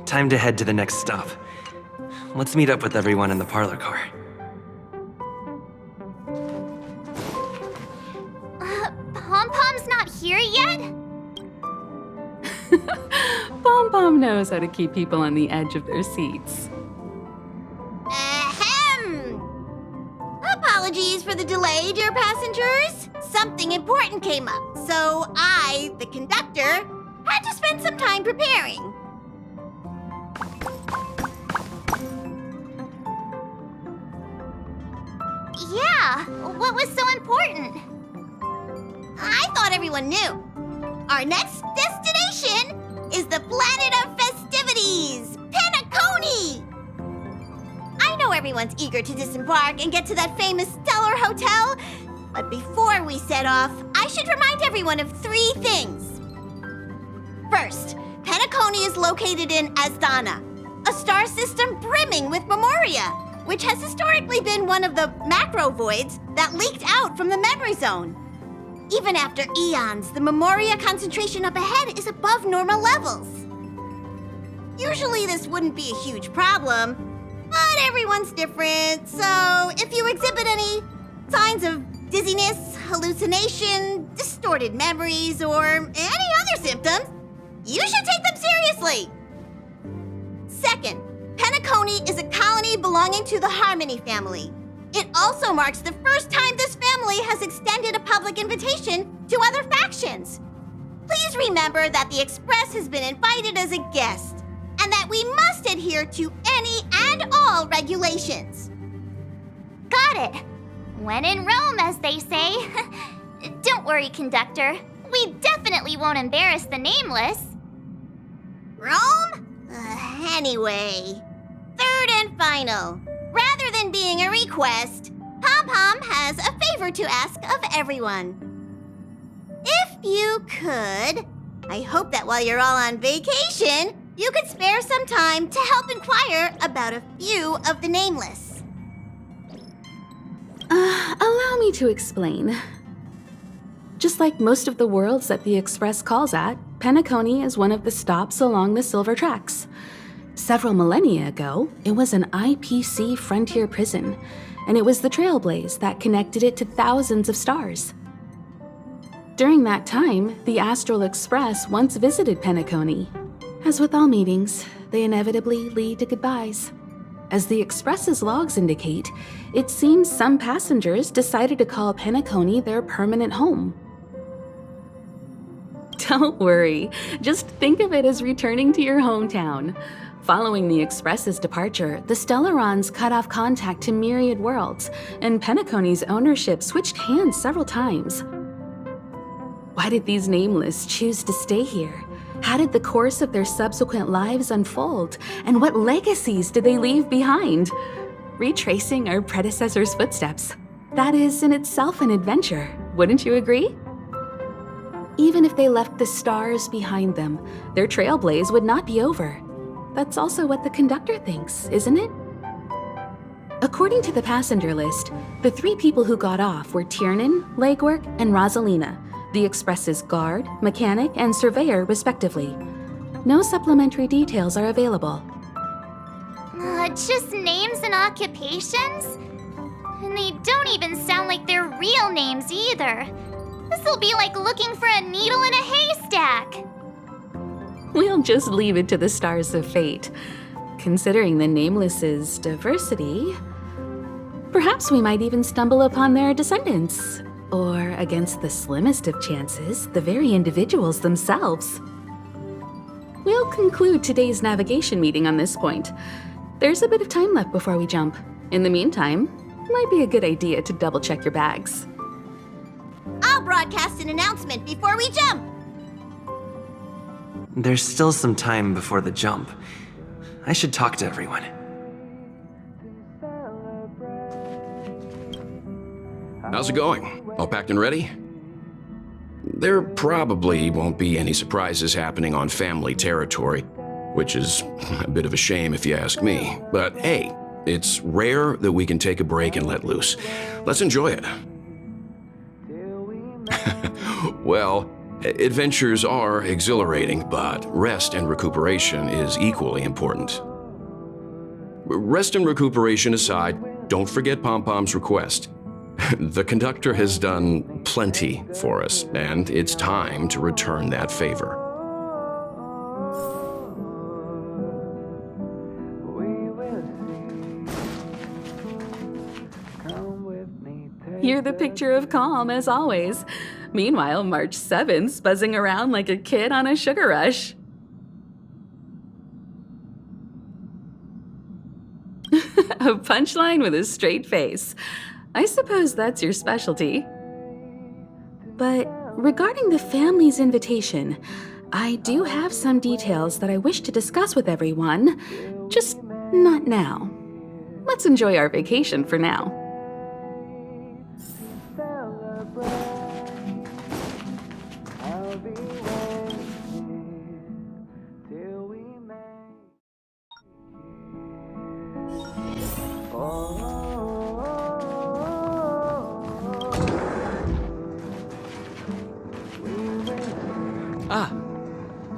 Time to head to the next stop. Let's meet up with everyone in the parlor car. Pom-Pom's not here yet? Pom-Pom knows how to keep people on the edge of their seats. Ahem! Apologies for the delay, dear passengers. Something important came up, so I, the conductor, had to spend some time preparing. Yeah, what was so important? I thought everyone knew. Our next destination is the planet of festivities, Penacony! I know everyone's eager to disembark and get to that famous Stellar Hotel, but before we set off, I should remind everyone of 3 things. First, Penacony is located in Asdana, a star system brimming with memoria, which has historically been one of the macro voids that leaked out from the memory zone. Even after eons, the memoria concentration up ahead is above normal levels. Usually this wouldn't be a huge problem, but everyone's different, so if you exhibit any signs of dizziness, hallucination, distorted memories, or any other symptoms, you should take them seriously. Second, Penacony is a colony belonging to the Harmony family. It also marks the first time this family has extended a public invitation to other factions. Please remember that the Express has been invited as a guest, and that we must adhere to any and all regulations. Got it. When in Rome, as they say. Don't worry, conductor. We definitely won't embarrass the nameless. Rome? Anyway, third and final. Rather than being a request, Pom-Pom has a favor to ask of everyone. If you could, I hope that while you're all on vacation, you could spare some time to help inquire about a few of the nameless. Allow me to explain. Just like most of the worlds that the Express calls at, Penacony is one of the stops along the Silver Tracks. Several millennia ago, it was an IPC frontier prison, and it was the Trailblaze that connected it to thousands of stars. During that time, the Astral Express once visited Penacony. As with all meetings, they inevitably lead to goodbyes. As the Express's logs indicate, it seems some passengers decided to call Penacony their permanent home. Don't worry, just think of it as returning to your hometown. Following the Express's departure, the Stellarons cut off contact to myriad worlds, and Penacony's ownership switched hands several times. Why did these nameless choose to stay here? How did the course of their subsequent lives unfold? And what legacies did they leave behind? Retracing our predecessors' footsteps. That is in itself an adventure, wouldn't you agree? Even if they left the stars behind them, their trailblaze would not be over. That's also what the conductor thinks, isn't it? According to the passenger list, the 3 people who got off were Tiernan, Legwork, and Rosalina, the Express's guard, mechanic, and surveyor, respectively. No supplementary details are available. Just names and occupations? And they don't even sound like their real names either. This'll be like looking for a needle in a haystack. We'll just leave it to the stars of fate. Considering the Nameless's diversity, perhaps we might even stumble upon their descendants. Or, against the slimmest of chances, the very individuals themselves. We'll conclude today's navigation meeting on this point. There's a bit of time left before we jump. In the meantime, it might be a good idea to double-check your bags. I'll broadcast an announcement before we jump. There's still some time before the jump. I should talk to everyone. How's it going? All packed and ready? There probably won't be any surprises happening on family territory, which is a bit of a shame if you ask me. But hey, it's rare that we can take a break and let loose. Let's enjoy it. Well, adventures are exhilarating, but rest and recuperation is equally important. Rest and recuperation aside, don't forget Pom-Pom's request. The conductor has done plenty for us, and it's time to return that favor. You're the picture of calm, as always. Meanwhile, March 7th's buzzing around like a kid on a sugar rush. A punchline with a straight face. I suppose that's your specialty. But regarding the family's invitation, I do have some details that I wish to discuss with everyone, just not now. Let's enjoy our vacation for now.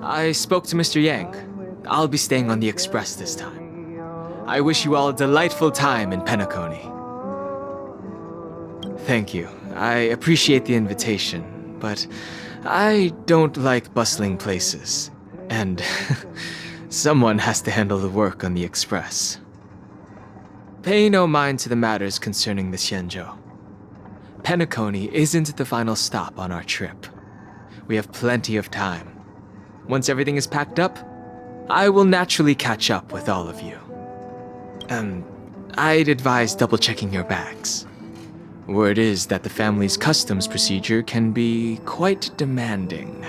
I spoke to Mr. Yang. I'll be staying on the express this time. I wish you all a delightful time in Penacony. Thank you. I appreciate the invitation, but I don't like bustling places. And someone has to handle the work on the express. Pay no mind to the matters concerning the Xianzhou. Penacony isn't the final stop on our trip. We have plenty of time. Once everything is packed up, I will naturally catch up with all of you. I'd advise double-checking your bags. Word is that the family's customs procedure can be quite demanding.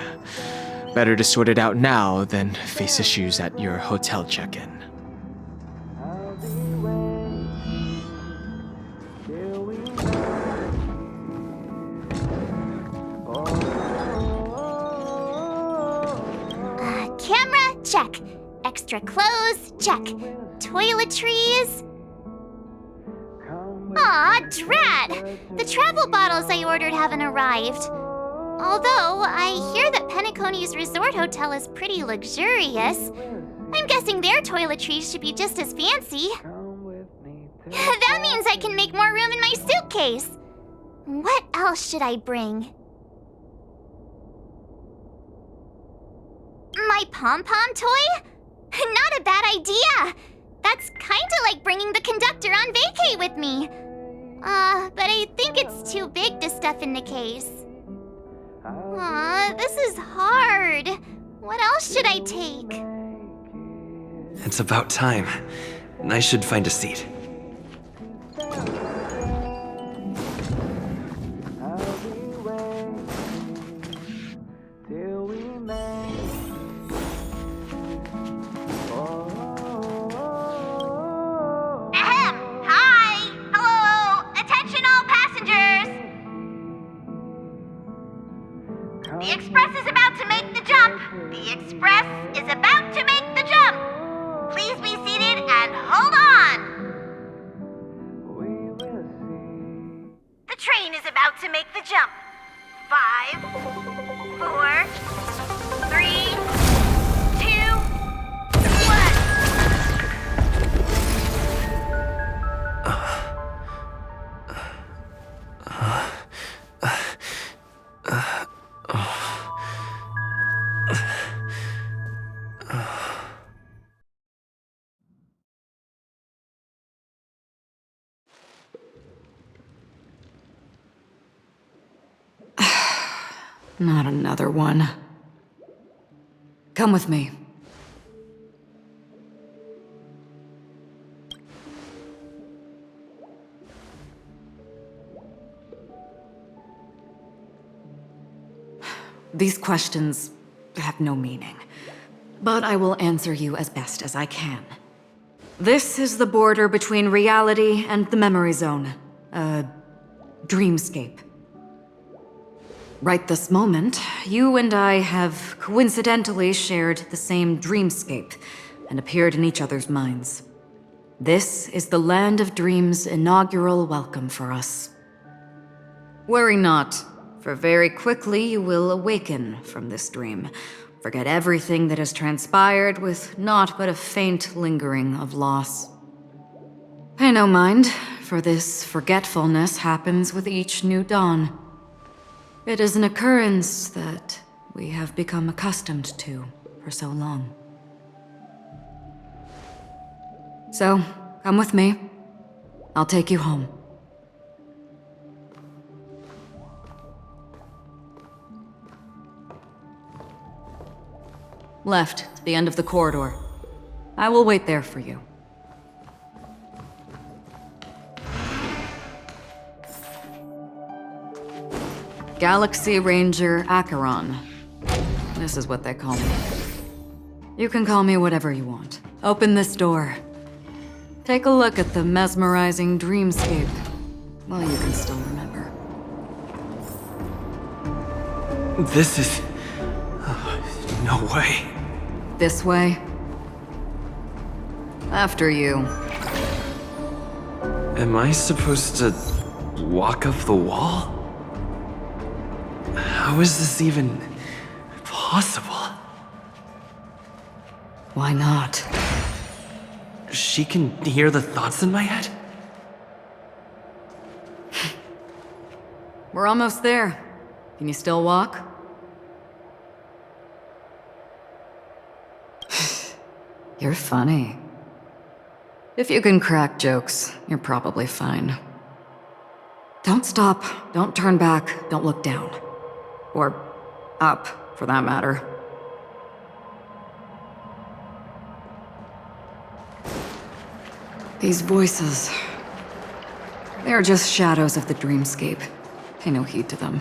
Better to sort it out now than face issues at your hotel check-in. Camera, check. Extra clothes, check. Toiletries. Aw, drat! The travel bottles I ordered haven't arrived. Although, I hear that Penacony's resort hotel is pretty luxurious. I'm guessing their toiletries should be just as fancy. That means I can make more room in my suitcase. What else should I bring? My pom-pom toy? Not a bad idea! That's kinda like bringing the conductor on vacay with me. But I think it's too big to stuff in the case. This is hard. What else should I take? It's about time. I should find a seat. The Express is about to make the jump. The Express is about to make the jump. Please be seated and hold on. The train is about to make the jump. 5, 4, 3, 2, 1. Not another one. Come with me. These questions have no meaning, but I will answer you as best as I can. This is the border between reality and the memory zone. dreamscape. Right this moment, you and I have coincidentally shared the same dreamscape and appeared in each other's minds. This is the Land of Dreams' inaugural welcome for us. Worry not, for very quickly you will awaken from this dream, forget everything that has transpired with naught but a faint lingering of loss. Pay no mind, for this forgetfulness happens with each new dawn. It is an occurrence that we have become accustomed to for so long. So, come with me. I'll take you home. Left, to the end of the corridor. I will wait there for you. Galaxy Ranger Acheron. This is what they call me. You can call me whatever you want. Open this door. Take a look at the mesmerizing dreamscape. Well, you can still remember. This is... no way. This way. After you. Am I supposed to walk up the wall? How is this even possible? Why not? She can hear the thoughts in my head? We're almost there. Can you still walk? You're funny. If you can crack jokes, you're probably fine. Don't stop, don't turn back, don't look down. Or up, for that matter. These voices... they're just shadows of the dreamscape. Pay no heed to them.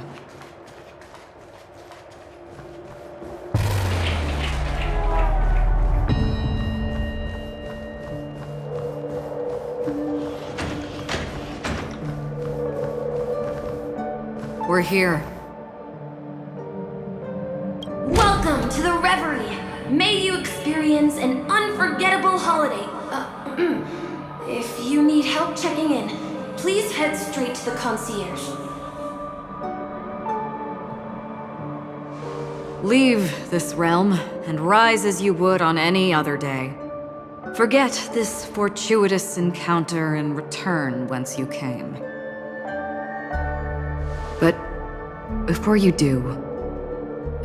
We're here. Welcome to the Reverie. May you experience an unforgettable holiday. If you need help checking in, please head straight to the concierge. Leave this realm and rise as you would on any other day. Forget this fortuitous encounter and return whence you came. But before you do,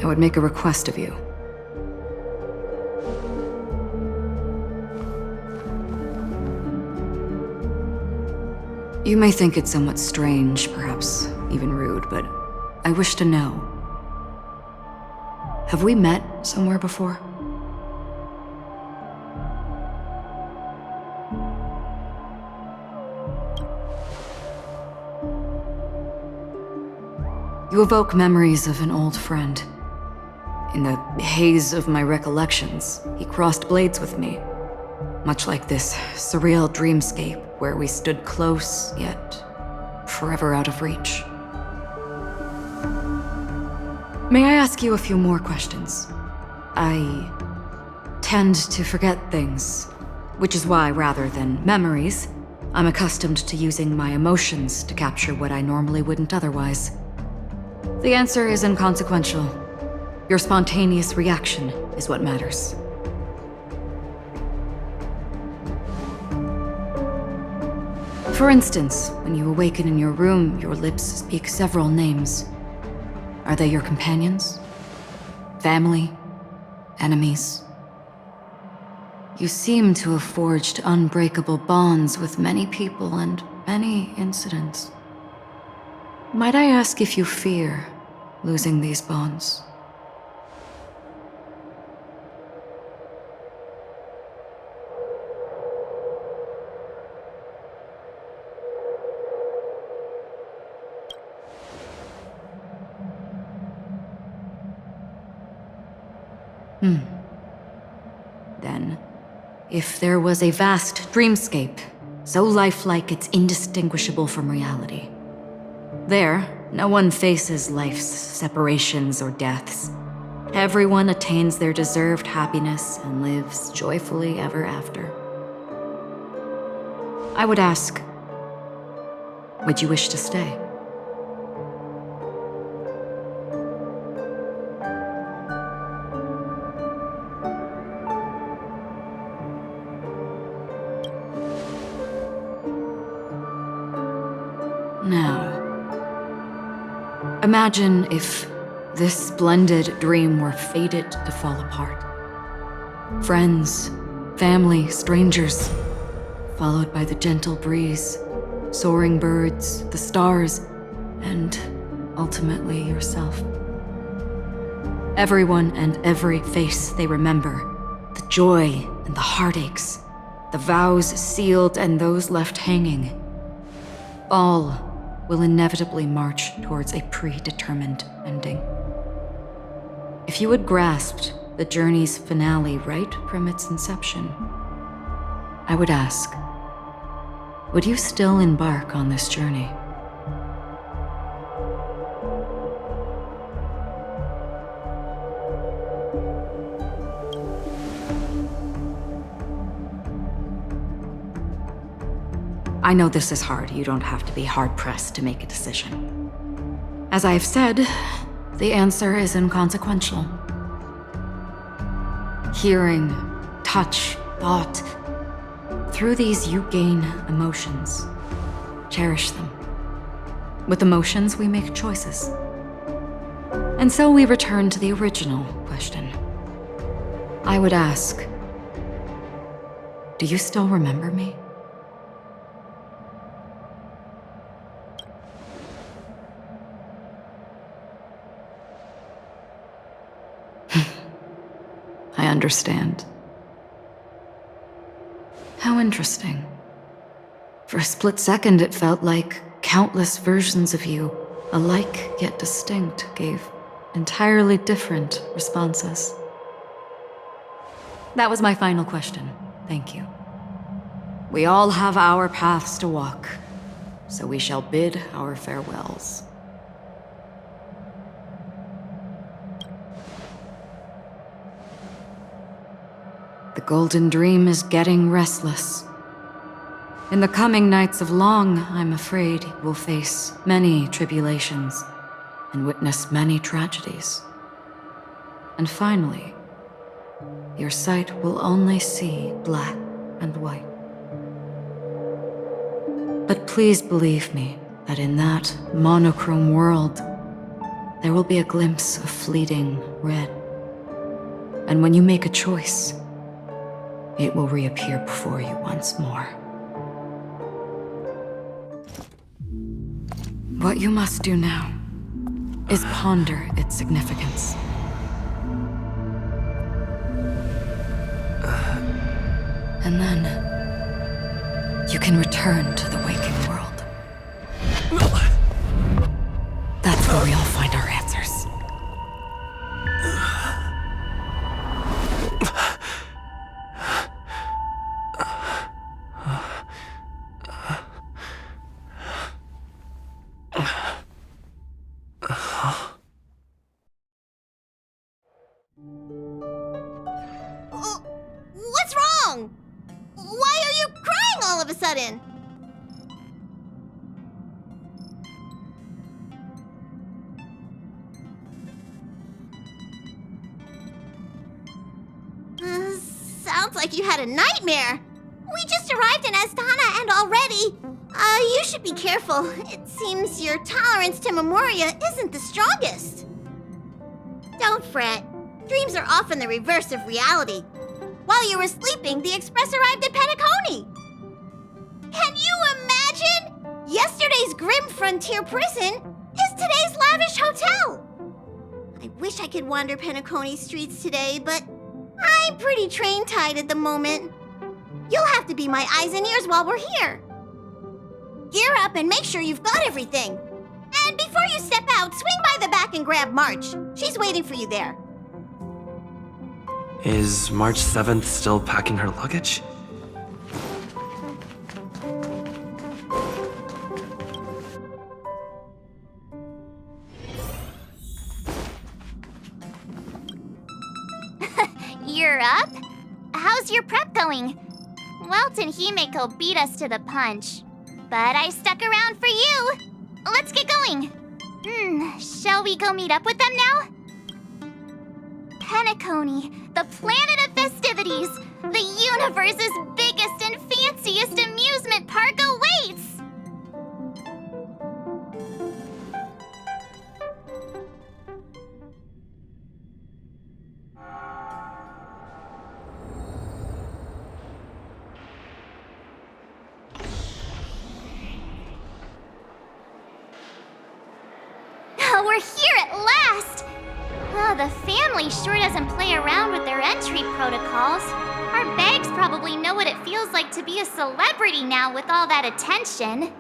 I would make a request of you. You may think it somewhat strange, perhaps even rude, but I wish to know. Have we met somewhere before? You evoke memories of an old friend. In the haze of my recollections, he crossed blades with me. Much like this surreal dreamscape where we stood close, yet forever out of reach. May I ask you a few more questions? I tend to forget things, which is why, rather than memories, I'm accustomed to using my emotions to capture what I normally wouldn't otherwise. The answer is inconsequential. Your spontaneous reaction is what matters. For instance, when you awaken in your room, your lips speak several names. Are they your companions? Family? Enemies? You seem to have forged unbreakable bonds with many people and many incidents. Might I ask if you fear losing these bonds? Then, if there was a vast dreamscape, so lifelike it's indistinguishable from reality, There, no one faces life's separations or deaths. Everyone attains their deserved happiness and lives joyfully ever after. I would ask, would you wish to stay? Now, imagine if this splendid dream were fated to fall apart. Friends, family, strangers, followed by the gentle breeze, soaring birds, the stars, and ultimately yourself. Everyone and every face they remember, the joy and the heartaches, the vows sealed and those left hanging, all will inevitably march towards a predetermined ending. If you had grasped the journey's finale right from its inception, I would ask, would you still embark on this journey? I know this is hard. You don't have to be hard-pressed to make a decision. As I have said, the answer is inconsequential. Hearing, touch, thought, through these you gain emotions. Cherish them. With emotions, we make choices. And so we return to the original question. I would ask, do you still remember me? I understand. How interesting. For a split second, it felt like countless versions of you, alike yet distinct, gave entirely different responses. That was my final question. Thank you. We all have our paths to walk, so we shall bid our farewells. The Golden Dream is getting restless. In the coming nights of Long, I'm afraid you will face many tribulations and witness many tragedies. And finally, your sight will only see black and white. But please believe me that in that monochrome world, there will be a glimpse of fleeting red. And when you make a choice, it will reappear before you once more. What you must do now is ponder its significance. And then you can return to the waking world. That's where we all find our answers. What's wrong? Why are you crying all of a sudden? Sounds like you had a nightmare. We just arrived in Astana and already... you should be careful. It seems your tolerance to Memoria isn't the strongest. Don't fret. Dreams are often the reverse of reality. While you were sleeping, the Express arrived at Penacony. Can you imagine? Yesterday's grim frontier prison is today's lavish hotel. I wish I could wander Penacony streets today, but I'm pretty train-tied at the moment. You'll have to be my eyes and ears while we're here. Gear up and make sure you've got everything. And before you step out, swing by the back and grab March. She's waiting for you there. Is March 7th still packing her luggage? You're up? How's your prep going? Welt and Himeko beat us to the punch. But I stuck around for you. Let's get going. Shall we go meet up with them now? Penacony, the planet of festivities. The universe's biggest and fanciest amusement park awaits! We're here at last! Oh, the family sure doesn't play around with their entry protocols. Our bags probably know what it feels like to be a celebrity now with all that attention.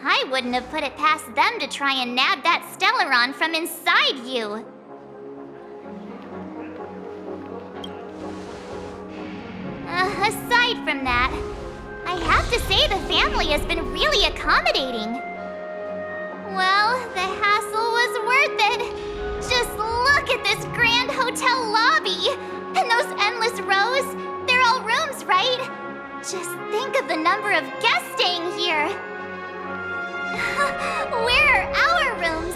I wouldn't have put it past them to try and nab that Stellaron from inside you. Aside from that, I have to say the family has been really accommodating. Well, the hassle was worth it. Just look at this grand hotel lobby. And those endless rows, they're all rooms, right? Just think of the number of guests staying here. Where are our rooms?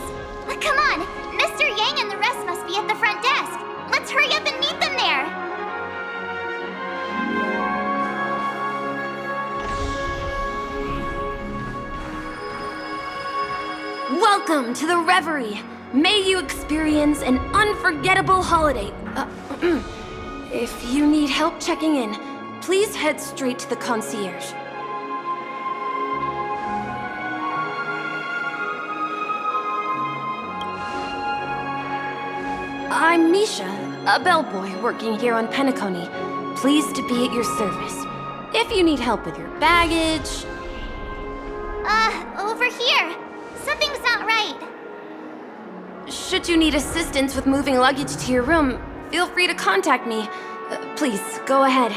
Come on, Mr. Yang and the rest must be at the front desk. Let's hurry up and meet them there. Welcome to the Reverie. May you experience an unforgettable holiday. If you need help checking in, please head straight to the concierge. I'm Misha, a bellboy working here on Penacony. Pleased to be at your service. If you need help with your baggage... Over here. Something's not right. Should you need assistance with moving luggage to your room, feel free to contact me. Please, go ahead.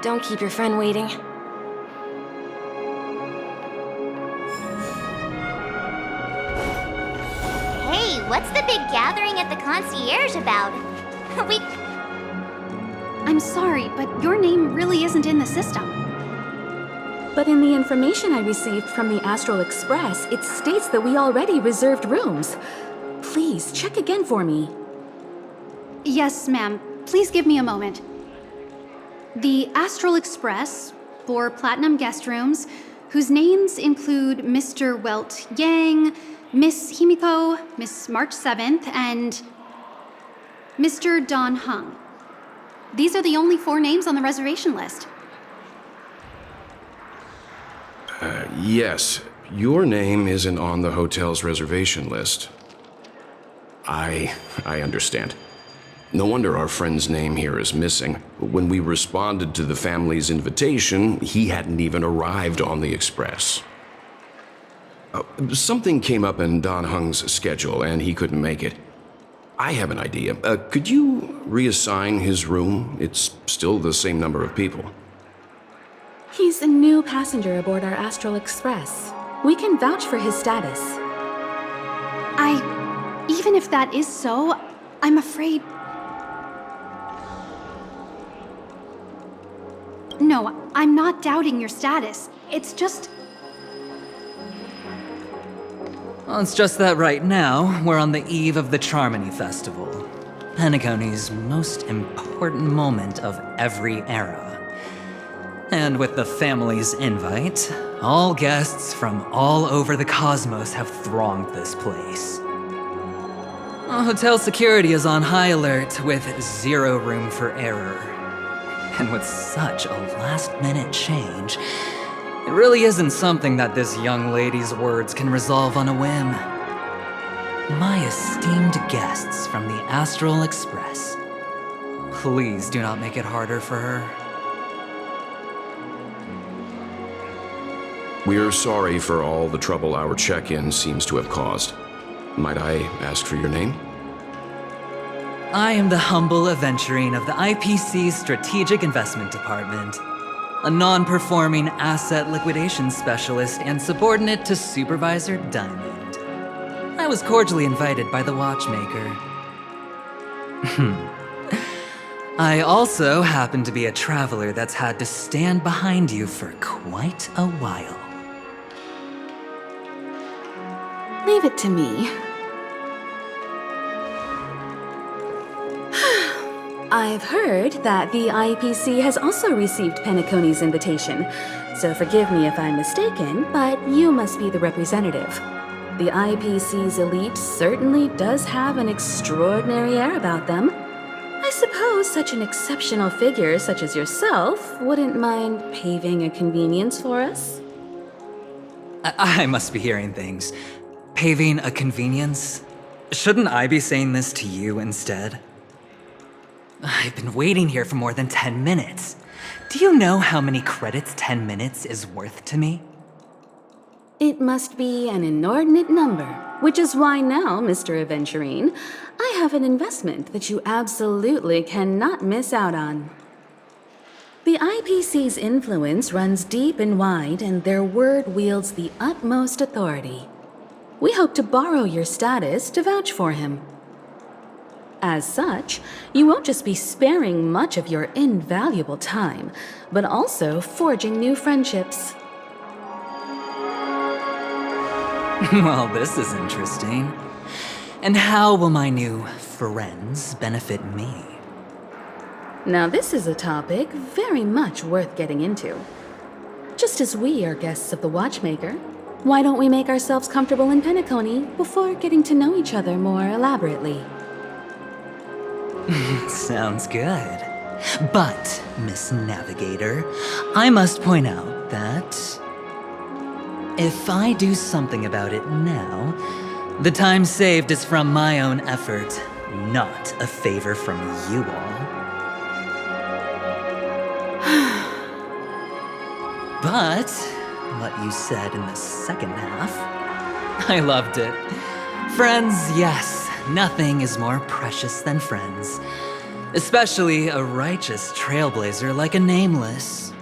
Don't keep your friend waiting. Hey, what's the big gathering at the concierge about? I'm sorry, but your name really isn't in the system. But in the information I received from the Astral Express, it states that we already reserved rooms. Please, check again for me. Yes, ma'am. Please give me a moment. The Astral Express, 4 platinum guest rooms, whose names include Mr. Welt Yang, Miss Himiko, Miss March 7th, and Mr. Don Hung. These are the only 4 names on the reservation list. Yes, your name isn't on the hotel's reservation list. I understand. No wonder our friend's name here is missing. When we responded to the family's invitation, he hadn't even arrived on the express. Something came up in Don Hung's schedule, and he couldn't make it. I have an idea. Could you reassign his room? It's still the same number of people. He's a new passenger aboard our Astral Express. We can vouch for his status. Even if that is so, I'm afraid... No, I'm not doubting your status. It's just... Well, it's just that right now, we're on the eve of the Charmony Festival, Penacony's most important moment of every era. And with the family's invite, all guests from all over the cosmos have thronged this place. Hotel security is on high alert with 0 room for error. And with such a last-minute change, it really isn't something that this young lady's words can resolve on a whim. My esteemed guests from the Astral Express, please do not make it harder for her. We're sorry for all the trouble our check-in seems to have caused. Might I ask for your name? I am the humble aventurine of the IPC's Strategic Investment Department, a non-performing asset liquidation specialist and subordinate to Supervisor Diamond. I was cordially invited by the watchmaker. I also happen to be a traveler that's had to stand behind you for quite a while. Leave it to me. I've heard that the IPC has also received Penacony's invitation, so forgive me if I'm mistaken, but you must be the representative. The IPC's elite certainly does have an extraordinary air about them. I suppose such an exceptional figure such as yourself wouldn't mind paving a convenience for us? I must be hearing things. Paving a convenience? Shouldn't I be saying this to you instead? I've been waiting here for more than 10 minutes. Do you know how many credits 10 minutes is worth to me? It must be an inordinate number, which is why now, Mr. Aventurine, I have an investment that you absolutely cannot miss out on. The IPC's influence runs deep and wide, and their word wields the utmost authority. We hope to borrow your status to vouch for him. As such, you won't just be sparing much of your invaluable time, but also forging new friendships. Well, this is interesting. And how will my new friends benefit me? Now this is a topic very much worth getting into. Just as we are guests of the Watchmaker, why don't we make ourselves comfortable in Penacony before getting to know each other more elaborately? Sounds good. But, Miss Navigator, I must point out that if I do something about it now, the time saved is from my own effort, not a favor from you all. But what you said in the second half, I loved it. Friends, yes, nothing is more precious than friends. Especially a righteous trailblazer like a Nameless.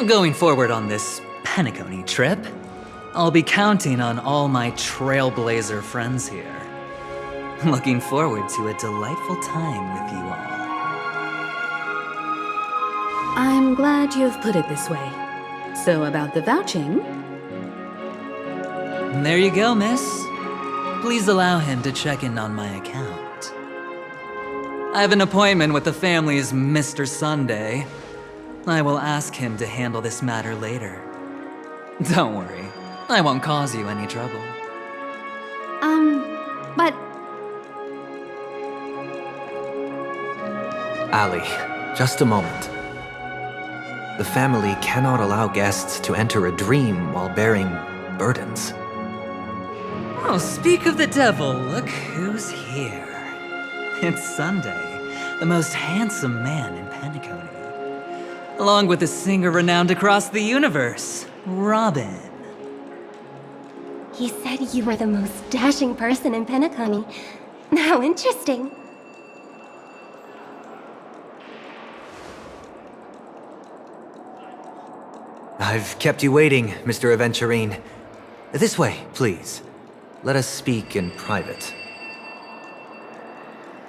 Going forward on this Penacony trip, I'll be counting on all my trailblazer friends here. Looking forward to a delightful time with you all. I'm glad you've put it this way. So about the vouching... There you go, miss. Please allow him to check in on my account. I have an appointment with the family's Mr. Sunday. I will ask him to handle this matter later. Don't worry, I won't cause you any trouble. But Ali, just a moment. The family cannot allow guests to enter a dream while bearing burdens. Oh, speak of the devil, look who's here. It's Sunday, the most handsome man in Penacony. Along with a singer renowned across the universe, Robin. He said you were the most dashing person in Penacony. How interesting. I've kept you waiting, Mr. Aventurine. This way, please. Let us speak in private.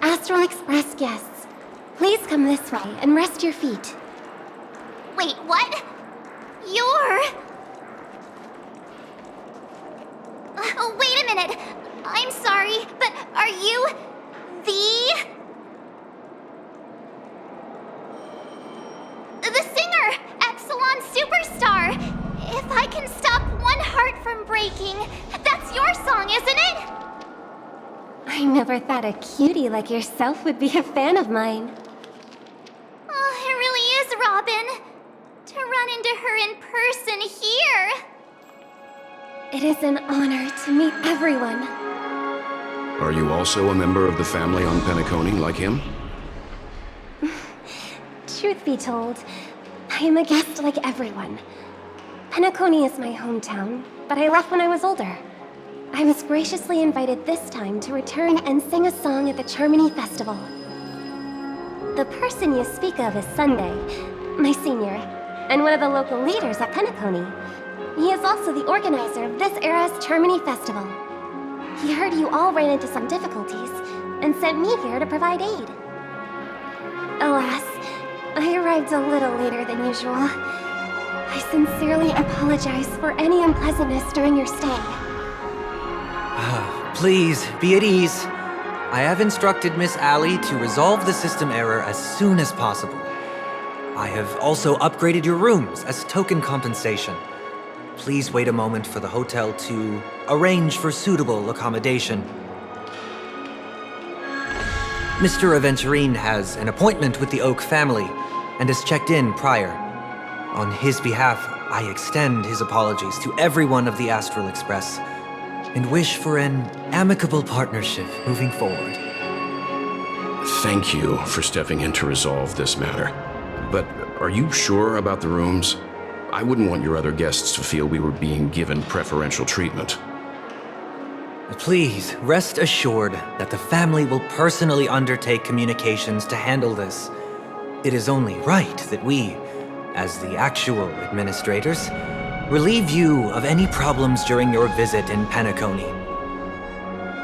Astral Express guests, please come this way and rest your feet. Wait, what? You're... Oh, wait a minute. I'm sorry, but are you the singer, Epsilon Superstar? If I can stop one heart from breaking, that's your song, isn't it? I never thought a cutie like yourself would be a fan of mine. Oh, it really is, Robin. To run into her in person here. It is an honor to meet everyone. Are you also a member of the family on Penacony like him? Truth be told, I am a guest like everyone. Penacony is my hometown, but I left when I was older. I was graciously invited this time to return and sing a song at the Charmony Festival. The person you speak of is Sunday, my senior, and one of the local leaders at Penacony. He is also the organizer of this era's Charmony Festival. He heard you all ran into some difficulties and sent me here to provide aid. Alas, I arrived a little later than usual. I sincerely apologize for any unpleasantness during your stay. Please, be at ease. I have instructed Miss Allie to resolve the system error as soon as possible. I have also upgraded your rooms as token compensation. Please wait a moment for the hotel to arrange for suitable accommodation. Mr. Aventurine has an appointment with the Oak family and has checked in prior. On his behalf, I extend his apologies to everyone of the Astral Express and wish for an amicable partnership moving forward. Thank you for stepping in to resolve this matter. But are you sure about the rooms? I wouldn't want your other guests to feel we were being given preferential treatment. Please, rest assured that the family will personally undertake communications to handle this. It is only right that we, as the actual administrators, relieve you of any problems during your visit in Penacony.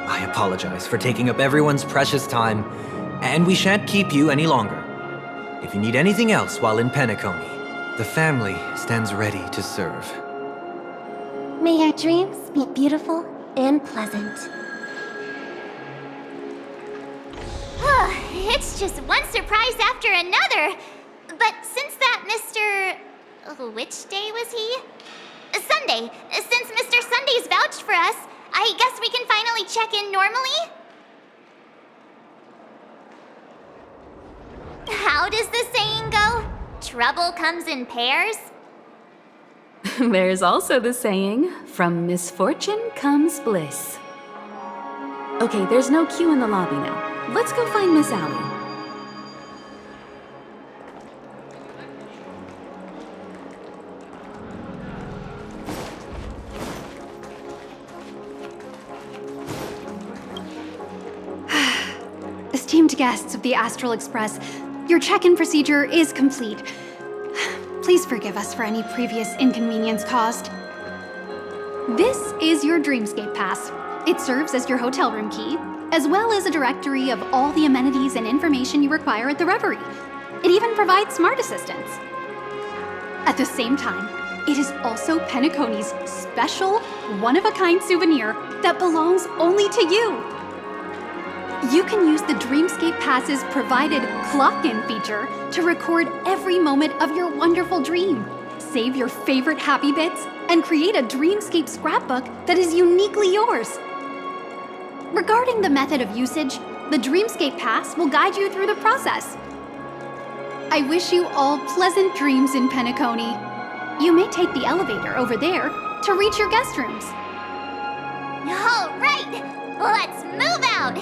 I apologize for taking up everyone's precious time, and we shan't keep you any longer. If you need anything else while in Penacony, the family stands ready to serve. May your dreams be beautiful and pleasant. It's just one surprise after another. But since that Mr. Which day was he? Sunday. Since Mr. Sunday's vouched for us, I guess we can finally check in normally? How does the saying go? Trouble comes in pairs? There's also the saying, from misfortune comes bliss. Okay, there's no queue in the lobby now. Let's go find Miss Allie. Esteemed guests of the Astral Express, your check-in procedure is complete. Please forgive us for any previous inconvenience caused. This is your Dreamscape Pass. It serves as your hotel room key, as well as a directory of all the amenities and information you require at the Reverie. It even provides smart assistants. At the same time, it is also Penacony's special, one-of-a-kind souvenir that belongs only to you. You can use the Dreamscape Pass's provided clock-in feature to record every moment of your wonderful dream, save your favorite happy bits, and create a Dreamscape scrapbook that is uniquely yours. Regarding the method of usage, the Dreamscape Pass will guide you through the process. I wish you all pleasant dreams in Penacony. You may take the elevator over there to reach your guest rooms. All right, let's move out!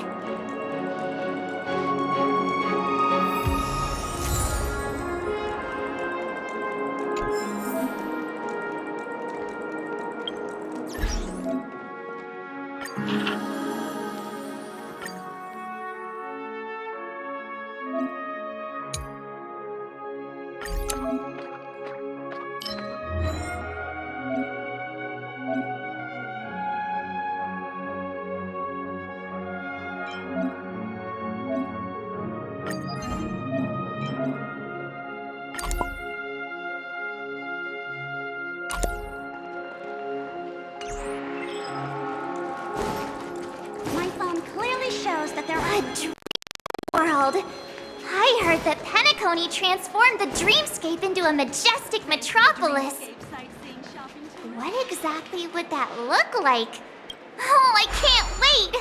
World. I heard that Penacony transformed the dreamscape into a majestic metropolis. What exactly would that look like? Oh, I can't wait!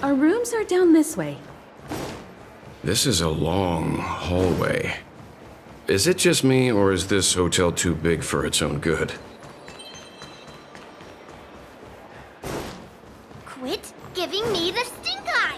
Our rooms are down this way. This is a long hallway. Is it just me, or is this hotel too big for its own good? Quit giving me the stink eye!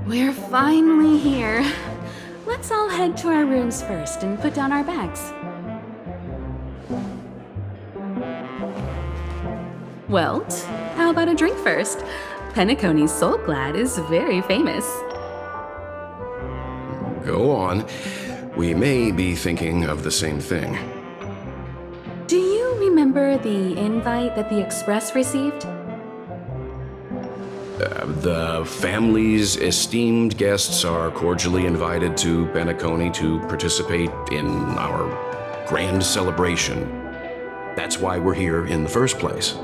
We're finally here. Let's all head to our rooms first and put down our bags. Welt, how about a drink first? Penacony's Soulglad is very famous. Go on. We may be thinking of the same thing. Do you remember the invite that the Express received? The family's esteemed guests are cordially invited to Penacony to participate in our grand celebration. That's why we're here in the first place.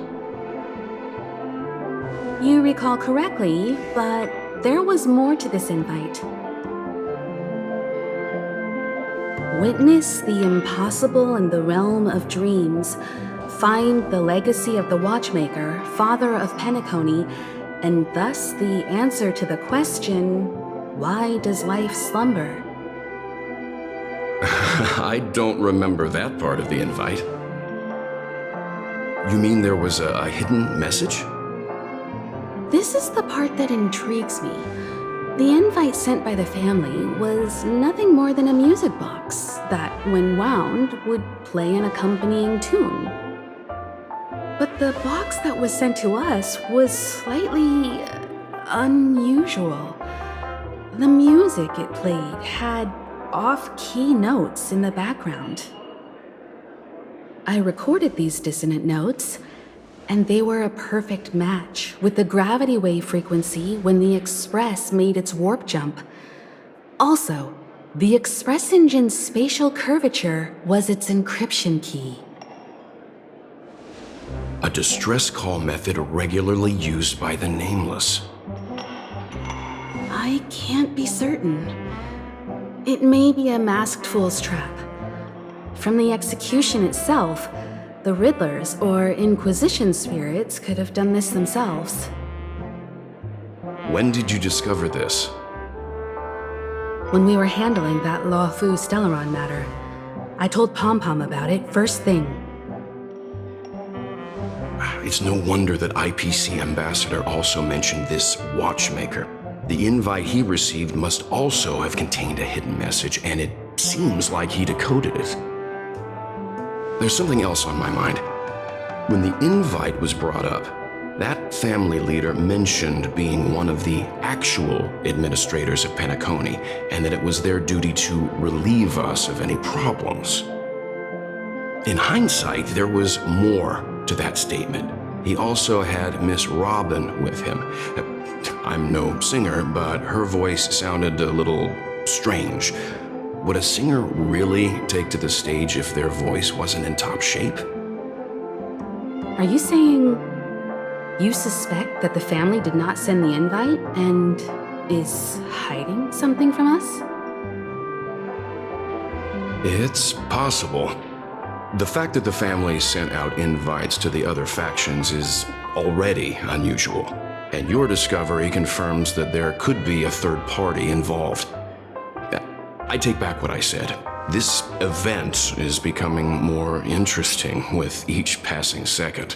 You recall correctly, but there was more to this invite. Witness the impossible in the realm of dreams. Find the legacy of the Watchmaker, father of Penacony, and thus the answer to the question, why does life slumber? I don't remember that part of the invite. You mean there was a hidden message? This is the part that intrigues me. The invite sent by the family was nothing more than a music box that, when wound, would play an accompanying tune. But the box that was sent to us was slightly unusual. The music it played had off-key notes in the background. I recorded these dissonant notes, and they were a perfect match with the gravity wave frequency when the Express made its warp jump. Also, the Express engine's spatial curvature was its encryption key. A distress call method regularly used by the Nameless. I can't be certain. It may be a masked fool's trap. From the execution itself, the Riddlers or Inquisition spirits could have done this themselves. When did you discover this? When we were handling that Law Fu Stellaron matter, I told Pom Pom about it first thing. It's no wonder that IPC Ambassador also mentioned this Watchmaker. The invite he received must also have contained a hidden message, and it seems like he decoded it. There's something else on my mind. When the invite was brought up, that family leader mentioned being one of the actual administrators of Penacony, and that it was their duty to relieve us of any problems. In hindsight, there was more to that statement. He also had Miss Robin with him. I'm no singer, but her voice sounded a little strange. Would a singer really take to the stage if their voice wasn't in top shape? Are you saying you suspect that the family did not send the invite and is hiding something from us? It's possible. The fact that the family sent out invites to the other factions is already unusual, and your discovery confirms that there could be a third party involved. I take back what I said. This event is becoming more interesting with each passing second.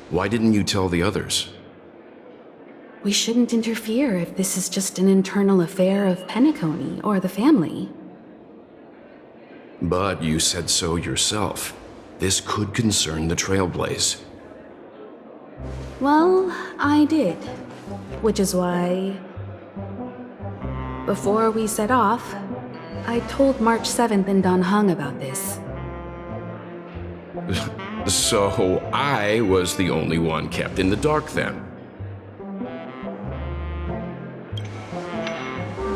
Why didn't you tell the others? We shouldn't interfere if this is just an internal affair of Penacony or the family. But you said so yourself. This could concern the Trailblaze. Well, I did. Which is why, before we set off, I told March 7th and Don Hung about this. So I was the only one kept in the dark then.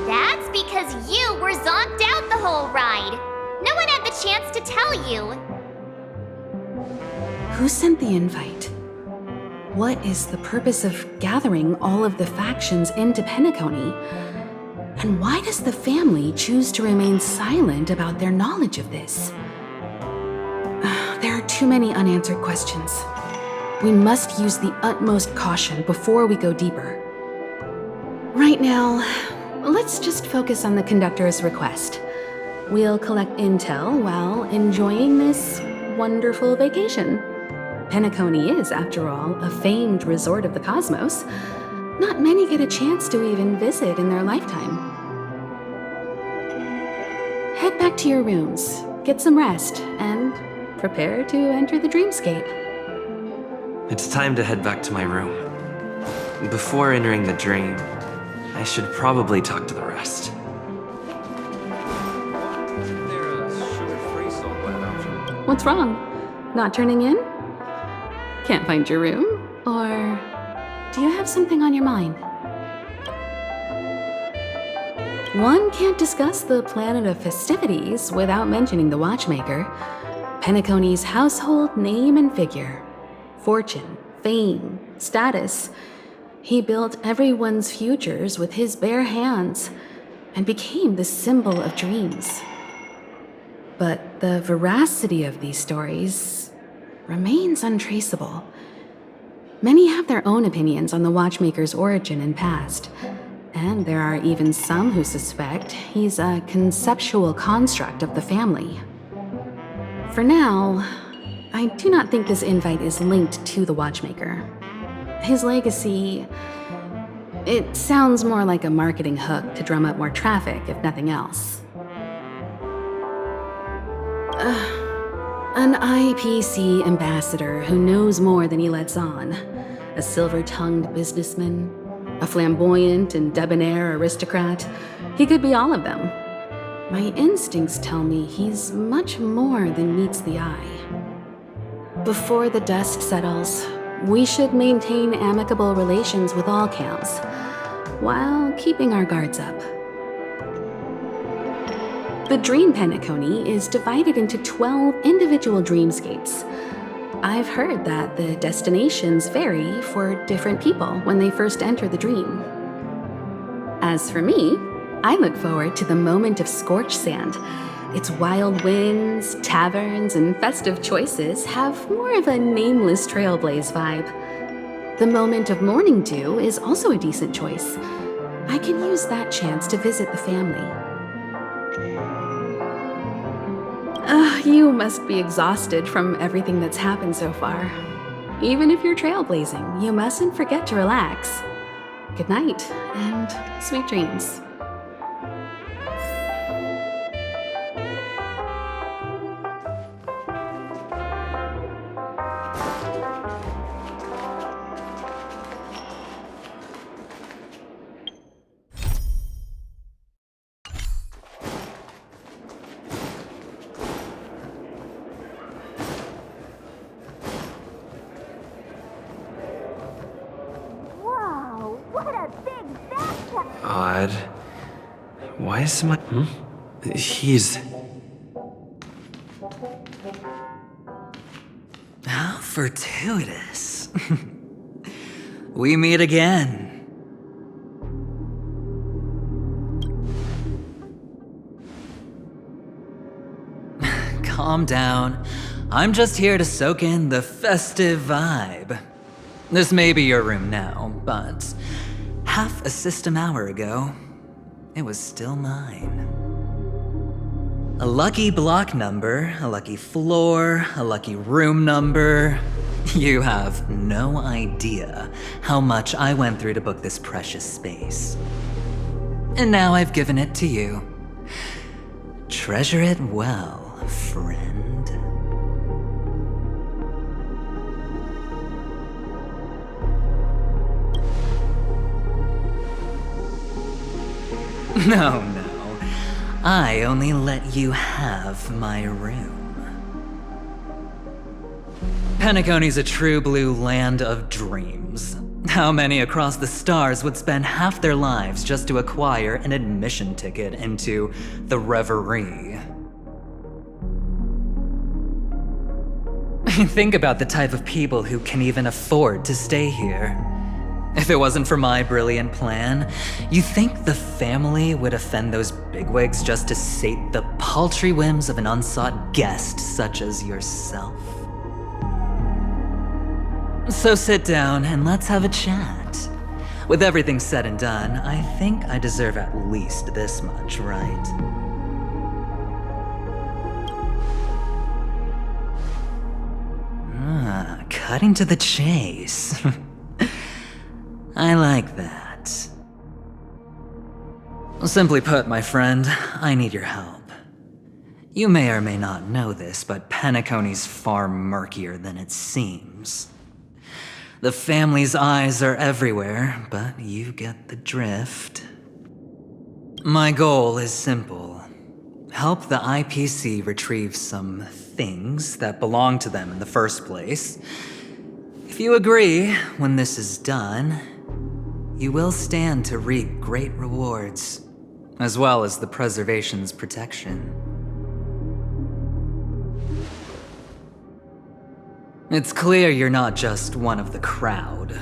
That's because you were zonked out the whole ride. No one had the chance to tell you. Who sent the invite? What is the purpose of gathering all of the factions into Penacony? And why does the family choose to remain silent about their knowledge of this? There are too many unanswered questions. We must use the utmost caution before we go deeper. Right now, let's just focus on the conductor's request. We'll collect intel while enjoying this wonderful vacation. Penacony is, after all, a famed resort of the cosmos. Not many get a chance to even visit in their lifetime. Head back to your rooms, get some rest, and prepare to enter the dreamscape. It's time to head back to my room. Before entering the dream, I should probably talk to the rest. What's wrong? Not turning in? Can't find your room? Or do you have something on your mind? One can't discuss the planet of festivities without mentioning the watchmaker, Penacony's household name and figure. Fortune, fame, status. He built everyone's futures with his bare hands and became the symbol of dreams. But the veracity of these stories remains untraceable. Many have their own opinions on the watchmaker's origin and past, and there are even some who suspect he's a conceptual construct of the family. For now, I do not think this invite is linked to the watchmaker. His legacy, it sounds more like a marketing hook to drum up more traffic, if nothing else. An IPC ambassador who knows more than he lets on. A silver-tongued businessman. A flamboyant and debonair aristocrat. He could be all of them. My instincts tell me he's much more than meets the eye. Before the dust settles, we should maintain amicable relations with all camps, while keeping our guards up. The Dream Penacony is divided into 12 individual dreamscapes. I've heard that the destinations vary for different people when they first enter the dream. As for me, I look forward to the moment of scorch sand. Its wild winds, taverns, and festive choices have more of a nameless trailblaze vibe. The moment of morning dew is also a decent choice. I can use that chance to visit the family. You must be exhausted from everything that's happened so far. Even if you're trailblazing, you mustn't forget to relax. Good night, and sweet dreams. Odd. Why is my... He's... How fortuitous. We meet again. Calm down. I'm just here to soak in the festive vibe. This may be your room now, but half a system hour ago, it was still mine. A lucky block number, a lucky floor, a lucky room number. You have no idea how much I went through to book this precious space. And now I've given it to you. Treasure it well, friend. No. I only let you have my room. Penacony's a true blue land of dreams. How many across the stars would spend half their lives just to acquire an admission ticket into the Reverie? Think about the type of people who can even afford to stay here. If it wasn't for my brilliant plan, you think the family would offend those bigwigs just to sate the paltry whims of an unsought guest such as yourself? So sit down and let's have a chat. With everything said and done, I think I deserve at least this much, right? Cutting to the chase. I like that. Simply put, my friend, I need your help. You may or may not know this, but Penacony's far murkier than it seems. The family's eyes are everywhere, but you get the drift. My goal is simple. Help the IPC retrieve some things that belong to them in the first place. If you agree, when this is done, you will stand to reap great rewards, as well as the preservation's protection. It's clear you're not just one of the crowd.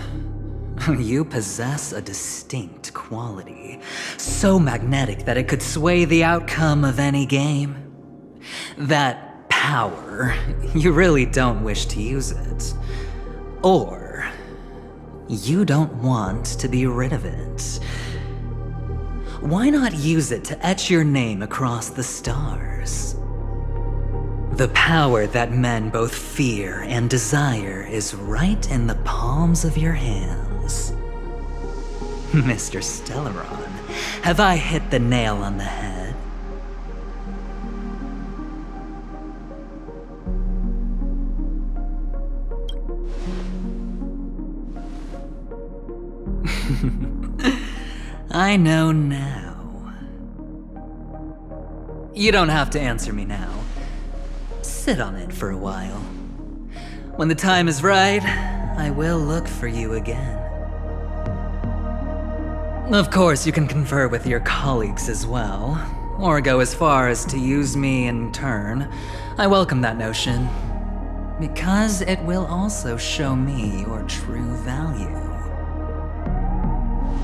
You possess a distinct quality, so magnetic that it could sway the outcome of any game. That power, you really don't wish to use it. Or, you don't want to be rid of it. Why not use it to etch your name across the stars? The power that men both fear and desire is right in the palms of your hands. Mr. Stellaron, have I hit the nail on the head? I know now. You don't have to answer me now. Sit on it for a while. When the time is right, I will look for you again. Of course, you can confer with your colleagues as well, or go as far as to use me in turn. I welcome that notion, because it will also show me your true value.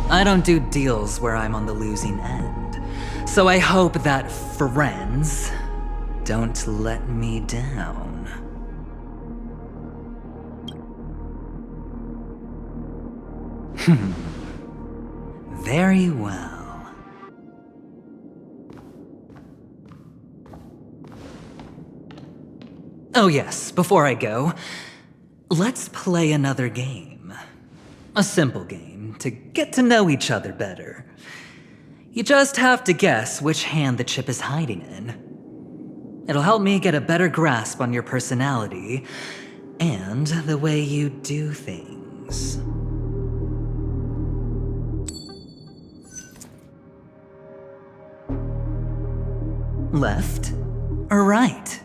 I don't do deals where I'm on the losing end, so I hope that friends don't let me down. Very well. Oh yes, before I go, let's play another game. A simple game to get to know each other better. You just have to guess which hand the chip is hiding in. It'll help me get a better grasp on your personality and the way you do things. Left or right?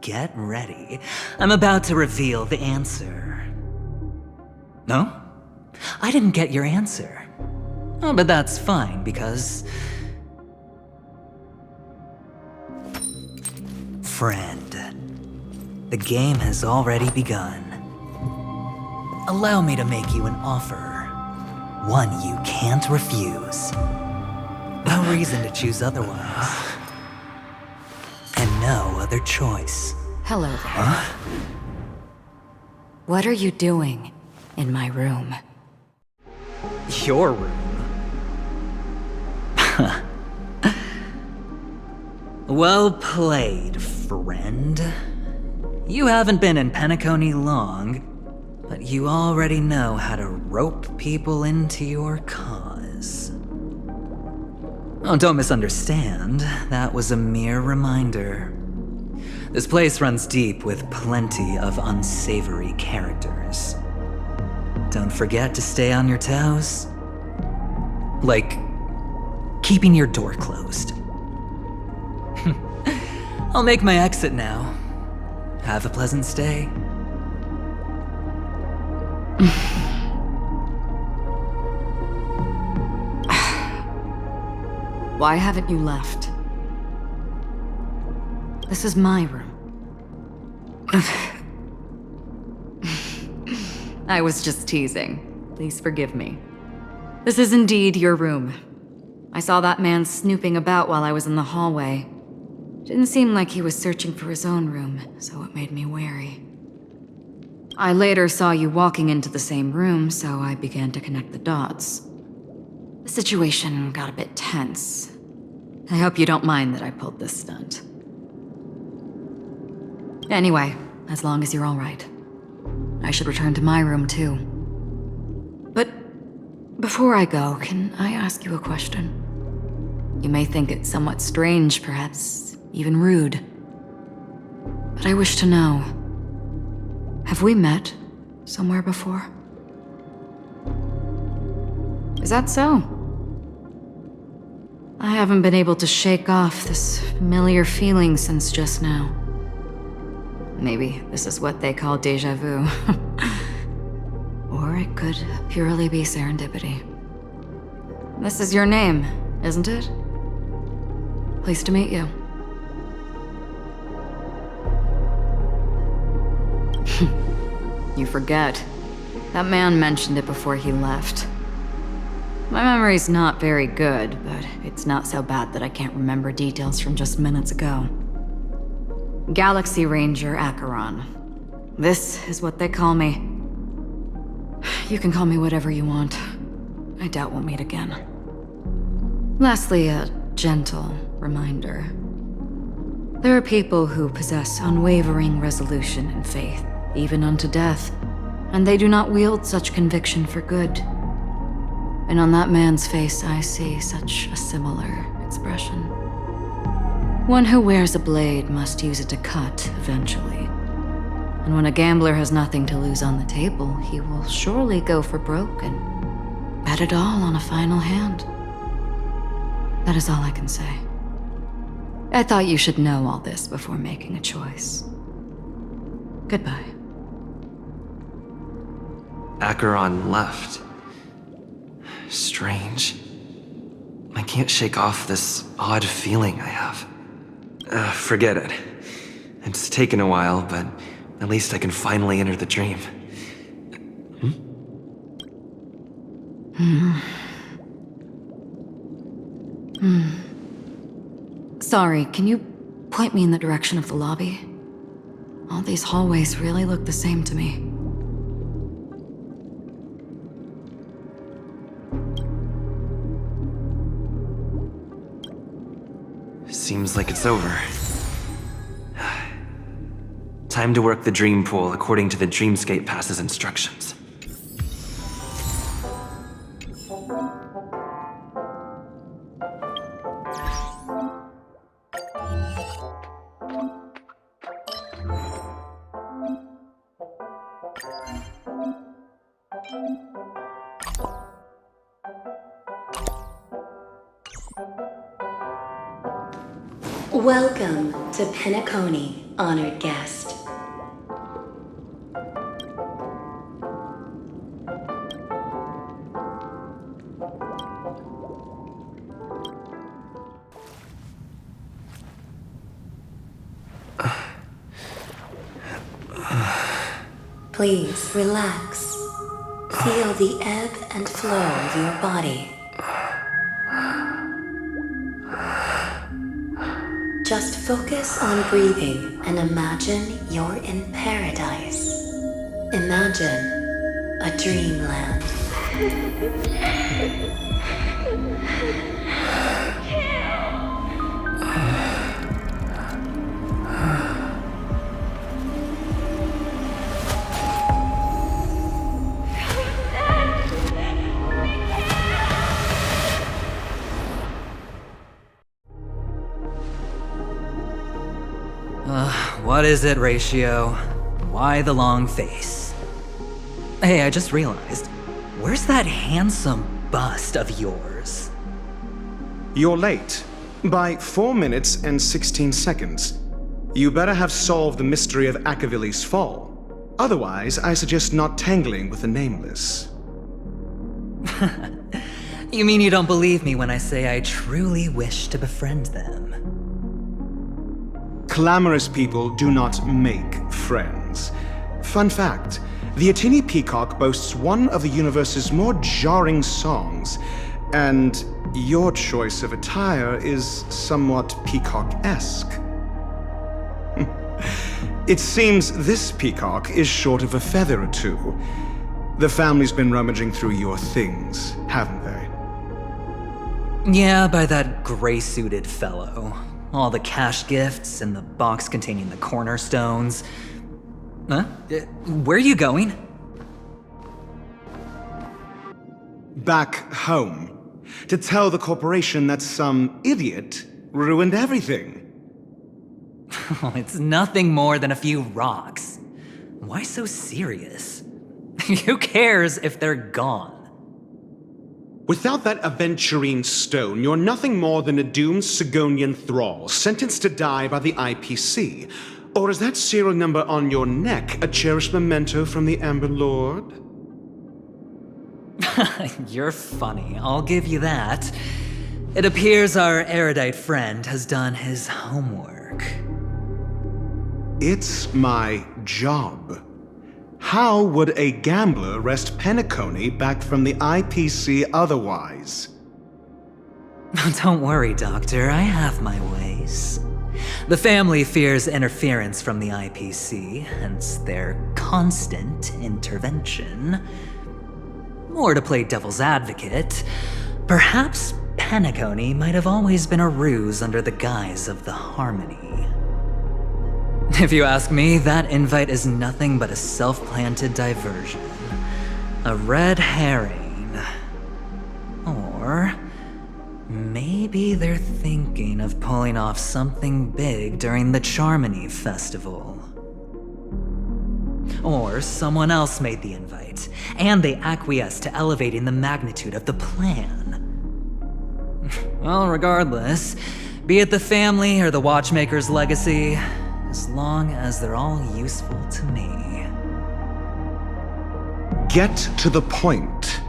Get ready. I'm about to reveal the answer. No? I didn't get your answer. Oh, but that's fine because... Friend, the game has already begun. Allow me to make you an offer. One you can't refuse. No reason to choose otherwise. And no other choice. Hello there. Huh? What are you doing in my room? Your room? Well played, friend. You haven't been in Penacony long, but you already know how to rope people into your cause. Oh, don't misunderstand. That was a mere reminder. This place runs deep with plenty of unsavory characters. Don't forget to stay on your toes. Like, keeping your door closed. I'll make my exit now. Have a pleasant stay. Why haven't you left? This is my room. I was just teasing. Please forgive me. This is indeed your room. I saw that man snooping about while I was in the hallway. Didn't seem like he was searching for his own room, so it made me wary. I later saw you walking into the same room, so I began to connect the dots. The situation got a bit tense. I hope you don't mind that I pulled this stunt. Anyway, as long as you're all right. I should return to my room too. But before I go, can I ask you a question? You may think it somewhat strange, perhaps even rude. But I wish to know, have we met somewhere before. Is that so? I haven't been able to shake off this familiar feeling since just now. Maybe this is what they call déjà vu. Or it could purely be serendipity. This is your name, isn't it? Pleased to meet you. You forget. That man mentioned it before he left. My memory's not very good, but it's not so bad that I can't remember details from just minutes ago. Galaxy Ranger Acheron. This is what they call me. You can call me whatever you want. I doubt we'll meet again. Lastly, a gentle reminder. There are people who possess unwavering resolution and faith, even unto death, and they do not wield such conviction for good. And on that man's face, I see such a similar expression. One who wears a blade must use it to cut eventually. And when a gambler has nothing to lose on the table, he will surely go for broke and bet it all on a final hand. That is all I can say. I thought you should know all this before making a choice. Goodbye. Acheron left. Strange. I can't shake off this odd feeling I have. Forget it. It's taken a while, but at least I can finally enter the dream. Sorry, can you point me in the direction of the lobby? All these hallways really look the same to me. Seems like it's over. Time to work the dream pool according to the Dreamscape Pass's instructions. Welcome to Penacony, honored guest. Please relax. Feel the ebb and flow of your body. Just focus on breathing and imagine you're in paradise. Imagine a dreamland. What is it, Ratio? Why the long face? Hey, I just realized, where's that handsome bust of yours? You're late. By 4 minutes and 16 seconds. You better have solved the mystery of Akavili's fall. Otherwise, I suggest not tangling with the Nameless. You mean you don't believe me when I say I truly wish to befriend them? Clamorous people do not make friends. Fun fact, the Atini Peacock boasts one of the universe's more jarring songs, and your choice of attire is somewhat peacock-esque. It seems this peacock is short of a feather or two. The family's been rummaging through your things, haven't they? Yeah, by that gray-suited fellow. All the cash gifts and the box containing the cornerstones. Huh? Where are you going? Back home. To tell the corporation that some idiot ruined everything. Oh, it's nothing more than a few rocks. Why so serious? Who cares if they're gone? Without that aventurine stone, you're nothing more than a doomed Sigonian thrall, sentenced to die by the IPC. Or is that serial number on your neck a cherished memento from the Amber Lord? You're funny, I'll give you that. It appears our erudite friend has done his homework. It's my job. How would a gambler wrest Penacony back from the IPC otherwise? Don't worry, Doctor, I have my ways. The family fears interference from the IPC, hence their constant intervention. Or to play devil's advocate, perhaps Penacony might have always been a ruse under the guise of the Harmony. If you ask me, that invite is nothing but a self-planted diversion. A red herring. Or maybe they're thinking of pulling off something big during the Charmony Festival. Or someone else made the invite, and they acquiesced to elevating the magnitude of the plan. Well, regardless, be it the family or the Watchmaker's legacy, as long as they're all useful to me. Get to the point.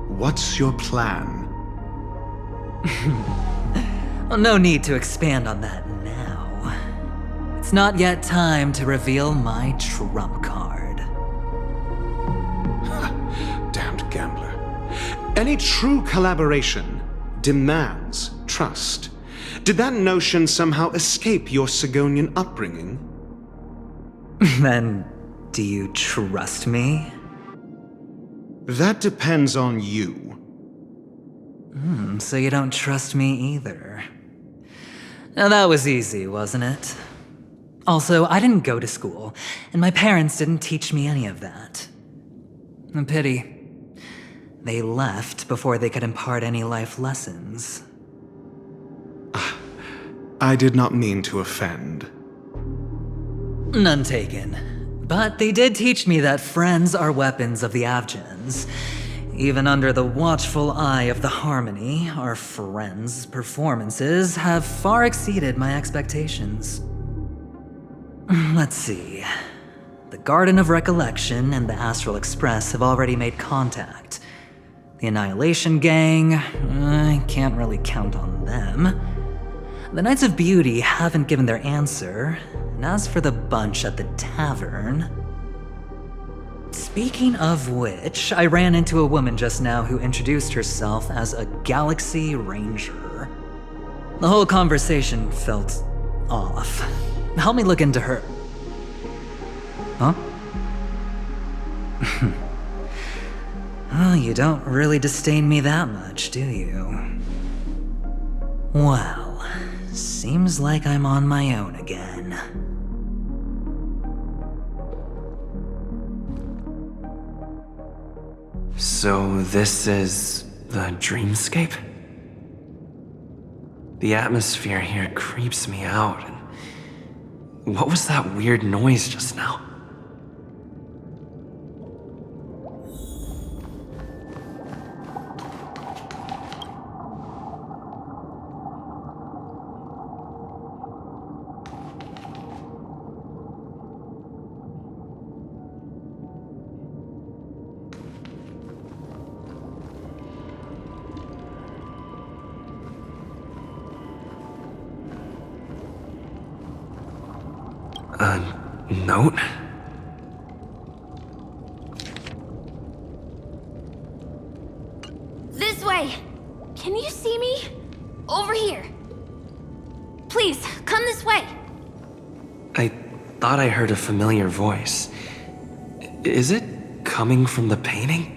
What's your plan? Well, no need to expand on that now. It's not yet time to reveal my trump card. Damned gambler. Any true collaboration demands trust. Did that notion somehow escape your Sigonian upbringing? Then, do you trust me? That depends on you. So you don't trust me either. Now that was easy, wasn't it? Also, I didn't go to school, and my parents didn't teach me any of that. A pity. They left before they could impart any life lessons. I did not mean to offend. None taken. But they did teach me that friends are weapons of the Avgens. Even under the watchful eye of the Harmony, our friends' performances have far exceeded my expectations. Let's see. The Garden of Recollection and the Astral Express have already made contact. The Annihilation Gang, I can't really count on them. The Knights of Beauty haven't given their answer, and as for the bunch at the tavern... Speaking of which, I ran into a woman just now who introduced herself as a Galaxy Ranger. The whole conversation felt off. Help me look into her... Huh? Oh, you don't really disdain me that much, do you? Well, seems like I'm on my own again. So this is the dreamscape? The atmosphere here creeps me out. And what was that weird noise just now? Note? This way! Can you see me? Over here. Please, come this way. I thought I heard a familiar voice. Is it coming from the painting?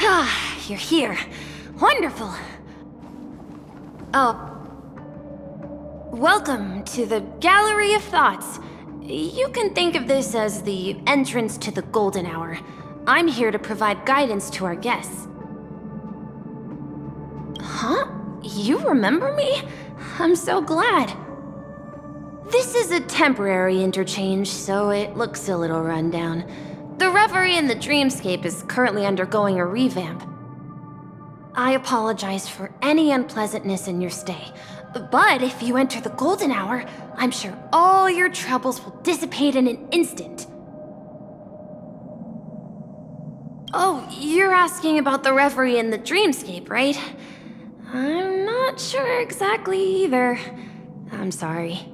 Ah, you're here. Wonderful. Oh. Welcome to the Gallery of Thoughts. You can think of this as the entrance to the Golden Hour. I'm here to provide guidance to our guests. Huh? You remember me? I'm so glad. This is a temporary interchange, so it looks a little rundown. The Reverie in the Dreamscape is currently undergoing a revamp. I apologize for any unpleasantness in your stay, but if you enter the Golden Hour, I'm sure all your troubles will dissipate in an instant. Oh, you're asking about the Reverie in the Dreamscape, right? I'm not sure exactly either. I'm sorry.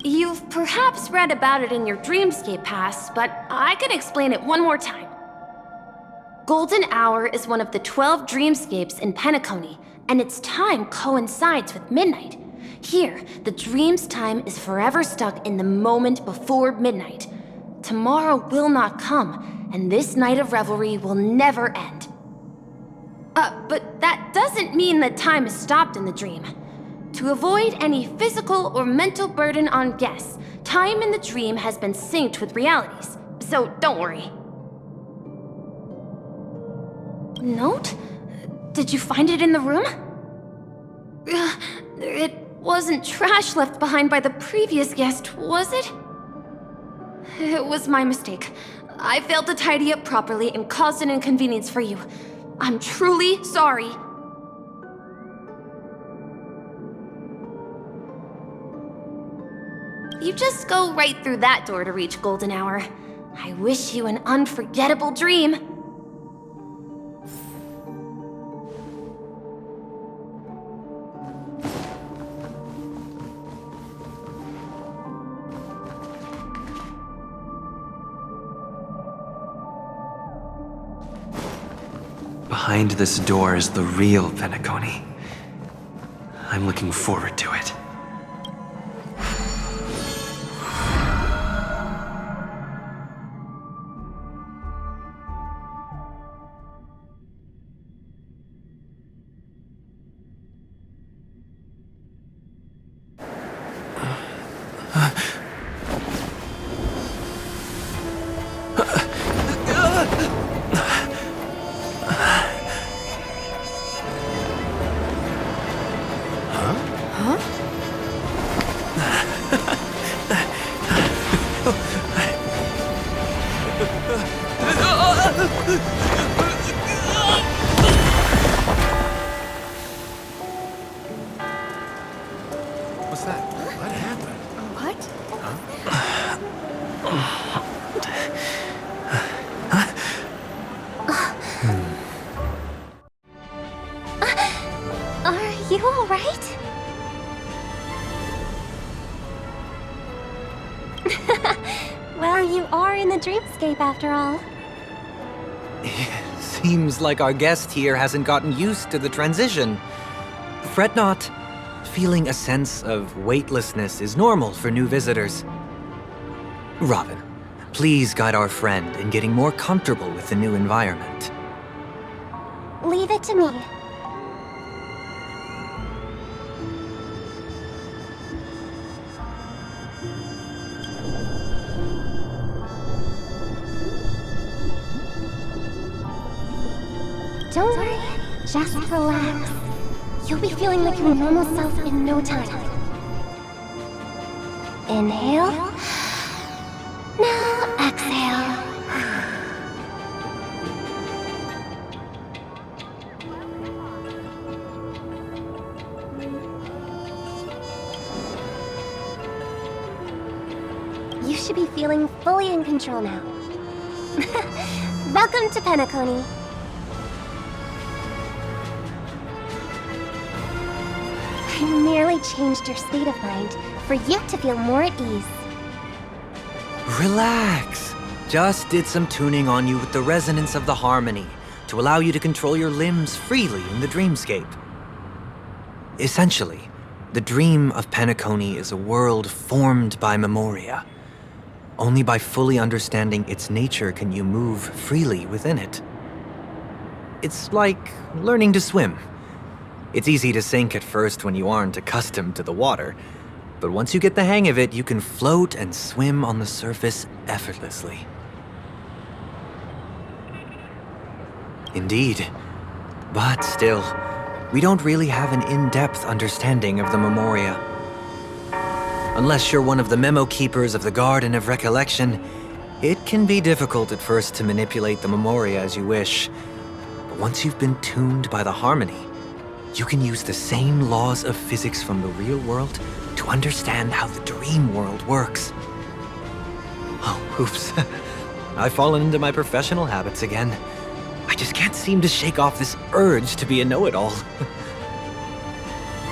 You've perhaps read about it in your Dreamscape Pass, but I can explain it one more time. Golden Hour is one of the 12 dreamscapes in Penacony, and its time coincides with midnight. Here, the dream's time is forever stuck in the moment before midnight. Tomorrow will not come, and this night of revelry will never end. But that doesn't mean that time is stopped in the dream. To avoid any physical or mental burden on guests, time in the dream has been synced with realities, so don't worry. Note? Did you find it in the room? It wasn't trash left behind by the previous guest, was it? It was my mistake. I failed to tidy up properly and caused an inconvenience for you. I'm truly sorry. You just go right through that door to reach Golden Hour. I wish you an unforgettable dream. Behind this door is the real Penacony. I'm looking forward to it. What's that? What happened? What? Are you alright? Well, you are in the dreamscape after all. Seems like our guest here hasn't gotten used to the transition. Fret not. Feeling a sense of weightlessness is normal for new visitors. Robin, please guide our friend in getting more comfortable with the new environment. Leave it to me. Don't worry, just relax. You'll be feeling like your normal self in no time. Inhale. Now exhale. You should be feeling fully in control now. Welcome to Penacony. I merely changed your state of mind for you to feel more at ease. Relax. Just did some tuning on you with the resonance of the harmony to allow you to control your limbs freely in the dreamscape. Essentially, the dream of Penacony is a world formed by memoria. Only by fully understanding its nature can you move freely within it. It's like learning to swim. It's easy to sink at first when you aren't accustomed to the water, but once you get the hang of it, you can float and swim on the surface effortlessly. Indeed. But still, we don't really have an in-depth understanding of the memoria. Unless you're one of the memo keepers of the Garden of Recollection, it can be difficult at first to manipulate the memoria as you wish. But once you've been tuned by the harmony, you can use the same laws of physics from the real world to understand how the dream world works. Oh, oops. I've fallen into my professional habits again. I just can't seem to shake off this urge to be a know-it-all.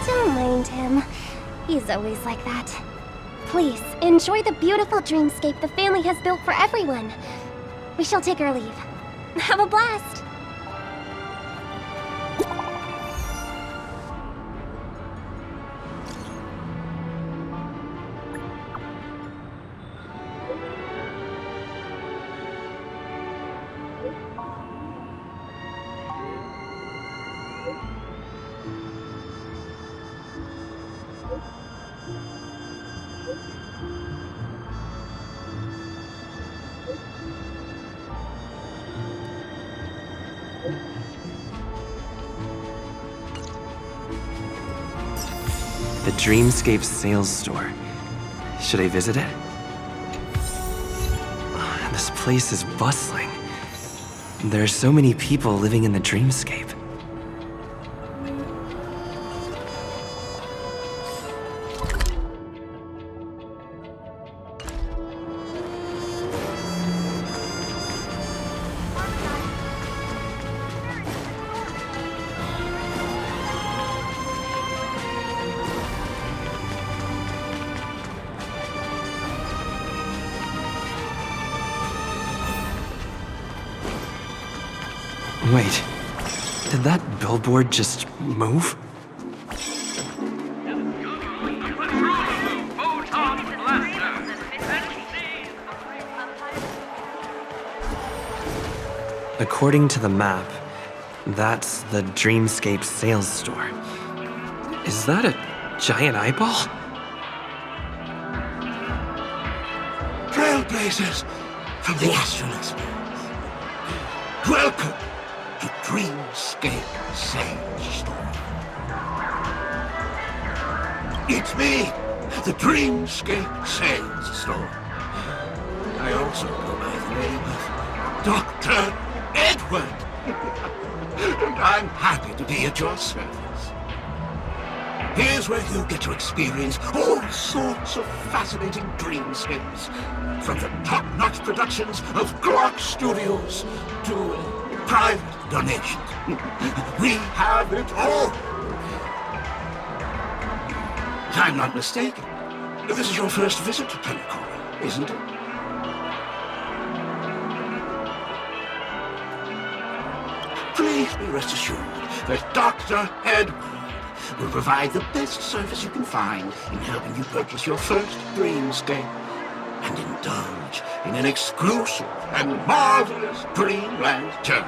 Don't mind him. He's always like that. Please, enjoy the beautiful dreamscape the family has built for everyone. We shall take our leave. Have a blast! The Dreamscape sales store. Should I visit it? This place is bustling. There are so many people living in the Dreamscape. Wait, did that billboard just move? According to the map, that's the Dreamscape sales store. Is that a giant eyeball? Trailblazers from the Astral Express. Welcome to Dreamscape Sales Store. It's me, the Dreamscape Sales Store. I also go by the name of Dr. Edward. And I'm happy to be at your service. Here's where you get to experience all sorts of fascinating dreamscapes. From the top-notch productions of Glock Studios to private donations. We have it all. If I'm not mistaken, this is your first visit to Penacony, isn't it? Please be rest assured that Dr. Edward will provide the best service you can find in helping you purchase your first dreamscape and indulge in an exclusive and marvelous dreamland journey.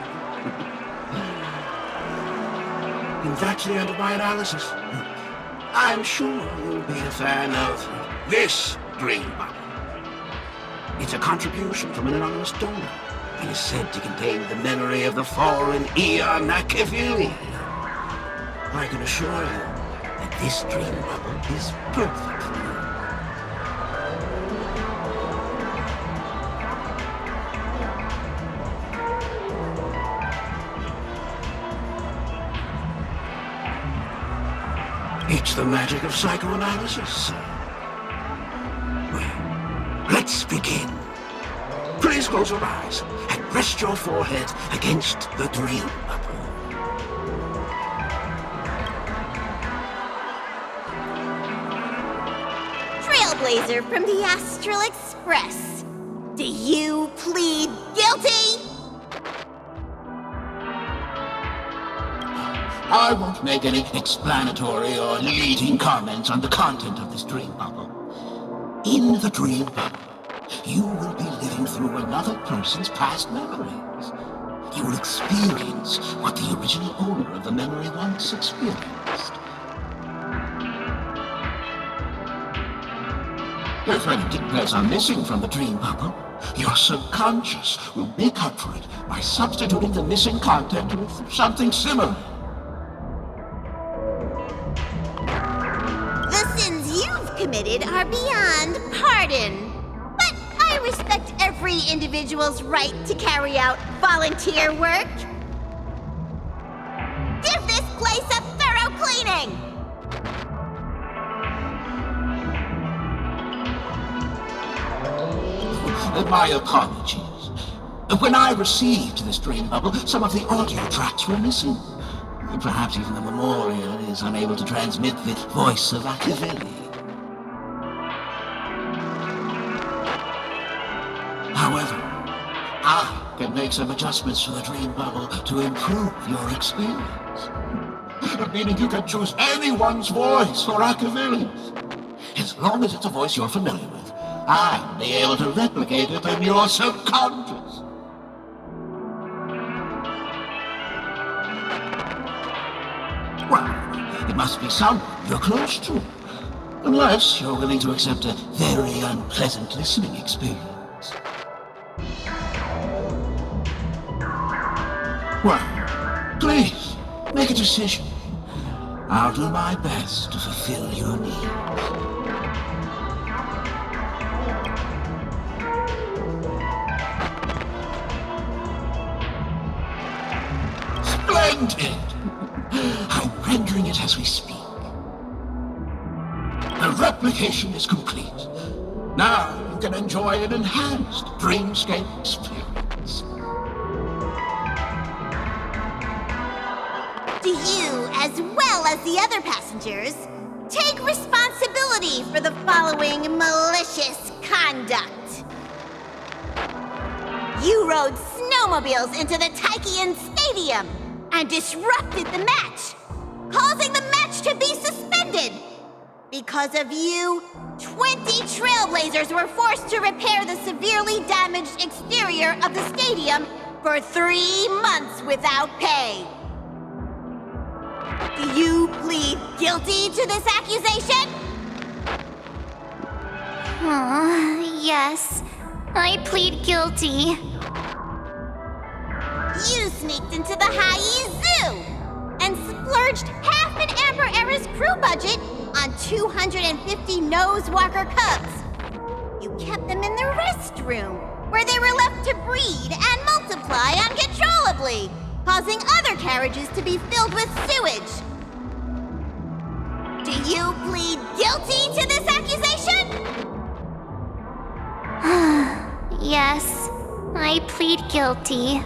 And that's the end of my analysis. I'm sure you'll be a fan of this dream bubble. It's a contribution from an anonymous donor and is said to contain the memory of the fallen Eon Nakavili. I can assure you that this dream bubble is perfect for you. It's the magic of psychoanalysis. Well, let's begin. Please close your eyes and rest your forehead against the dream bubble. Trailblazer from the Astral Express. Do you plead guilty? I won't make any explanatory or leading comments on the content of this dream bubble. In the dream bubble, you will be living through another person's past memories. You will experience what the original owner of the memory once experienced. If any details are missing from the dream bubble, your subconscious will make up for it by substituting the missing content with something similar. The sins you've committed are beyond pardon. But I respect every individual's right to carry out volunteer work. Give this place a thorough cleaning! My apologies. When I received this dream bubble, some of the audio tracks were missing. Perhaps even the memorial is unable to transmit the voice of Machiavelli. However, I can make some adjustments to the dream bubble to improve your experience. Meaning you can choose anyone's voice for Machiavelli's. As long as it's a voice you're familiar with, I'll be able to replicate it in your subconscious. Well, it must be someone you're close to. Unless you're willing to accept a very unpleasant listening experience. Well, please, make a decision. I'll do my best to fulfill your needs. Splendid! I'm rendering it as we speak. The replication is complete. Now you can enjoy an enhanced dreamscape experience. Do you, as well as the other passengers, take responsibility for the following malicious conduct? You rode snowmobiles into the Taikian Stadium and disrupted the match, causing the match to be suspended. Because of you, 20 trailblazers were forced to repair the severely damaged exterior of the stadium for 3 months without pay. Do you plead guilty to this accusation? Yes. I plead guilty. You sneaked into the Hayi Zoo and splurged half an Amber Era's crew budget on 250 Nosewalker cubs. You kept them in the restroom, where they were left to breed and multiply uncontrollably, causing other carriages to be filled with sewage. Do you plead guilty to this accusation? Yes, I plead guilty.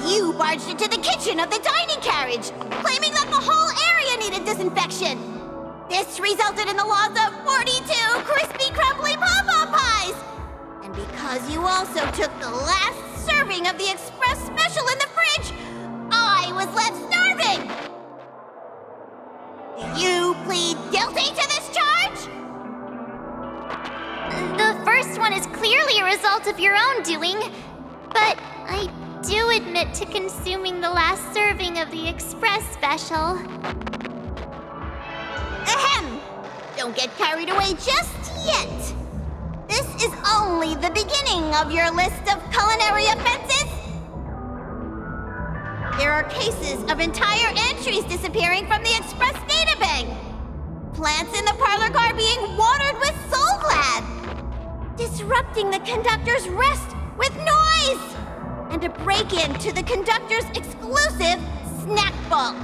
You barged into the kitchen of the dining carriage, claiming that the whole area needed disinfection. This resulted in the loss of 42 crispy, crumbly pom-pom pies. And because you also took the last serving of the express special in the fridge, I was left starving. Do you plead guilty to this charge? The first one is clearly a result of your own doing, but I do admit to consuming the last serving of the express special. Ahem! Don't get carried away just yet. This is only the beginning of your list of culinary offenses. There are cases of entire entries disappearing from the express databank. Plants in the parlor car being watered with Soul Glad. Disrupting the conductor's rest with noise. And a break-in to the conductor's exclusive snack vault.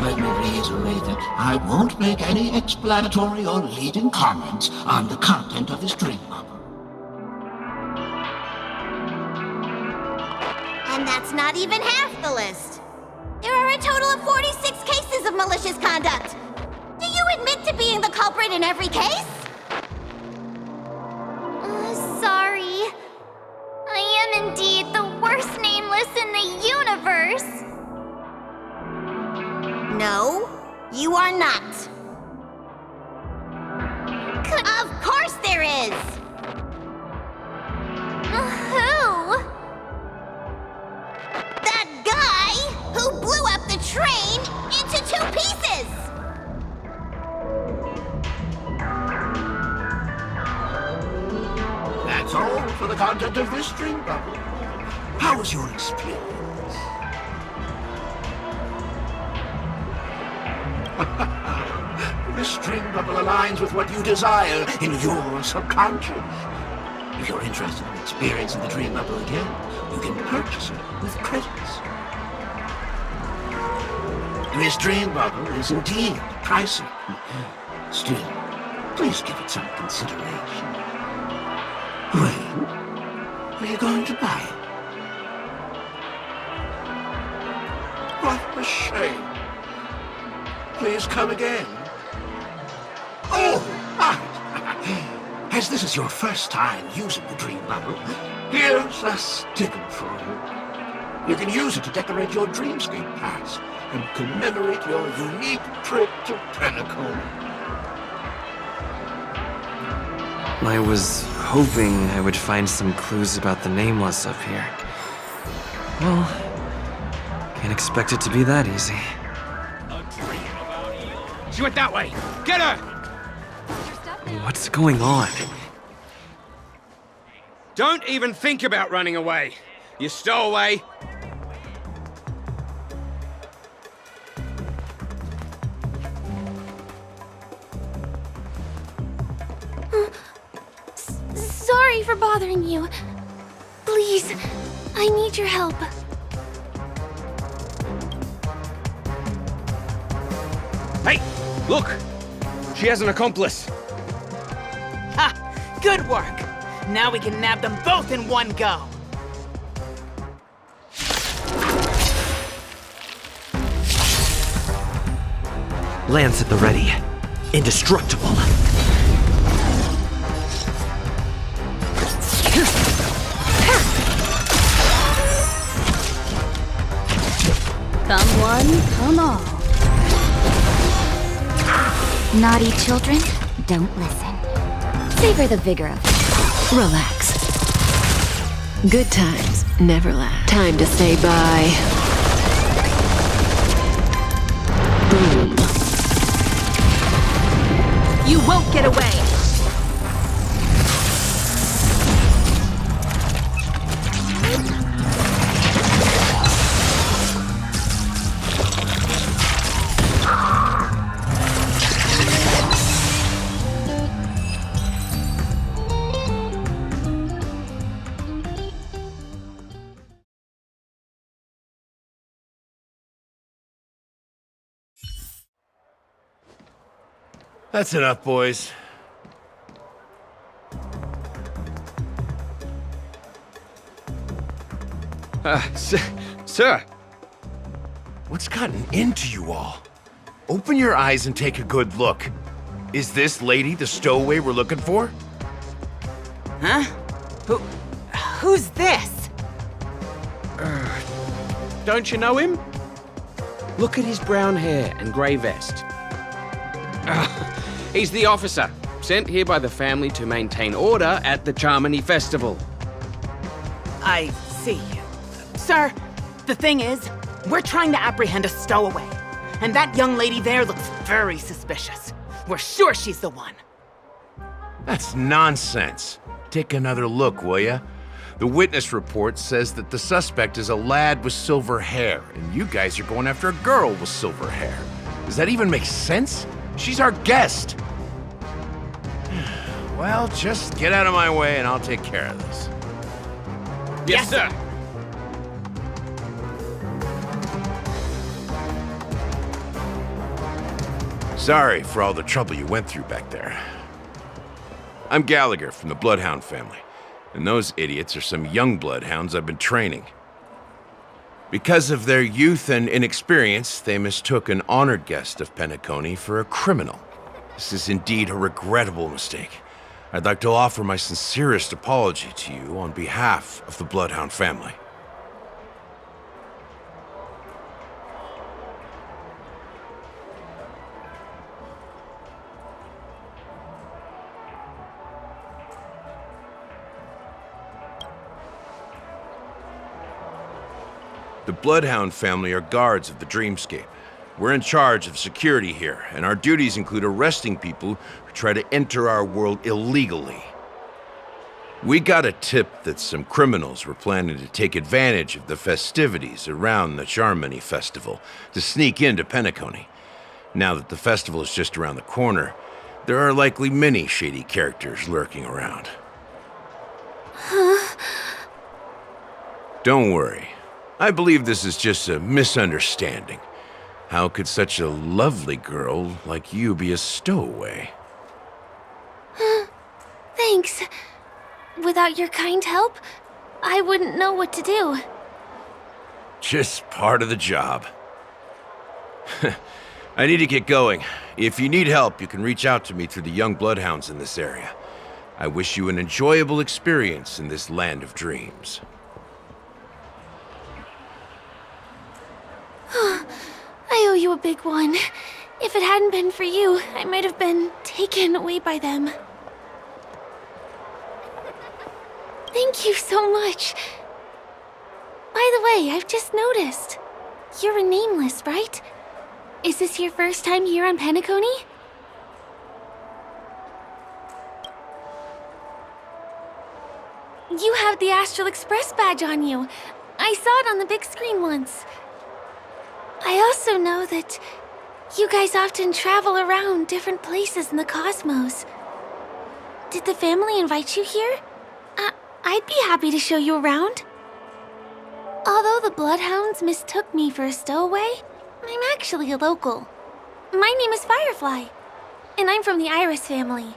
Let me reiterate that I won't make any explanatory or leading comments on the content of this dream bubble. And that's not even half the list. There are a total of 46 cases of malicious conduct. Do you admit to being the culprit in every case? Sorry. I am indeed the worst nameless in the universe. No, you are not. Of course there is! Who? That guy who blew up the train into 2 pieces! That's all for the content of this dream bubble. How was your experience? This dream bubble aligns with what you desire in your subconscious. If you're interested in experiencing the dream bubble again, you can purchase it with credits. This dream bubble is indeed pricey. Still, please give it some consideration. When are you going to buy it? What a shame. Please come again. Oh, right. As this is your first time using the dream bubble, here's a sticker for you. You can use it to decorate your dreamscape pass and commemorate your unique trip to Penacony. I was hoping I would find some clues about the Nameless up here. Well, can't expect it to be that easy. She went that way! Get her! What's going on? Don't even think about running away. You stowaway. Sorry for bothering you. Please, I need your help. Hey, look! She has an accomplice. Ha! Good work! Now we can nab them both in one go. Lance at the ready. Indestructible. Come one, come all. Naughty children, don't listen. Savor the vigor of it. Relax. Good times never last. Time to say bye. Boom. You won't get away! That's enough, boys. Sir. What's gotten into you all? Open your eyes and take a good look. Is this lady the stowaway we're looking for? Huh? Who's this? Don't you know him? Look at his brown hair and grey vest. He's the officer, sent here by the family to maintain order at the Charmony Festival. I see. Sir, the thing is, we're trying to apprehend a stowaway. And that young lady there looks very suspicious. We're sure she's the one. That's nonsense. Take another look, will ya? The witness report says that the suspect is a lad with silver hair, and you guys are going after a girl with silver hair. Does that even make sense? She's our guest. Well, just get out of my way and I'll take care of this. Yes, sir. Sorry for all the trouble you went through back there. I'm Gallagher from the Bloodhound family, and those idiots are some young bloodhounds I've been training. Because of their youth and inexperience, they mistook an honored guest of Penacony for a criminal. This is indeed a regrettable mistake. I'd like to offer my sincerest apology to you on behalf of the Bloodhound family. The Bloodhound family are guards of the Dreamscape. We're in charge of security here, and our duties include arresting people who try to enter our world illegally. We got a tip that some criminals were planning to take advantage of the festivities around the Charmony Festival to sneak into Penacony. Now that the festival is just around the corner, there are likely many shady characters lurking around. Huh? Don't worry. I believe this is just a misunderstanding. How could such a lovely girl like you be a stowaway? Thanks. Without your kind help, I wouldn't know what to do. Just part of the job. I need to get going. If you need help, you can reach out to me through the young bloodhounds in this area. I wish you an enjoyable experience in this land of dreams. I owe you a big one. If it hadn't been for you, I might have been taken away by them. Thank you so much. By the way, I've just noticed. You're a nameless, right? Is this your first time here on Penacony? You have the Astral Express badge on you. I saw it on the big screen once. I also know that you guys often travel around different places in the cosmos. Did the family invite you here? I'd be happy to show you around. Although the Bloodhounds mistook me for a stowaway, I'm actually a local. My name is Firefly, and I'm from the Iris family.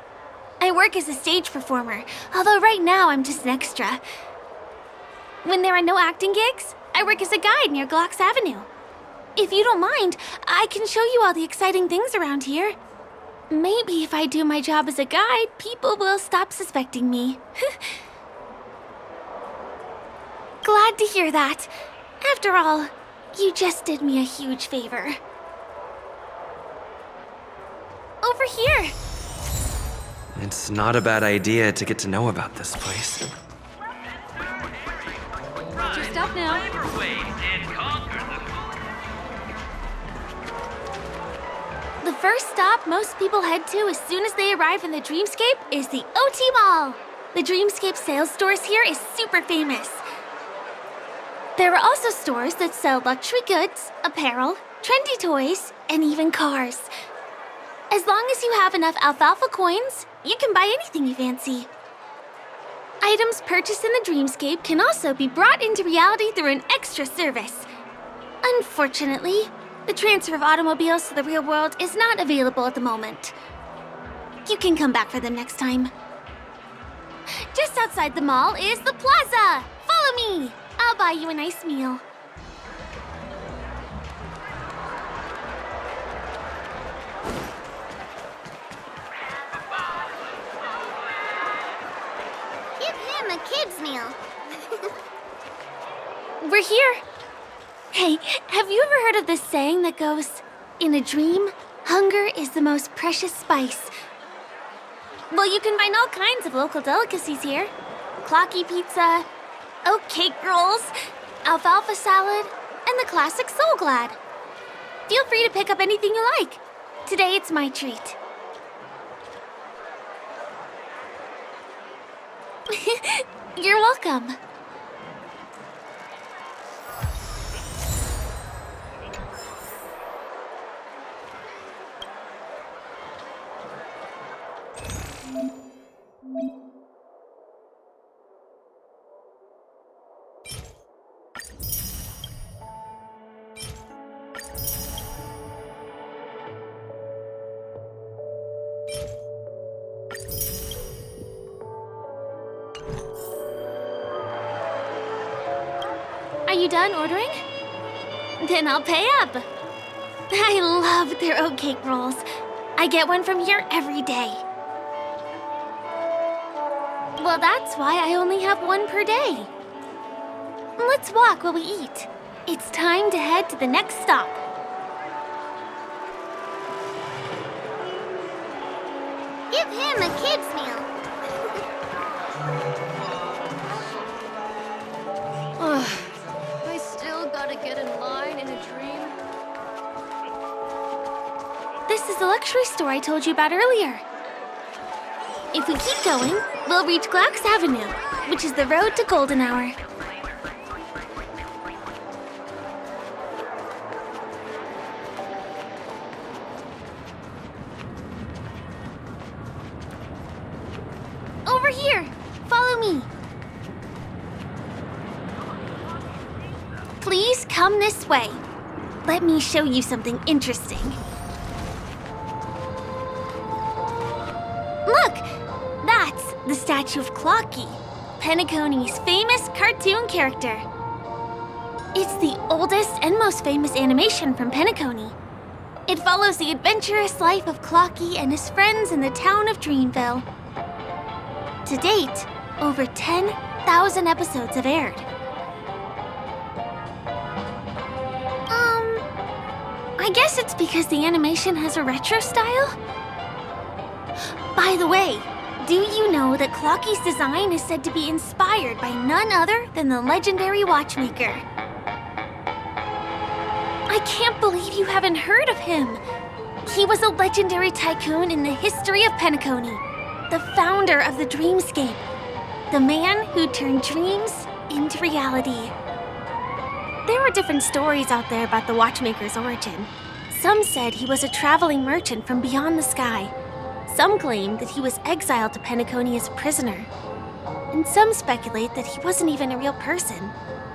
I work as a stage performer, although right now I'm just an extra. When there are no acting gigs, I work as a guide near Glocks Avenue. If you don't mind, I can show you all the exciting things around here. Maybe if I do my job as a guide, people will stop suspecting me. Glad to hear that. After all, you just did me a huge favor. Over here. It's not a bad idea to get to know about this place. Just stop now. The first stop most people head to as soon as they arrive in the Dreamscape is the OT Mall. The Dreamscape sales stores here is super famous. There are also stores that sell luxury goods, apparel, trendy toys, and even cars. As long as you have enough alfalfa coins, you can buy anything you fancy. Items purchased in the Dreamscape can also be brought into reality through an extra service. Unfortunately, the transfer of automobiles to the real world is not available at the moment. You can come back for them next time. Just outside the mall is the plaza! Follow me! I'll buy you a nice meal. Give him a kid's meal. We're here. Hey, have you ever heard of this saying that goes, in a dream, hunger is the most precious spice? Well, you can find all kinds of local delicacies here. Clocky pizza, oat cake rolls, alfalfa salad, and the classic Soul Glad. Feel free to pick up anything you like. Today it's my treat. You're welcome. Are you done ordering? Then I'll pay up. I love their oat cake rolls. I get one from here every day. Well, that's why I only have one per day. Let's walk while we eat. It's time to head to the next stop. Give him a kid's meal. Ugh. I still gotta get in line in a dream. This is the luxury store I told you about earlier. If we keep going, we'll reach Glocks Avenue, which is the road to Golden Hour. Follow me. Please come this way. Let me show you something interesting. Look! That's the statue of Clocky, Penacony's famous cartoon character. It's the oldest and most famous animation from Penacony. It follows the adventurous life of Clocky and his friends in the town of Dreamville. To date, over 10,000 episodes have aired. I guess it's because the animation has a retro style? By the way, do you know that Clocky's design is said to be inspired by none other than the legendary watchmaker? I can't believe you haven't heard of him. He was a legendary tycoon in the history of Penacony, the founder of the dreamscape, the man who turned dreams into reality. There are different stories out there about the watchmaker's origin. Some said he was a traveling merchant from beyond the sky. Some claim that he was exiled to Penacony as a prisoner. And some speculate that he wasn't even a real person,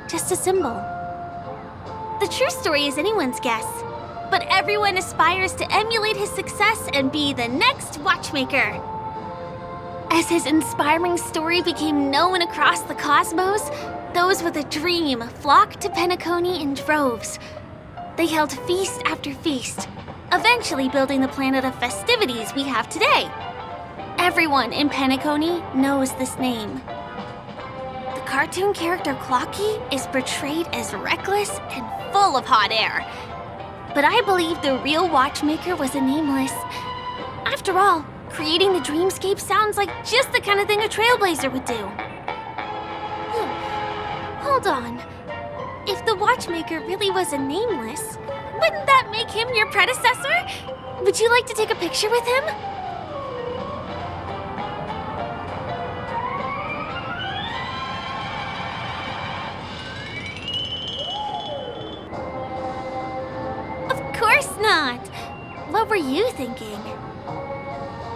just a symbol. The true story is anyone's guess, but everyone aspires to emulate his success and be the next watchmaker. As his inspiring story became known across the cosmos, those with a dream flocked to Penacony in droves. They held feast after feast, eventually building the planet of festivities we have today. Everyone in Penacony knows this name. The cartoon character Clocky is portrayed as reckless and full of hot air. But I believe the real watchmaker was a nameless. After all, creating the dreamscape sounds like just the kind of thing a trailblazer would do. Hold on. If the watchmaker really was a nameless, wouldn't that make him your predecessor? Would you like to take a picture with him? Of course not. What were you thinking?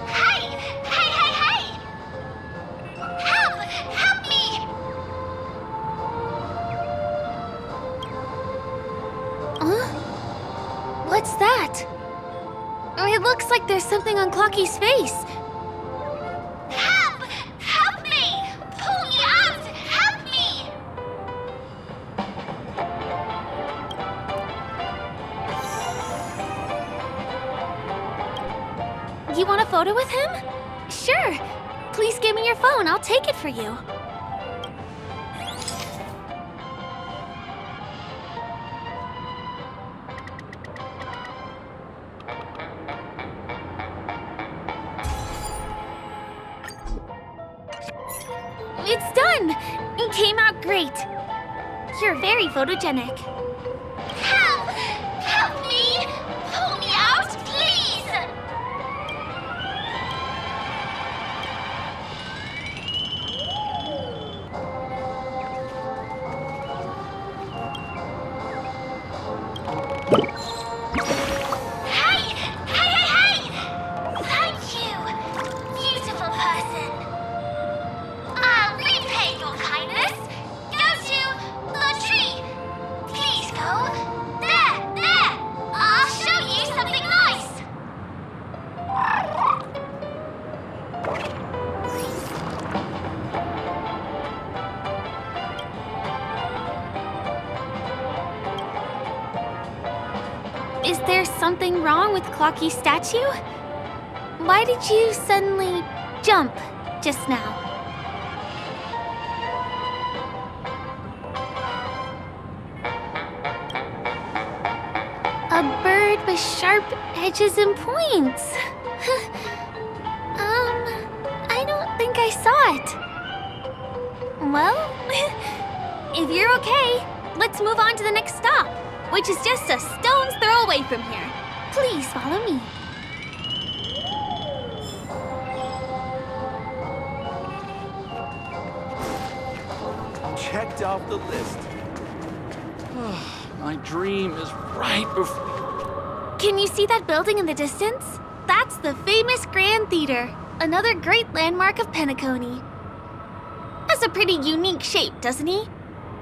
Hey! Hey, hey, hey! Help! Help me! What's that? It looks like there's something on Clocky's face. Help! Help me! Pull me out! Help me! You want a photo with him? Sure. Please give me your phone. I'll take it for you. It's done! It came out great. You're very photogenic. Help! Help me! Pull me out, please! Hey! Hey, hey, hey! Thank you, beautiful person. I'll repay your kindness. Go to the tree. Please go. There. I'll show you something nice. Is there something wrong with Clocky's statue? Why did you suddenly jump just now? A bird with sharp edges and points. I don't think I saw it. Well, if you're okay, let's move on to the next stop, which is just a stone's throw away from here. Please follow me. Checked off the list. My dream is right before. Can you see that building in the distance? That's the famous Grand Theater, another great landmark of Penacony. a pretty unique shape, doesn't he?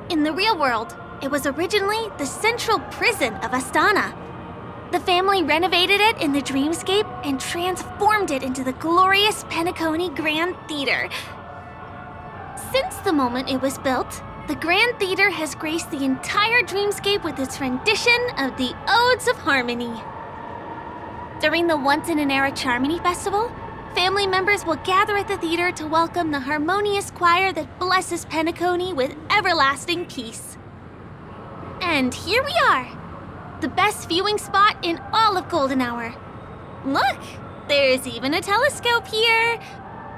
In the real world, it was originally the central prison of Astana. The family renovated it in the dreamscape and transformed it into the glorious Penacony Grand Theater. Since the moment it was built, the Grand Theater has graced the entire dreamscape with its rendition of the Odes of Harmony. During the Once-in-an-Era Charmony Festival, family members will gather at the theater to welcome the harmonious choir that blesses Penacony with everlasting peace. And here we are, the best viewing spot in all of Golden Hour. Look, there's even a telescope here.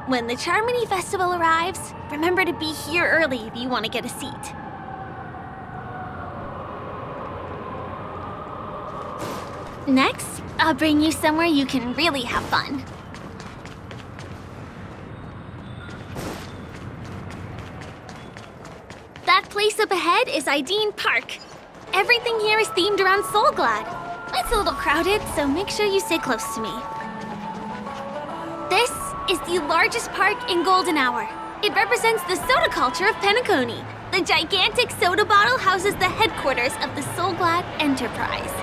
When the Charmony Festival arrives, remember to be here early if you want to get a seat. Next, I'll bring you somewhere you can really have fun. That place up ahead is Ideen Park. Everything here is themed around Soulglad. It's a little crowded, so make sure you stay close to me. This is the largest park in Golden Hour. It represents the soda culture of Penacony. The gigantic soda bottle houses the headquarters of the Soulglad Enterprise.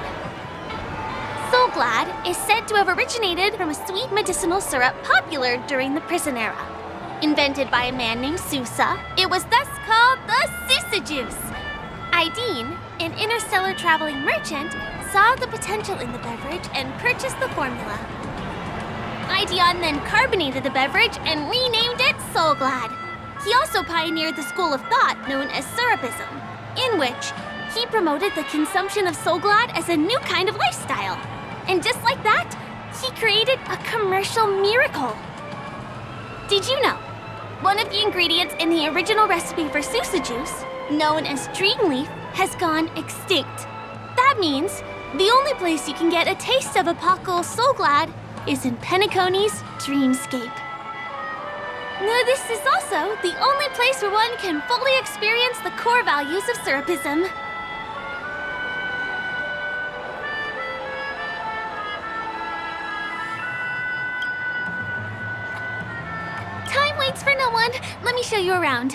Soulglad is said to have originated from a sweet medicinal syrup popular during the prison era. Invented by a man named Sousa, it was thus called the Sousa Juice. Ideen, an interstellar traveling merchant, saw the potential in the beverage and purchased the formula. Ideon then carbonated the beverage and renamed it Soulglad. He also pioneered the school of thought known as Syrupism, in which he promoted the consumption of Soulglad as a new kind of lifestyle. And just like that, he created a commercial miracle. Did you know? One of the ingredients in the original recipe for Sousa Juice, known as Dreamleaf, has gone extinct. That means the only place you can get a taste of Apocal Soulglad is in Penacony's dreamscape. Now, this is also the only place where one can fully experience the core values of Syrupism. Time waits for no one. Let me show you around.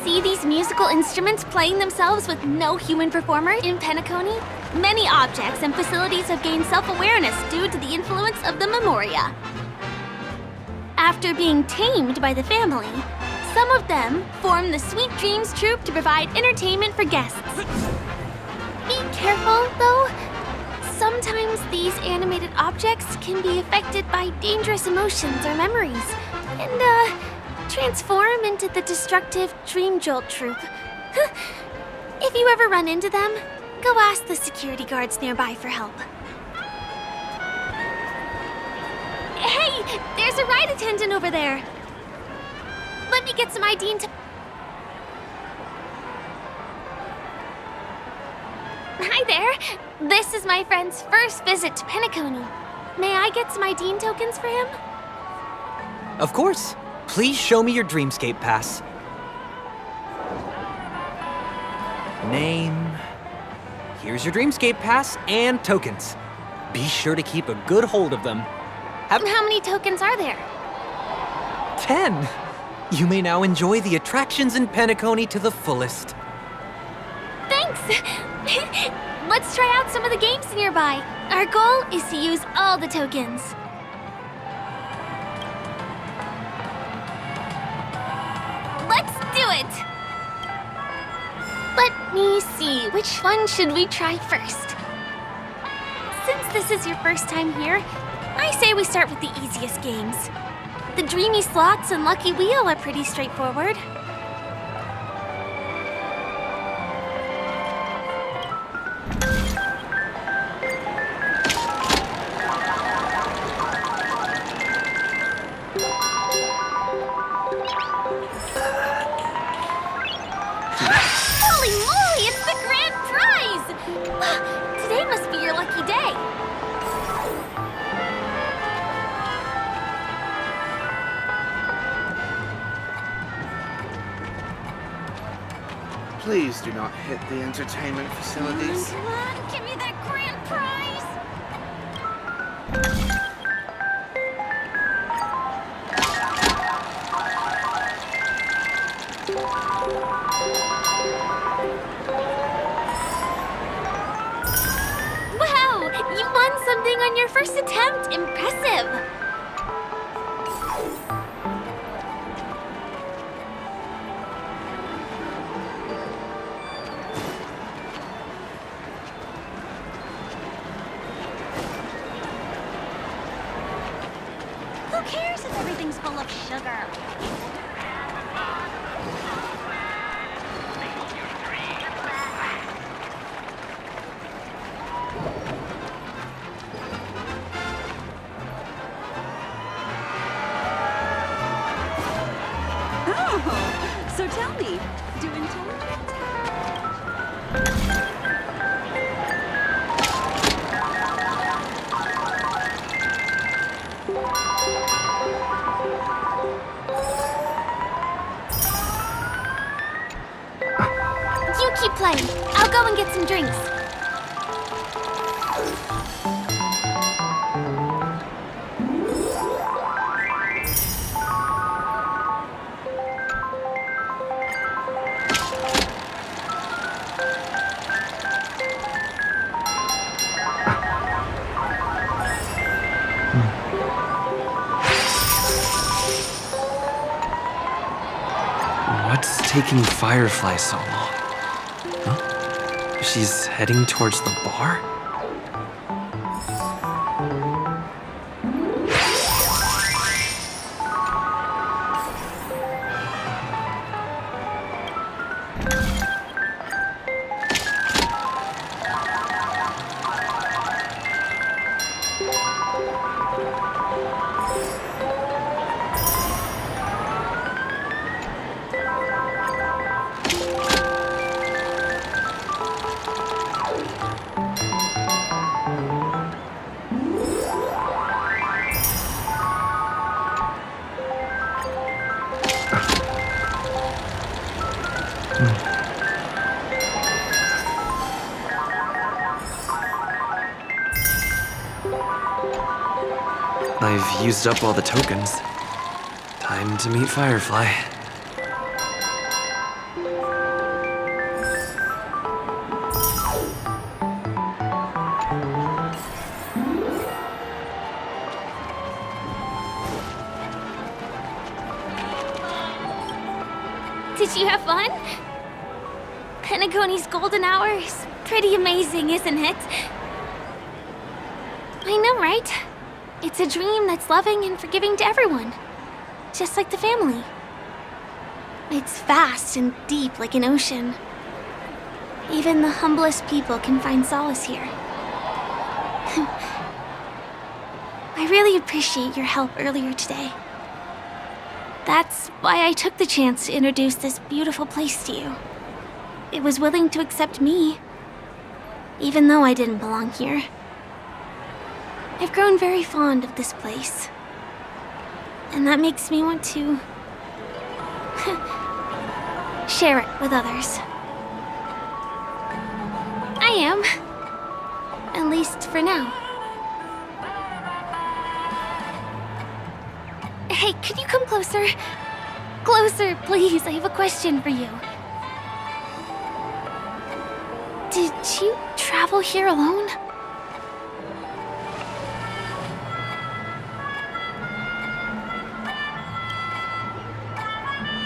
See these musical instruments playing themselves with no human performer in Penacony? Many objects and facilities have gained self-awareness due to the influence of the Memoria. After being tamed by the family, some of them form the Sweet Dreams Troupe to provide entertainment for guests. Be careful, though. Sometimes these animated objects can be affected by dangerous emotions or memories, and, transform into the destructive Dream Jolt Troupe. If you ever run into them, go ask the security guards nearby for help. Hey, there's a ride attendant over there. Let me get some ID to... Hi there. This is my friend's first visit to Penacony. May I get some ID tokens for him? Of course. Please show me your Dreamscape pass. Name. Here's your Dreamscape pass and tokens. Be sure to keep a good hold of them. How many tokens are there? 10. You may now enjoy the attractions in Penacony to the fullest. Thanks! Let's try out some of the games nearby. Our goal is to use all the tokens. Let's do it! Let me see, which one should we try first? Since this is your first time here, I say we start with the easiest games. The Dreamy Slots and Lucky Wheel are pretty straightforward. Holy moly, it's the grand prize! Today must be your lucky day. Please do not hit the entertainment facilities. Come on, give me that grand prize! Wow! You won something on your first attempt! Impressive! Who cares if everything's full of sugar? Oh, so tell me, do intelligent... You keep playing. I'll go and get some drinks. What's taking Firefly so long? Huh? She's heading towards the bar? I've used up all the tokens. Time to meet Firefly. Did you have fun? Penacony's golden hour is pretty amazing, isn't it? I know, right? It's a dream that's loving and forgiving to everyone. Just like the family. It's vast and deep like an ocean. Even the humblest people can find solace here. I really appreciate your help earlier today. That's why I took the chance to introduce this beautiful place to you. It was willing to accept me, even though I didn't belong here. I've grown very fond of this place. And that makes me want to share it with others. I am. At least for now. Hey, could you come closer? Closer, please. I have a question for you. Did you travel here alone?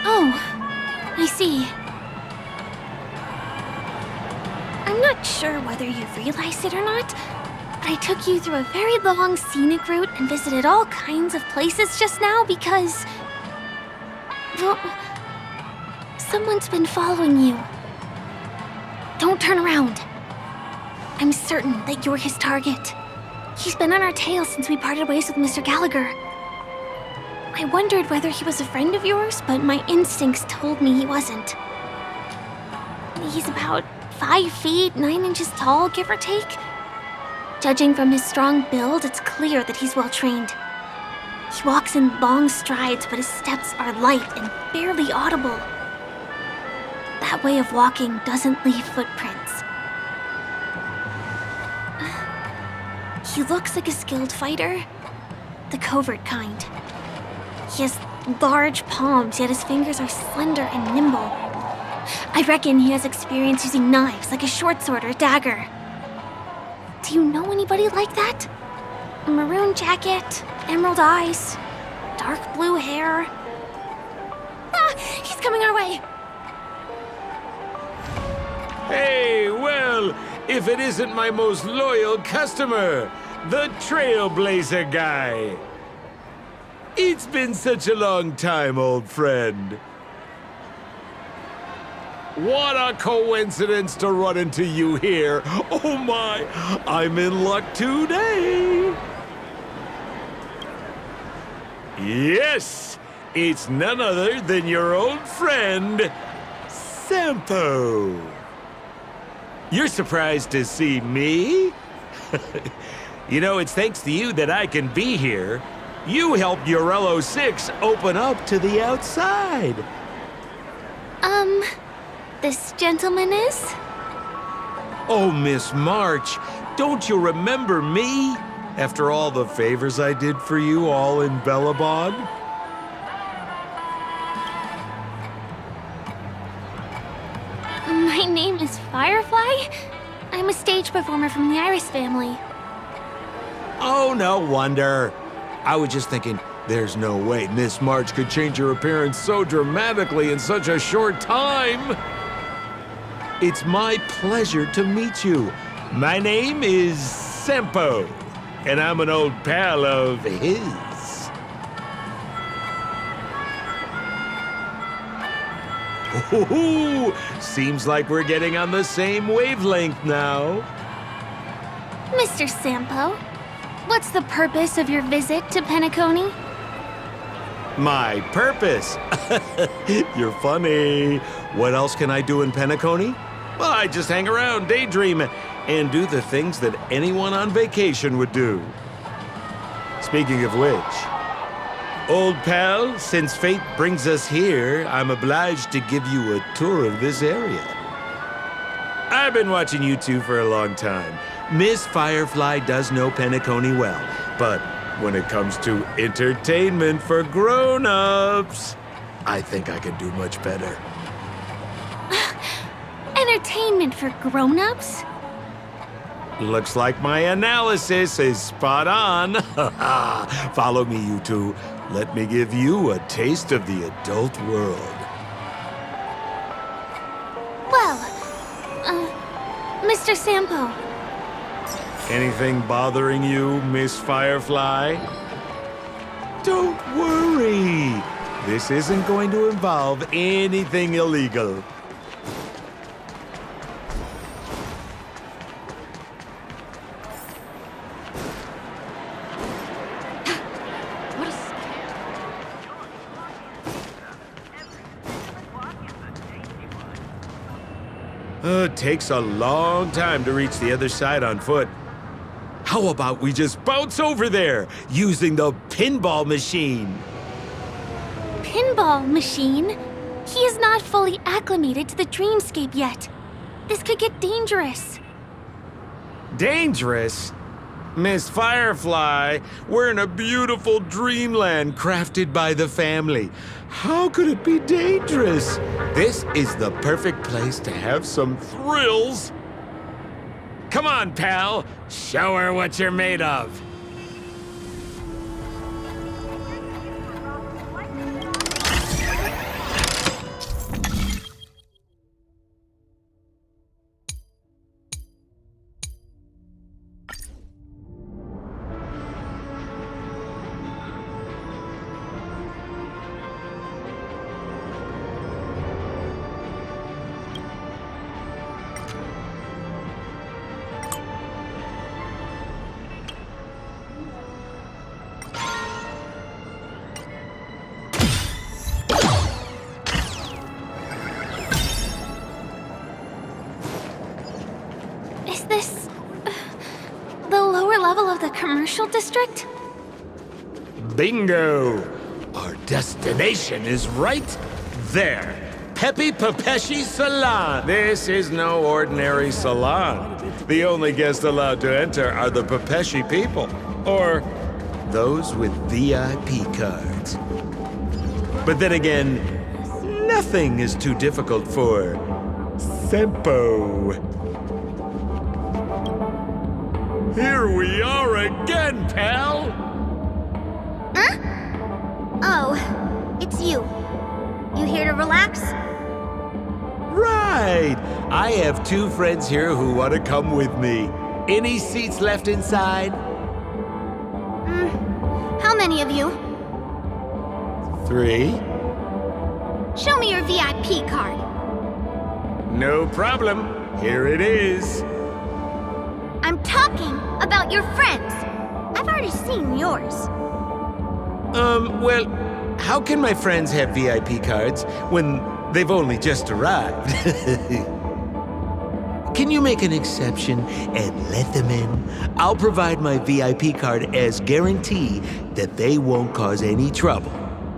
Oh, I see. I'm not sure whether you've realized it or not, but I took you through a very long scenic route and visited all kinds of places just now because... well, someone's been following you. Don't turn around. I'm certain that you're his target. He's been on our tail since we parted ways with Mr. Gallagher. I wondered whether he was a friend of yours, but my instincts told me he wasn't. He's about 5 feet, 9 inches tall, give or take. Judging from his strong build, it's clear that he's well trained. He walks in long strides, but his steps are light and barely audible. That way of walking doesn't leave footprints. He looks like a skilled fighter. The covert kind. He has large palms, yet his fingers are slender and nimble. I reckon he has experience using knives, like a short sword or dagger. Do you know anybody like that? A maroon jacket, emerald eyes, dark blue hair. Ah, he's coming our way. Hey, well, if it isn't my most loyal customer, the Trailblazer guy. It's been such a long time, old friend. What a coincidence to run into you here. Oh my, I'm in luck today. Yes, it's none other than your old friend, Sampo. You're surprised to see me? You know, it's thanks to you that I can be here. You helped Urello 6 open up to the outside. This gentleman is? Oh, Miss March, don't you remember me? After all the favors I did for you all in Bellabon? My name is Firefly. I'm a stage performer from the Iris family. Oh, no wonder. I was just thinking, there's no way Miss March could change her appearance so dramatically in such a short time. It's my pleasure to meet you. My name is Sampo, and I'm an old pal of his. Ooh, seems like we're getting on the same wavelength now. Mr. Sampo, what's the purpose of your visit to Penacony? My purpose? You're funny. What else can I do in Penacony? Well, I just hang around, daydream, and do the things that anyone on vacation would do. Speaking of which, old pal, since fate brings us here, I'm obliged to give you a tour of this area. I've been watching you two for a long time. Miss Firefly does know Penacony well, but when it comes to entertainment for grown-ups, I think I can do much better. Entertainment for grown-ups? Looks like my analysis is spot on. Follow me, you two. Let me give you a taste of the adult world. Well, Mr. Sampo. Anything bothering you, Miss Firefly? Don't worry. This isn't going to involve anything illegal. It takes a long time to reach the other side on foot. How about we just bounce over there using the pinball machine? Pinball machine? He is not fully acclimated to the dreamscape yet. This could get dangerous. Dangerous? Miss Firefly, we're in a beautiful dreamland crafted by the family. How could it be dangerous? This is the perfect place to have some thrills. Come on, pal. Show her what you're made of. Is this the lower level of the commercial district? Bingo! Our destination is right there. Pepe Papeshi Salon. This is no ordinary salon. The only guests allowed to enter are the Papeshi people, or those with VIP cards. But then again, nothing is too difficult for Sempo. Here we are again, pal! Huh? Oh, it's you. You here to relax? Right! I have 2 friends here who want to come with me. Any seats left inside? How many of you? 3? Show me your VIP card. No problem. Here it is. I'm talking about your friends. I've already seen yours. Well, how can my friends have VIP cards when they've only just arrived? Can you make an exception and let them in? I'll provide my VIP card as guarantee that they won't cause any trouble.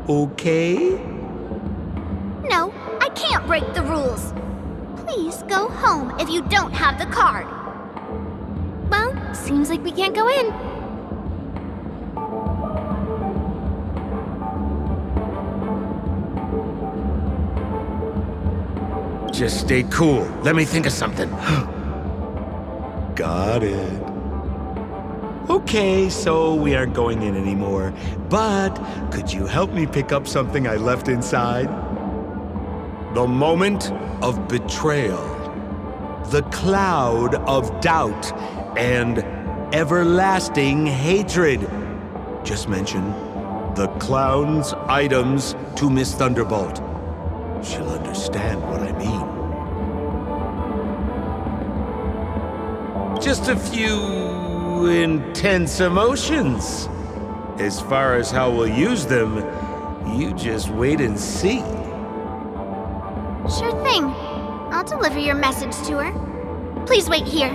Okay? No, I can't break the rules. Please go home if you don't have the card. Well, seems like we can't go in. Just stay cool. Let me think of something. Got it. Okay, so we aren't going in anymore. But could you help me pick up something I left inside? The moment of betrayal. The cloud of doubt and everlasting hatred. Just mention the clown's items to Miss Thunderbolt. She'll understand what I mean. Just a few intense emotions. As far as how we'll use them, you just wait and see. Sure thing. I'll deliver your message to her. Please wait here.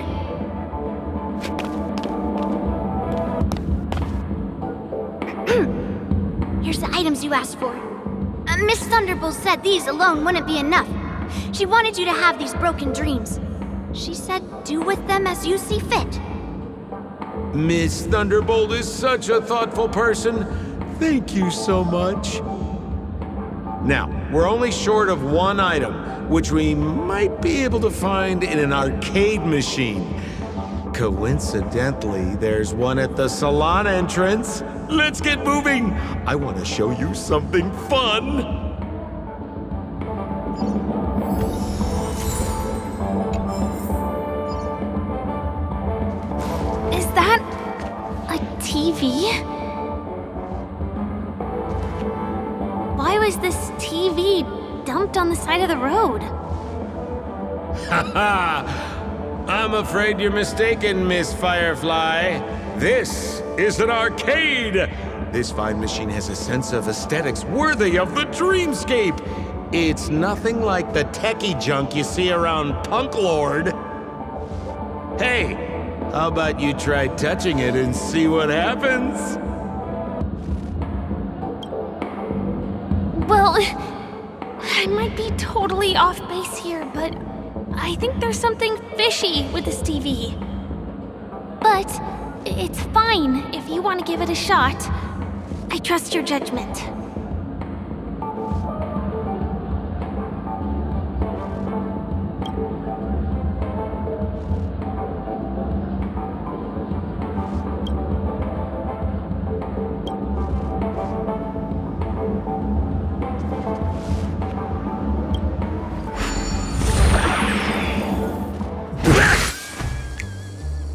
Here's the items you asked for. Miss Thunderbolt said these alone wouldn't be enough. She wanted you to have these broken dreams. She said do with them as you see fit. Miss Thunderbolt is such a thoughtful person. Thank you so much. Now, we're only short of one item, which we might be able to find in an arcade machine. Coincidentally, there's one at the salon entrance. Let's get moving! I want to show you something fun! Is that a TV? Why was this TV dumped on the side of the road? Haha! I'm afraid you're mistaken, Miss Firefly. This is an arcade! This fine machine has a sense of aesthetics worthy of the dreamscape. It's nothing like the techie junk you see around Punk Lord. Hey, how about you try touching it and see what happens? Well, I might be totally off base here, but I think there's something fishy with this TV. But it's fine if you want to give it a shot. I trust your judgment.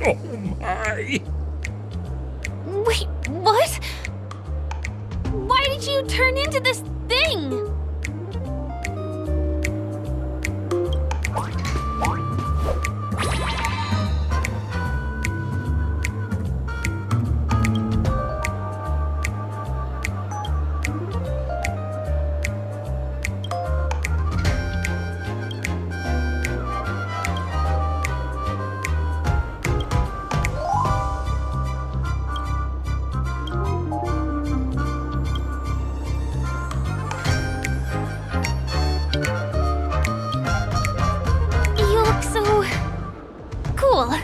Oh my! Wait, what? Why did you turn into this thing? cool.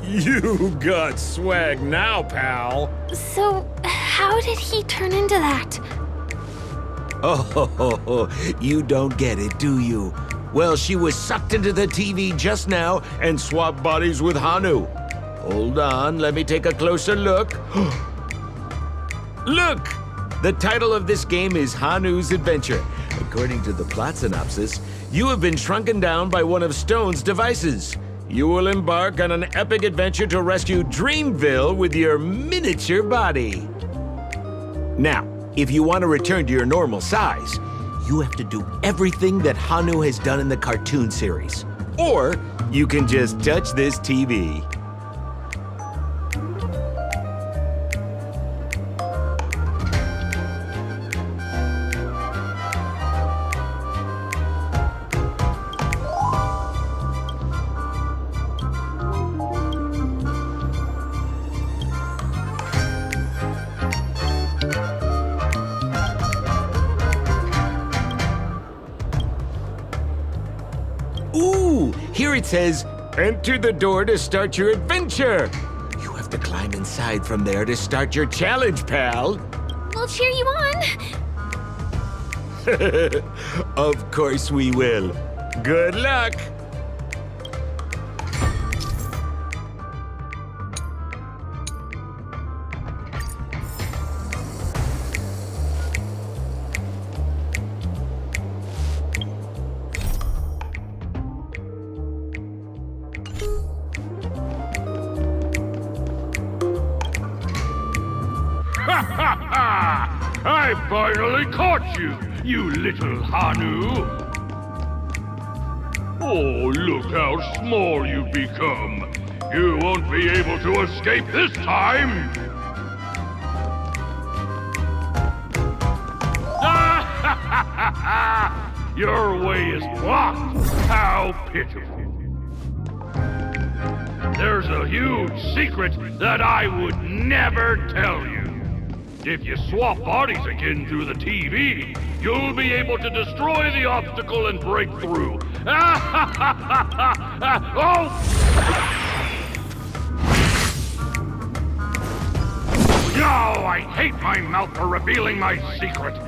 You got swag now, pal. So, how did he turn into that? Oh, you don't get it, do you? Well, she was sucked into the TV just now and swapped bodies with Hanu. Hold on, let me take a closer look. Look! The title of this game is Hanu's Adventure. According to the plot synopsis, you have been shrunken down by one of Stone's devices. You will embark on an epic adventure to rescue Dreamville with your miniature body. Now, if you want to return to your normal size, you have to do everything that Hanu has done in the cartoon series. Or you can just touch this TV. Ooh, here it says, enter the door to start your adventure. You have to climb inside from there to start your challenge, pal. We'll cheer you on. Of course we will. Good luck. I finally caught you, you little Hanu! Oh, look how small you've become. You won't be able to escape this time! Your way is blocked! How pitiful! There's a huge secret that I would never tell you. If you swap bodies again through the TV, you'll be able to destroy the obstacle and break through. Oh! No, I hate my mouth for revealing my secret.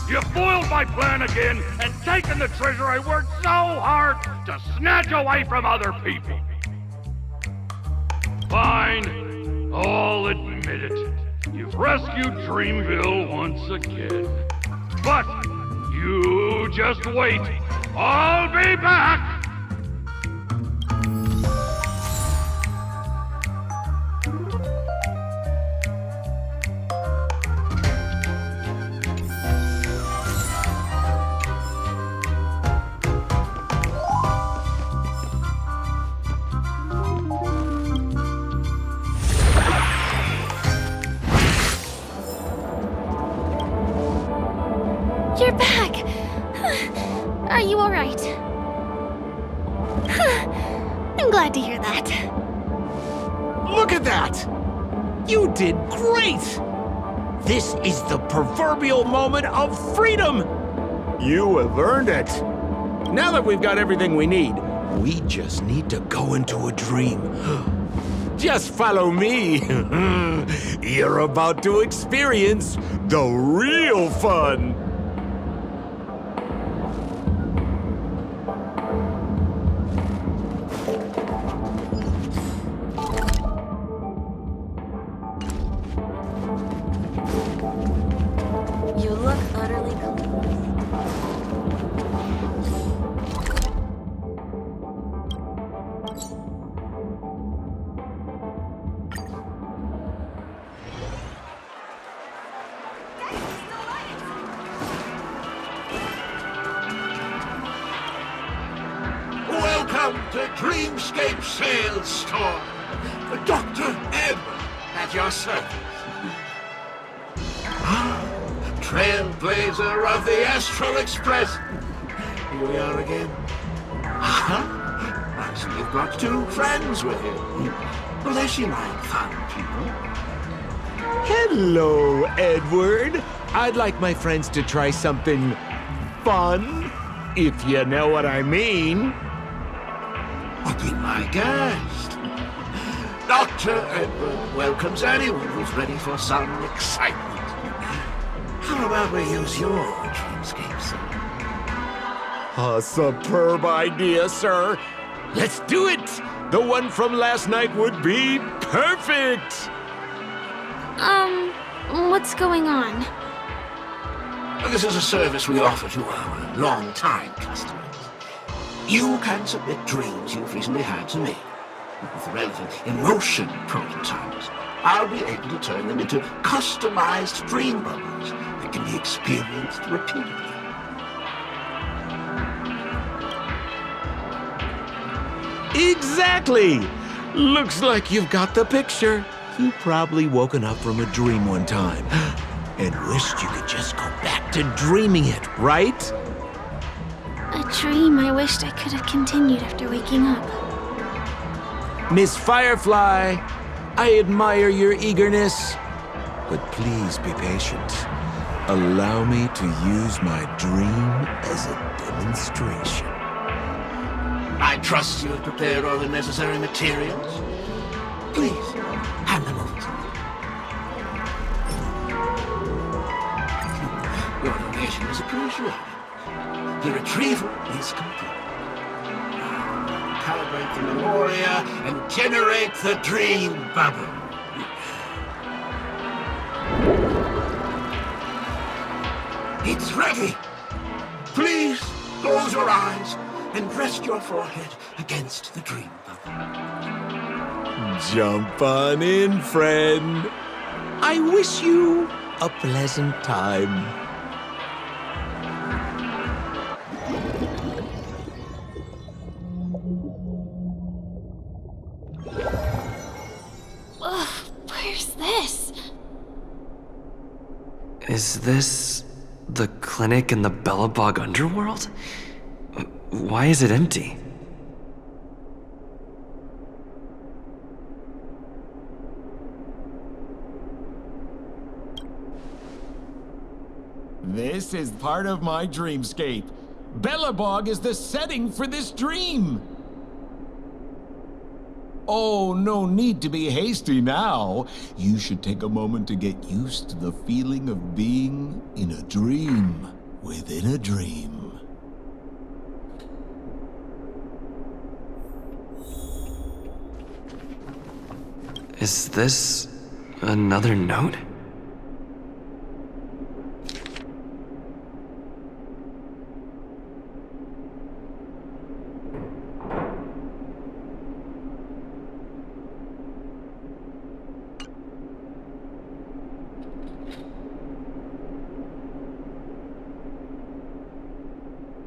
You foiled my plan again and taken the treasure I worked so hard to snatch away from other people. Fine, I'll admit it. You've rescued Dreamville once again. But you just wait. I'll be back! You're back! Are you alright? I'm glad to hear that. Look at that! You did great! This is the proverbial moment of freedom! You have earned it. Now that we've got everything we need, We just need to go into a dream. Just follow me. You're about to experience the real fun. You look utterly clueless. Welcome to Dreamscape Sales Store. Dr. Edward at your service. Trailblazer of the Astral Express. Here we are again. I see you've got two friends with you. Well, they seem like fun people. Hello, Edward. I'd like my friends to try something fun, if you know what I mean. Be my guest. Dr. Edward welcomes anyone who's ready for some excitement. How about we use your dreamscape, sir? A superb idea, sir. Let's do it. The one from last night would be perfect. What's going on? This is a service we offer to our long-time customers. You can submit dreams you've recently had to me. With the relevant emotion prototypes, I'll be able to turn them into customized dream bubbles that can be experienced repeatedly. Exactly. Looks like you've got the picture. You've probably woken up from a dream one time and wished you could just go back to dreaming it, right? A dream I wished I could have continued after waking up. Miss Firefly, I admire your eagerness, but please be patient. Allow me to use my dream as a demonstration. I trust you have prepared all the necessary materials. Please, hand them over to me. Your donation is appreciated. The retrieval is complete. Now, calibrate the memoria and generate the dream bubble. It's ready. Please close your eyes and rest your forehead against the dream bubble. Jump on in, friend. I wish you a pleasant time. Where's this? Is this the clinic in the Bellabog underworld? Why is it empty? This is part of my dreamscape. Bellabog is the setting for this dream. Oh, no need to be hasty now. You should take a moment to get used to the feeling of being in a dream within a dream. Is this another note?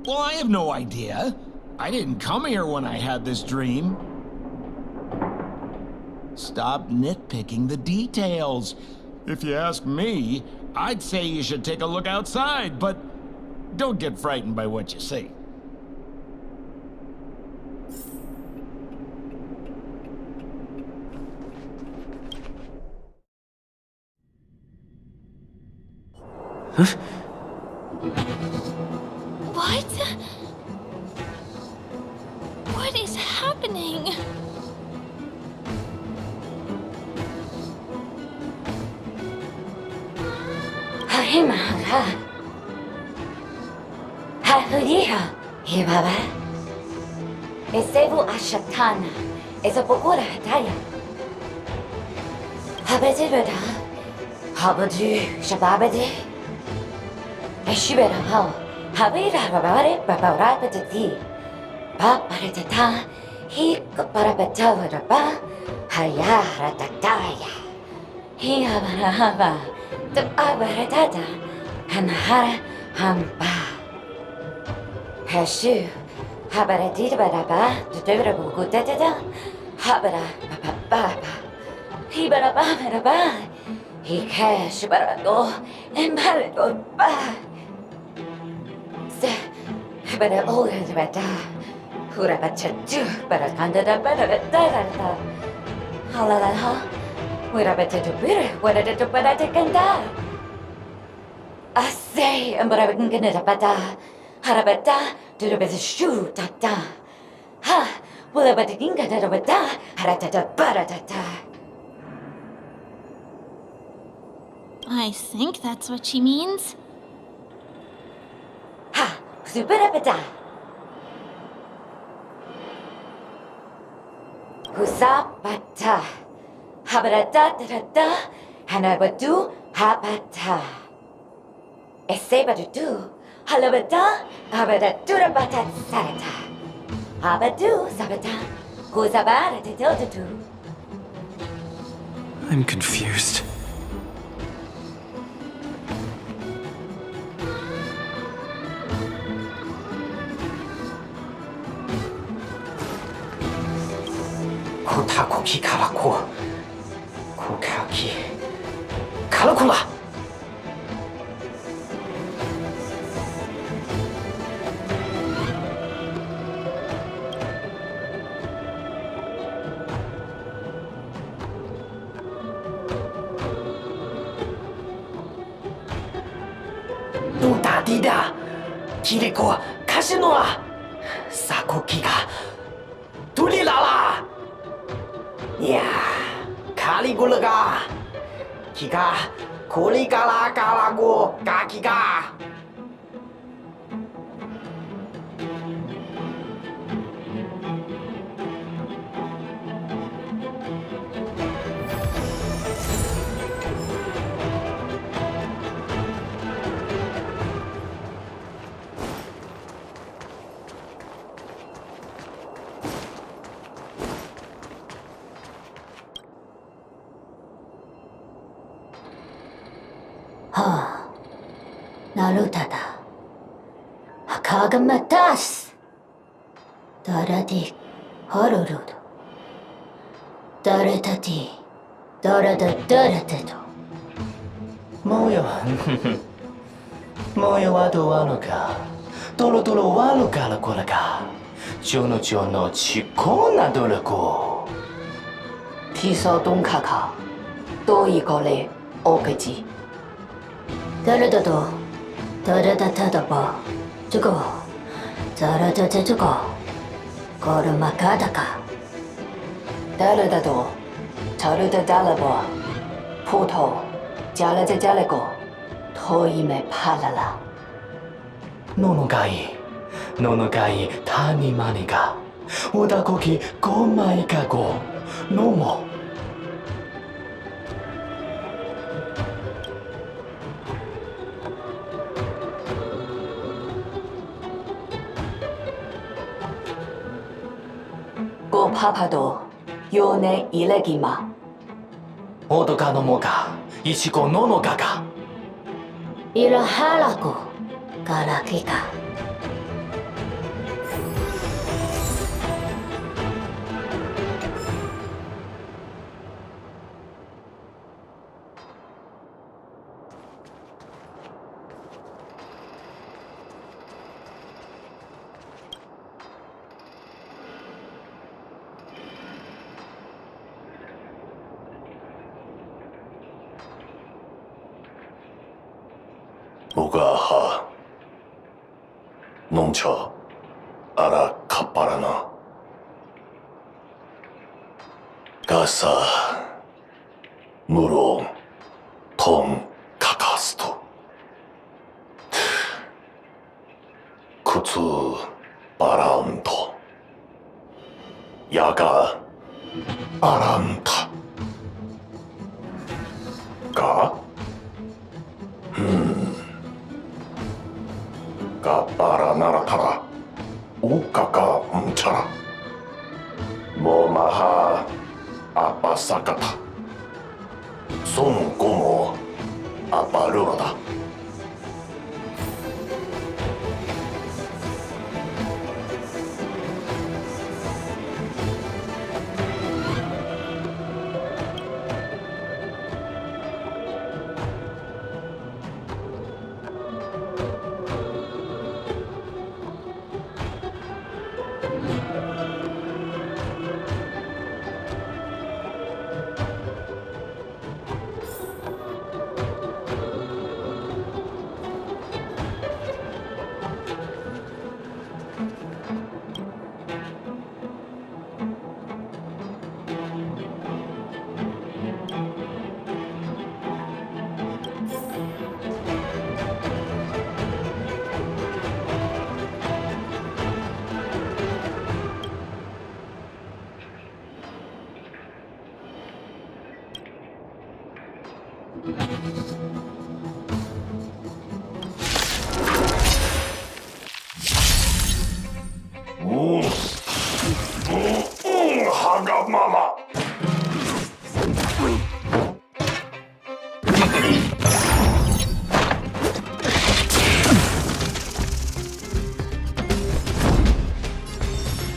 Well, I have no idea. I didn't come here when I had this dream. Stop nitpicking the details. If you ask me, I'd say you should take a look outside, but don't get frightened by what you see. What? What is happening? Hahimara. Hahuriha. Hibaba. Esevu ashatana. Ezapokura hataya. Habezibada. Habadu shababade. Eshibera hao. Habira babare babara patati. Baparatata. Hikaparapatavara. Hayara tataya. Hiabarahaba. The Abaratata. Hanahara hamba. Hashu. Habaratita baraba. The Devrabu Dada. Habara baba. Hibaraba. He cash barado and barado ba. But all is better. Hurabachatu, but I can't da better. Halala. Hurabata to beer, what I did to but I take and die. I say, and but I wouldn't get it a bata. Harabata, to the best shoe, tata. Ha, will I but the king get it a bata, haratata baratata. I think that's what she means. Ha, superabata. Husapata. Habarata da Hanabadu Habata. Esebadu Halabata Habadatura Batat Sarata. Habadu Sabata. Husabara to Tiltu. I'm confused. Kutakuki Karaku. Kukaki. Karakula! Duda dida! Kiriko Kashinoa! Sakokiga! Tulilala! Yeah! Kaligulaga! Kika! Kuligala Galago! Gakiga! Ha. Narutada. Hakagamatas. Daradi. Hororud. Daretati. Darada darateto. Moyo. Moyo wado wanoka. Dolo dolo walo gala kolaga. Jono jono chikona dolako. Tiso donkaka. Doigole. Okaji. Daradado. Daradadadaba. Jugo. Daradadajugo. Gorumakadaka. Daradado. Tarudadalabo. Puto. Jalajajalego. Toime palala. Nonogai. Nonogai tani maniga. Odakoki gomai kago. Nomo. Go papado. Yone ilegima. Odoka no moga. Ichigo nonoga ga. Iraharaku. Garakika. Mugaha. Noncha. Ara kapparana. 가사 무롱 통 카카스토 쿠츠 바람토 야가 바람타 가 가빠라 나라타라 우까까 뭉쳐라 모마하 아빠사카타 손고모 아빠르로다 하가마마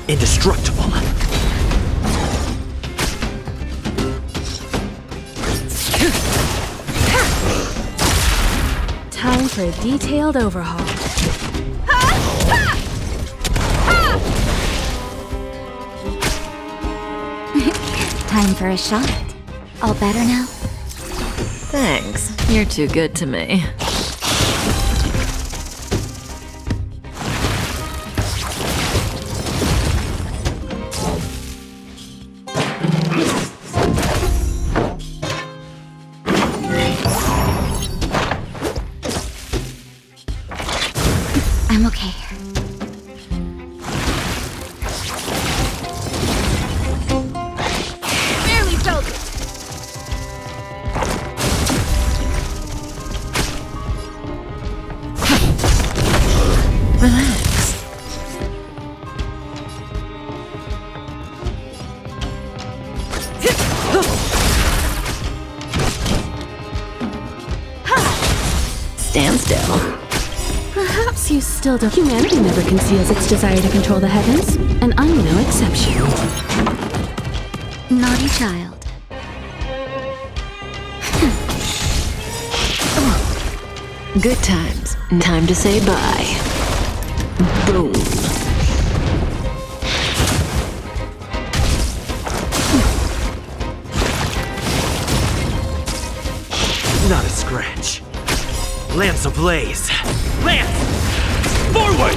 Indestructible. Time for a detailed overhaul. Time for a shot. All better now? Thanks. You're too good to me. I'm okay. Barely felt it. Relax. Stand still. Perhaps you still don't. Humanity never conceals its desire to control the heavens, and I'm no exception. Naughty child. Good times. Time to say bye. Boom. Not a scratch. Lance ablaze. Lance! Forward!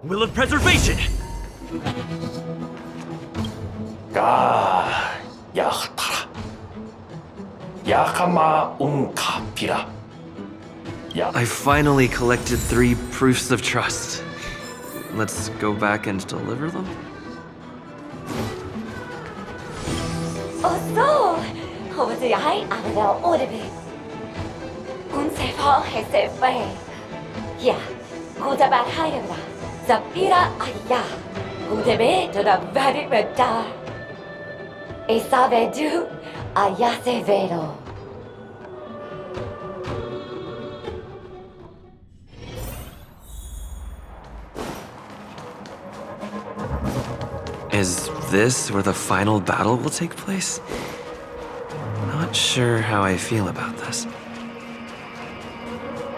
Will of preservation! 가 야흐타라 야카마 운카피라 I finally collected 3 proofs of trust. Let's go back and deliver them? 어서 허브즈 야이 아무다 오르베 운세파 해세페 야 고자바 하이르라 자피라 아야 우데베 도다 바리베다 에사베두 아야세베로 Is this where the final battle will take place? Not sure how I feel about this.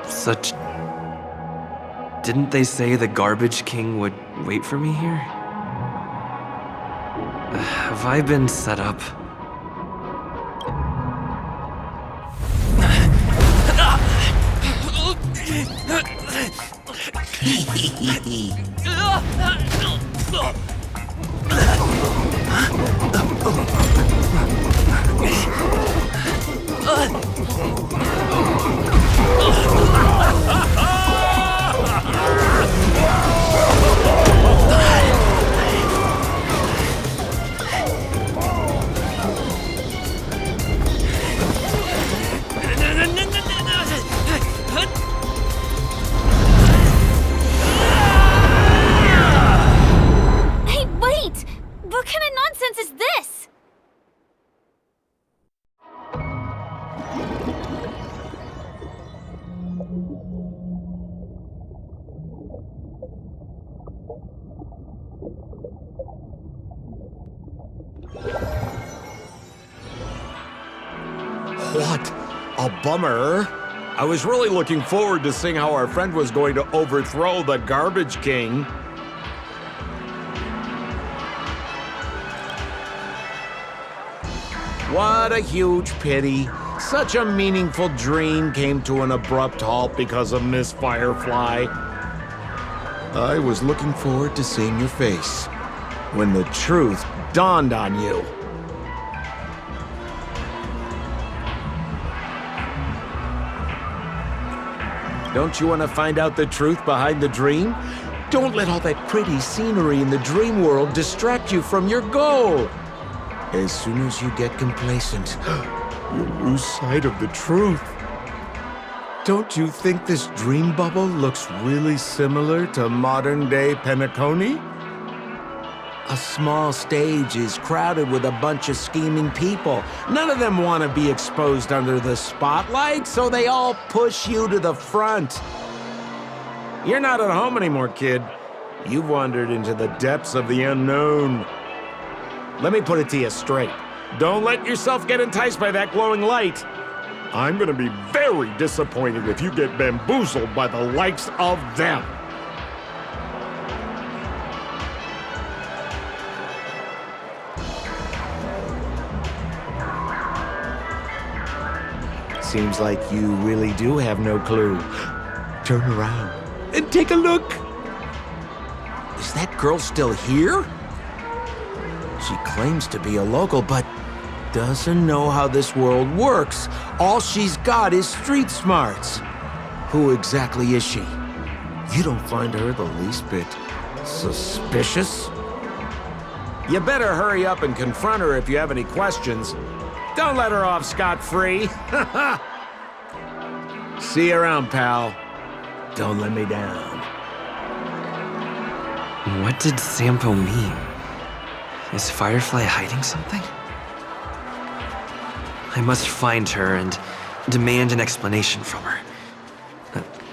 Such Didn't they say the Garbage King would wait for me here? Have I been set up? Hey, wait! What kind of nonsense is this? What a bummer. I was really looking forward to seeing how our friend was going to overthrow the Garbage King. What a huge pity. Such a meaningful dream came to an abrupt halt because of Miss Firefly. I was looking forward to seeing your face when the truth dawned on you. Don't you want to find out the truth behind the dream? Don't let all that pretty scenery in the dream world distract you from your goal. As soon as you get complacent, you'll lose sight of the truth. Don't you think this dream bubble looks really similar to modern-day Penacony? A small stage is crowded with a bunch of scheming people. None of them want to be exposed under the spotlight, so they all push you to the front. You're not at home anymore, kid. You've wandered into the depths of the unknown. Let me put it to you straight. Don't let yourself get enticed by that glowing light. I'm gonna be very disappointed if you get bamboozled by the likes of them. Seems like you really do have no clue. Turn around and take a look. Is that girl still here? She claims to be a local, but doesn't know how this world works. All she's got is street smarts. Who exactly is she? You don't find her the least bit suspicious? You better hurry up and confront her if you have any questions. Don't let her off scot-free. See you around, pal. Don't let me down. What did Sampo mean? Is Firefly hiding something? I must find her and demand an explanation from her.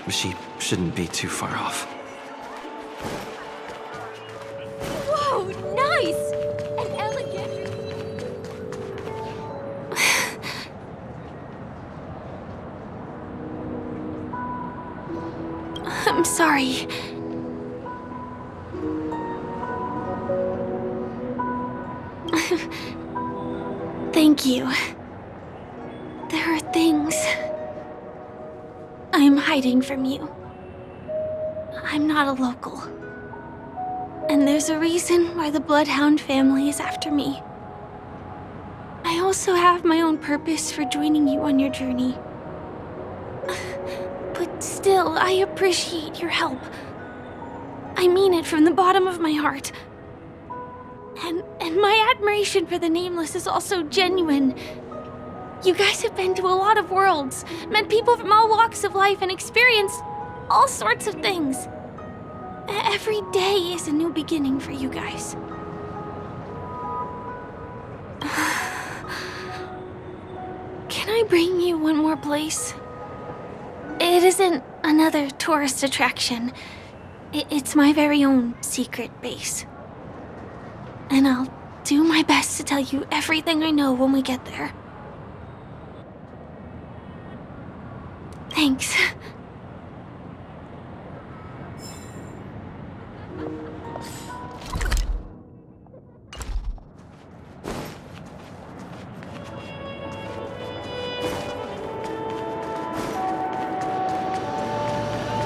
She shouldn't be too far off. Whoa, nice! And elegant. I'm sorry. Thank you. There are things I'm hiding from you. I'm not a local. And there's a reason why the Bloodhound family is after me. I also have my own purpose for joining you on your journey. But still, I appreciate your help. I mean it from the bottom of my heart. And my admiration for the Nameless is also genuine. You guys have been to a lot of worlds, met people from all walks of life, and experienced all sorts of things. Every day is a new beginning for you guys. Can I bring you one more place? It isn't another tourist attraction. It's my very own secret base. And I'll do my best to tell you everything I know when we get there. Thanks.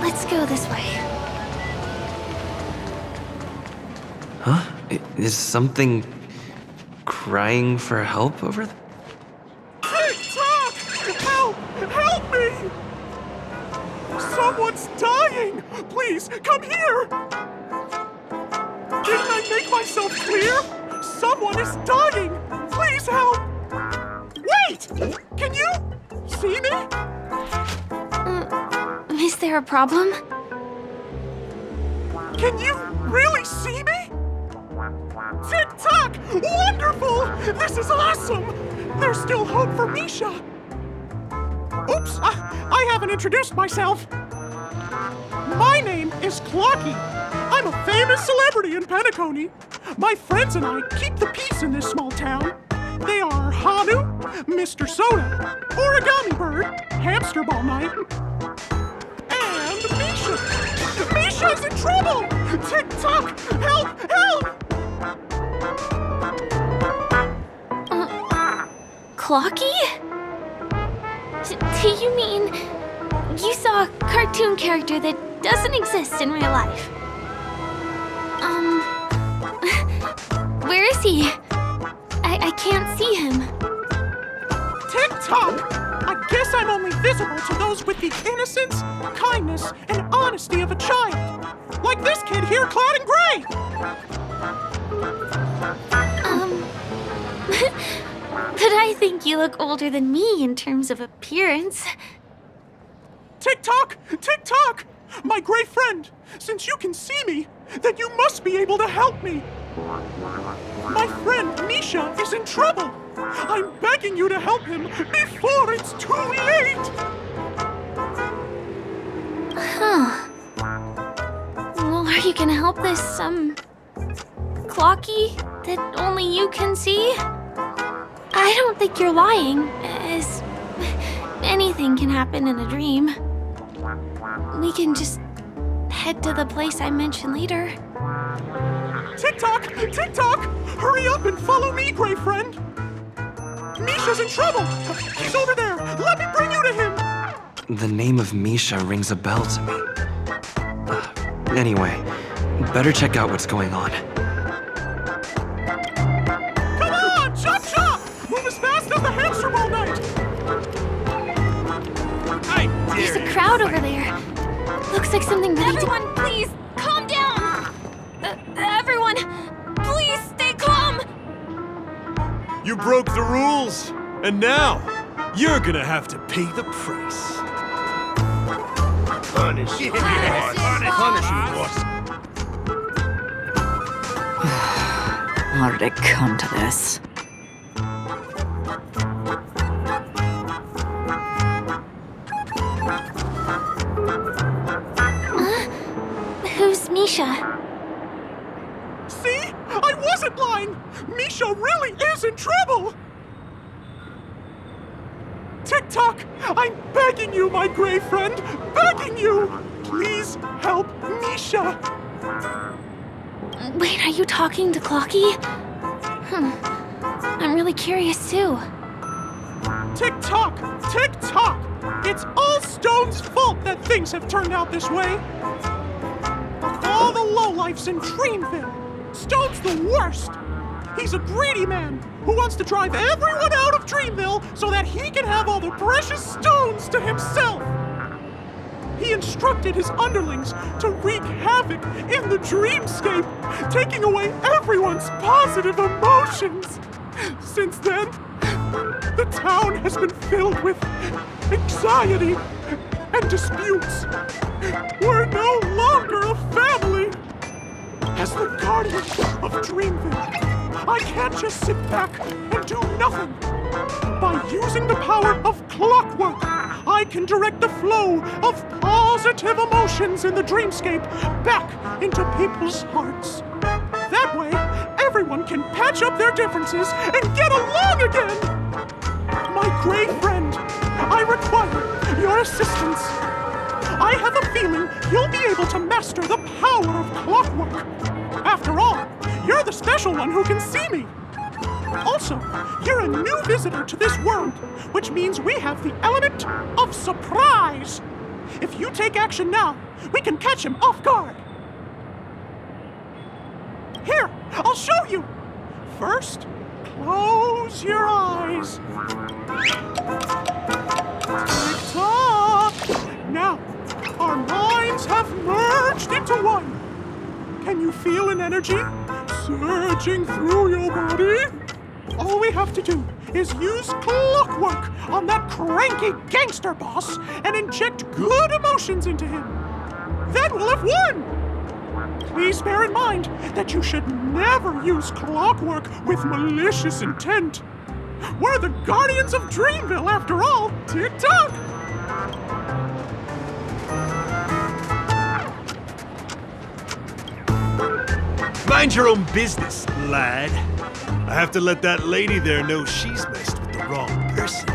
Let's go this way. Huh? Is something crying for help over there? TikTok! Help! Help me! Someone's dying! Please, come here! Didn't I make myself clear? Someone is dying! Please help! Wait! Can you see me? Is there a problem? Can you really see me? TikTok! Wonderful! This is awesome! There's still hope for Misha! Oops! I haven't introduced myself! My name is Clocky. I'm a famous celebrity in Penacony. My friends and I keep the peace in this small town. They are Hanu, Mr. Soda, Origami Bird, Hamster Ball Night, and Misha! Misha's in trouble! TikTok! Help! Help! Clocky? Do you mean you saw a cartoon character that doesn't exist in real life? Where is he? I can't see him. TikTok! I guess I'm only visible to those with the innocence, kindness, and honesty of a child. Like this kid here clad in gray! But I think you look older than me in terms of appearance. TikTok! TikTok! My gray friend, since you can see me, then you must be able to help me. My friend Misha is in trouble. I'm begging you to help him before it's too late. Huh. Well, are you gonna help this, Clocky that only you can see? I don't think you're lying, as anything can happen in a dream. We can just head to the place I mentioned later. TikTok! TikTok! Hurry up and follow me, gray friend! Misha's in trouble! He's over there! Let me bring you to him! The name of Misha rings a bell to me. Anyway, better check out what's going on. Come on! Chop chop! Move as fast as the hamster ball night! There's a crowd over there. Looks like something really... Everyone, please, calm down! Everyone, please stay calm! You broke the rules, and now you're gonna have to pay the price. Punish you, boss. Punish you, boss. How did it come to this? Who's Misha? See? I wasn't lying! Misha really is in trouble! TikTok! I'm begging you, my gray friend! Begging you! Please help Misha! Wait, are you talking to Clocky? I'm really curious too. TikTok! TikTok! It's all Stone's fault that things have turned out this way! Of all the lowlifes in Dreamville, Stone's the worst! He's a greedy man who wants to drive everyone out of Dreamville so that he can have all the precious stones to himself! He instructed his underlings to wreak havoc in the dreamscape, taking away everyone's positive emotions! Since then, the town has been filled with anxiety and disputes. We're no longer a family! As the guardian of Dreamville, I can't just sit back and do nothing. By using the power of clockwork, I can direct the flow of positive emotions in the dreamscape back into people's hearts. That way, everyone can patch up their differences and get along again! My gray friend, I require your assistance. I have a feeling you'll be able to master the power of clockwork. After all, you're the special one who can see me. Also, you're a new visitor to this world, which means we have the element of surprise. If you take action now, we can catch him off guard. Here, I'll show you. First, close your eyes. Tick-tock. Now, our minds have merged into one. Can you feel an energy surging through your body? All we have to do is use clockwork on that cranky gangster boss and inject good emotions into him. Then we'll have won! Please bear in mind that you should never use clockwork with malicious intent. We're the Guardians of Dreamville, after all. Tick-tock! Mind your own business, lad. I have to let that lady there know she's messed with the wrong person.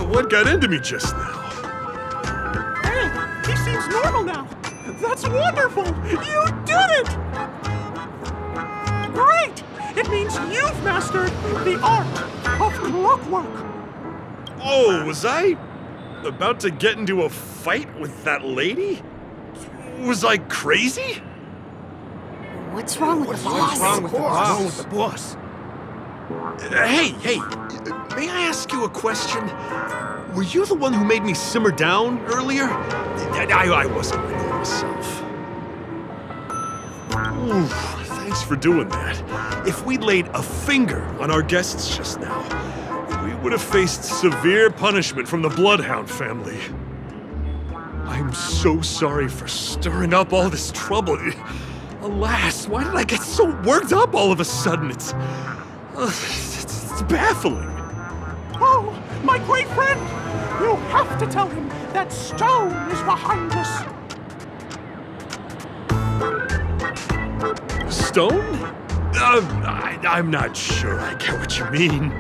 What got into me just now? Hey, he seems normal now. That's wonderful! You did it! Great! It means you've mastered the art of clockwork. Oh, was I about to get into a fight with that lady? Was I crazy? What's wrong with the boss? What's wrong with the boss? Hey, may I ask you a question? Were you the one who made me simmer down earlier? I wasn't really myself. Ooh, thanks for doing that. If we'd laid a finger on our guests just now, we would have faced severe punishment from the Bloodhound family. I'm so sorry for stirring up all this trouble. Alas, why did I get so worked up all of a sudden? It's baffling. Oh, my great friend! You have to tell him that Stone is behind this. Stone? I'm not sure I get what you mean.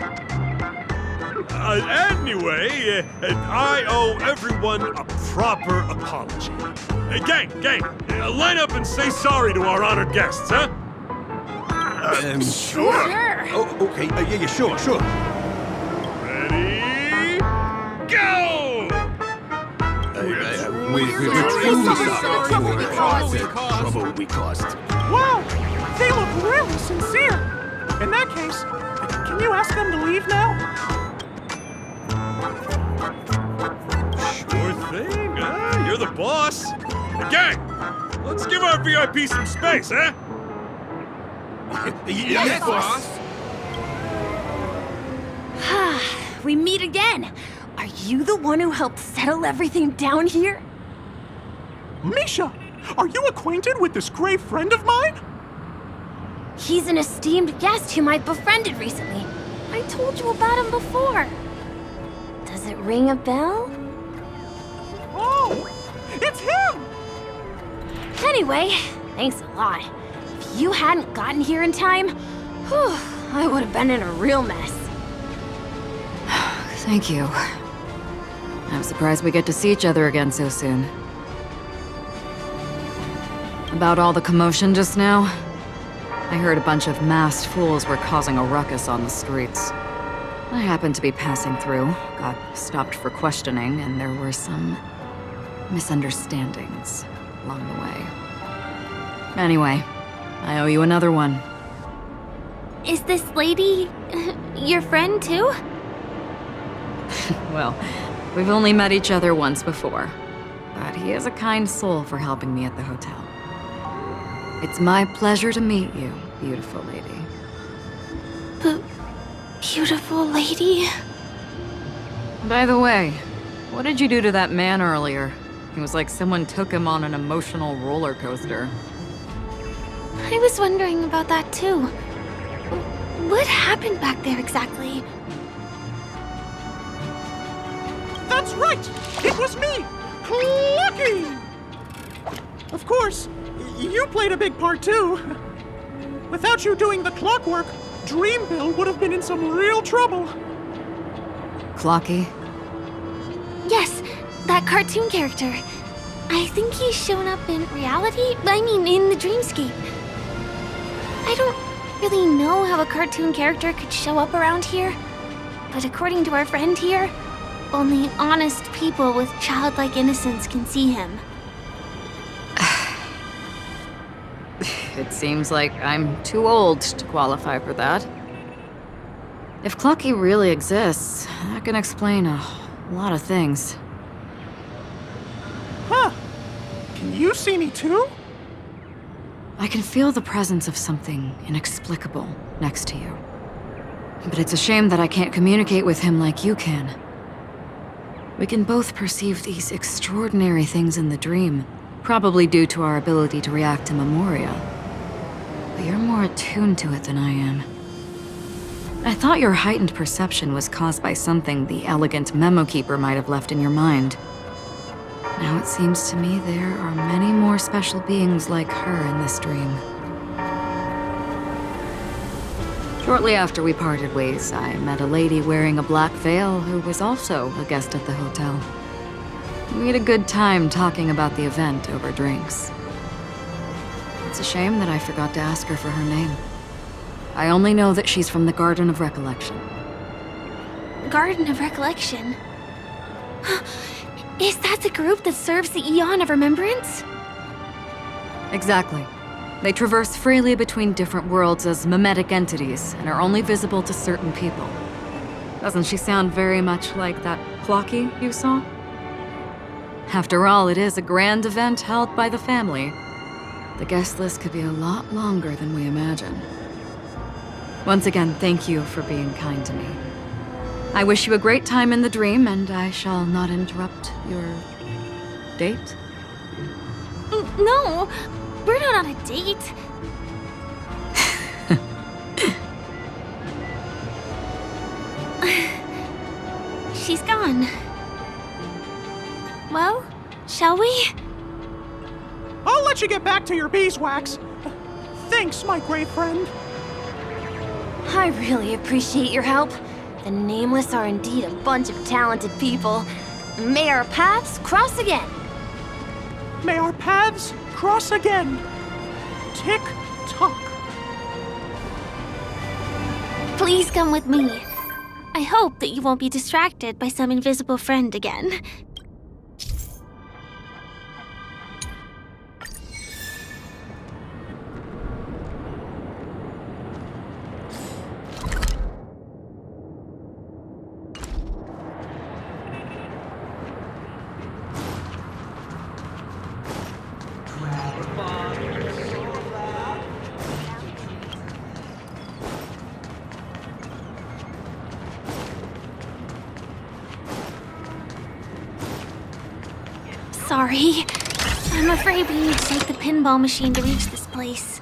Anyway, I owe everyone a proper apology. Gang, line up and say sorry to our honored guests, huh? Sure. Oh, okay. Yeah, sure. Ready? Go! We're truly sorry for the trouble we caused. Wow, they look really sincere. In that case, can you ask them to leave now? Sure thing. You're the boss. Gang, let's give our VIP some space, huh? Yes, boss. We meet again. Are you the one who helped settle everything down here? Misha, are you acquainted with this grave friend of mine? He's an esteemed guest whom I befriended recently. I told you about him before. Does it ring a bell? Oh, it's him! Anyway, thanks a lot. If you hadn't gotten here in time, I would have been in a real mess. Thank you. I'm surprised we get to see each other again so soon. About all the commotion just now, I heard a bunch of masked fools were causing a ruckus on the streets. I happened to be passing through, got stopped for questioning, and there were some misunderstandings along the way. Anyway, I owe you another one. Is this lady your friend too? Well, we've only met each other once before, but he is a kind soul for helping me at the hotel. It's my pleasure to meet you, beautiful lady. Beautiful lady? By the way, what did you do to that man earlier? It was like someone took him on an emotional roller coaster. I was wondering about that too. What happened back there exactly? That's right! It was me! Clucky! Of course, you played a big part too. Without you doing the clockwork, Dreamville would have been in some real trouble. Clocky? Yes, that cartoon character. I think he's shown up in reality? I mean, in the dreamscape. I don't really know how a cartoon character could show up around here, but according to our friend here, only honest people with childlike innocence can see him. It seems like I'm too old to qualify for that. If Clocky really exists, that can explain a lot of things. Huh. Can you see me too? I can feel the presence of something inexplicable next to you. But it's a shame that I can't communicate with him like you can. We can both perceive these extraordinary things in the dream, probably due to our ability to react to memoria. But you're more attuned to it than I am. I thought your heightened perception was caused by something the elegant memo keeper might have left in your mind. Now it seems to me there are many more special beings like her in this dream. Shortly after we parted ways, I met a lady wearing a black veil who was also a guest at the hotel. We had a good time talking about the event over drinks. It's a shame that I forgot to ask her for her name. I only know that she's from the Garden of Recollection. Garden of Recollection? Is that the group that serves the Eon of Remembrance? Exactly. They traverse freely between different worlds as mimetic entities and are only visible to certain people. Doesn't she sound very much like that Clocky you saw? After all, it is a grand event held by the family. The guest list could be a lot longer than we imagine. Once again, thank you for being kind to me. I wish you a great time in the dream, and I shall not interrupt your date. No, we're not on a date. She's gone. Well, shall we? I'll let you get back to your beeswax. Thanks, my great friend. I really appreciate your help. The Nameless are indeed a bunch of talented people. May our paths cross again. May our paths cross again. Tick tock. Please come with me. I hope that you won't be distracted by some invisible friend again. Sorry. I'm afraid we need to take the pinball machine to reach this place.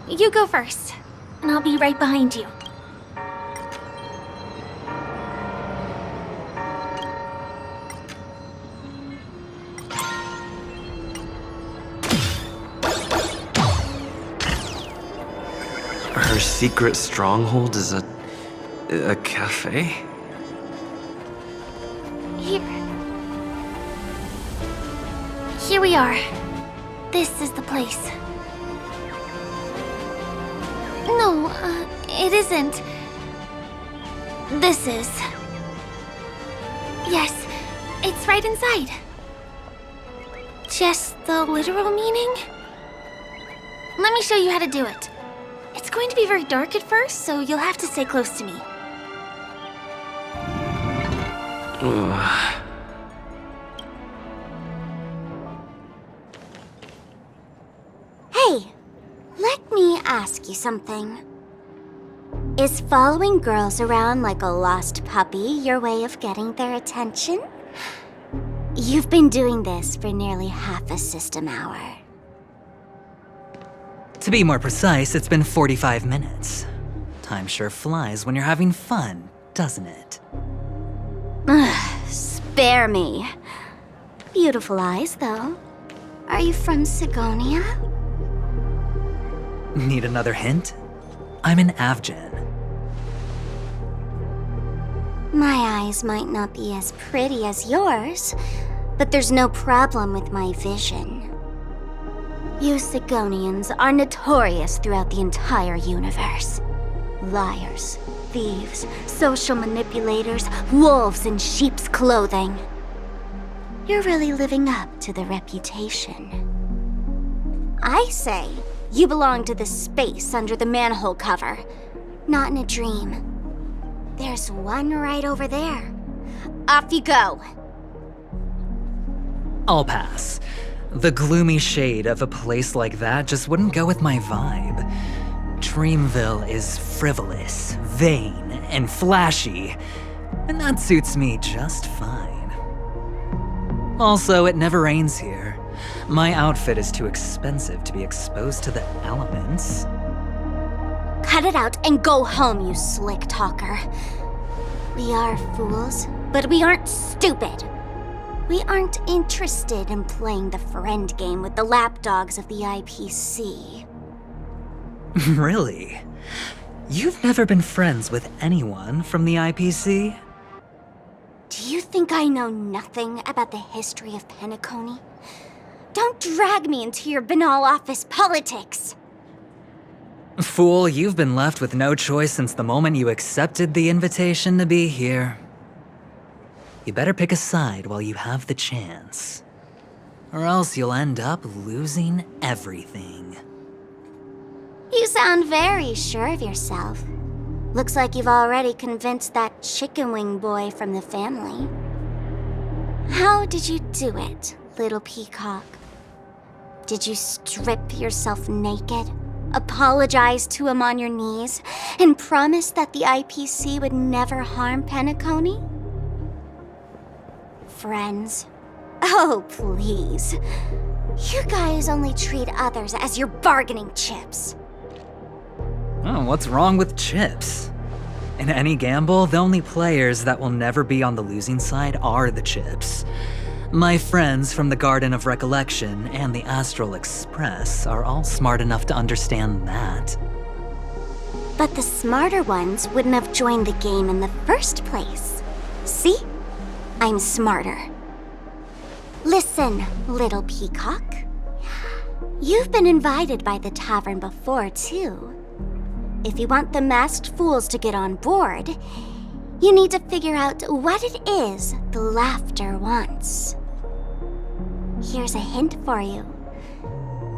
You go first, and I'll be right behind you. Her secret stronghold is a cafe? Here we are. This is the place. No, it isn't. This is. Yes, it's right inside. Just the literal meaning? Let me show you how to do it. It's going to be very dark at first, so you'll have to stay close to me. Hey, let me ask you something. Is following girls around like a lost puppy your way of getting their attention? You've been doing this for nearly half a system hour. To be more precise, it's been 45 minutes. Time sure flies when you're having fun, doesn't it? Spare me. Beautiful eyes, though. Are you from Sigonia? Need another hint? I'm an Avgen. My eyes might not be as pretty as yours, but there's no problem with my vision. You Sigonians are notorious throughout the entire universe. Liars, thieves, social manipulators, wolves in sheep's clothing. You're really living up to the reputation. I say, you belong to the space under the manhole cover, not in a dream. There's one right over there. Off you go. I'll pass. The gloomy shade of a place like that just wouldn't go with my vibe. Dreamville is frivolous, vain, and flashy, and that suits me just fine. Also, it never rains here. My outfit is too expensive to be exposed to the elements. Cut it out and go home, you slick talker. We are fools, but we aren't stupid. We aren't interested in playing the friend game with the lapdogs of the IPC. Really? You've never been friends with anyone from the IPC? Do you think I know nothing about the history of Penacony? Don't drag me into your banal office politics! Fool, you've been left with no choice since the moment you accepted the invitation to be here. You better pick a side while you have the chance. Or else you'll end up losing everything. You sound very sure of yourself. Looks like you've already convinced that chicken wing boy from the family. How did you do it, little peacock? Did you strip yourself naked, apologize to him on your knees, and promise that the IPC would never harm Penacony? Friends? Oh, please. You guys only treat others as your bargaining chips. Oh, what's wrong with chips? In any gamble, the only players that will never be on the losing side are the chips. My friends from the Garden of Recollection and the Astral Express are all smart enough to understand that. But the smarter ones wouldn't have joined the game in the first place. See? I'm smarter. Listen, little peacock. You've been invited by the tavern before, too. If you want the masked fools to get on board, you need to figure out what it is the laughter wants. Here's a hint for you.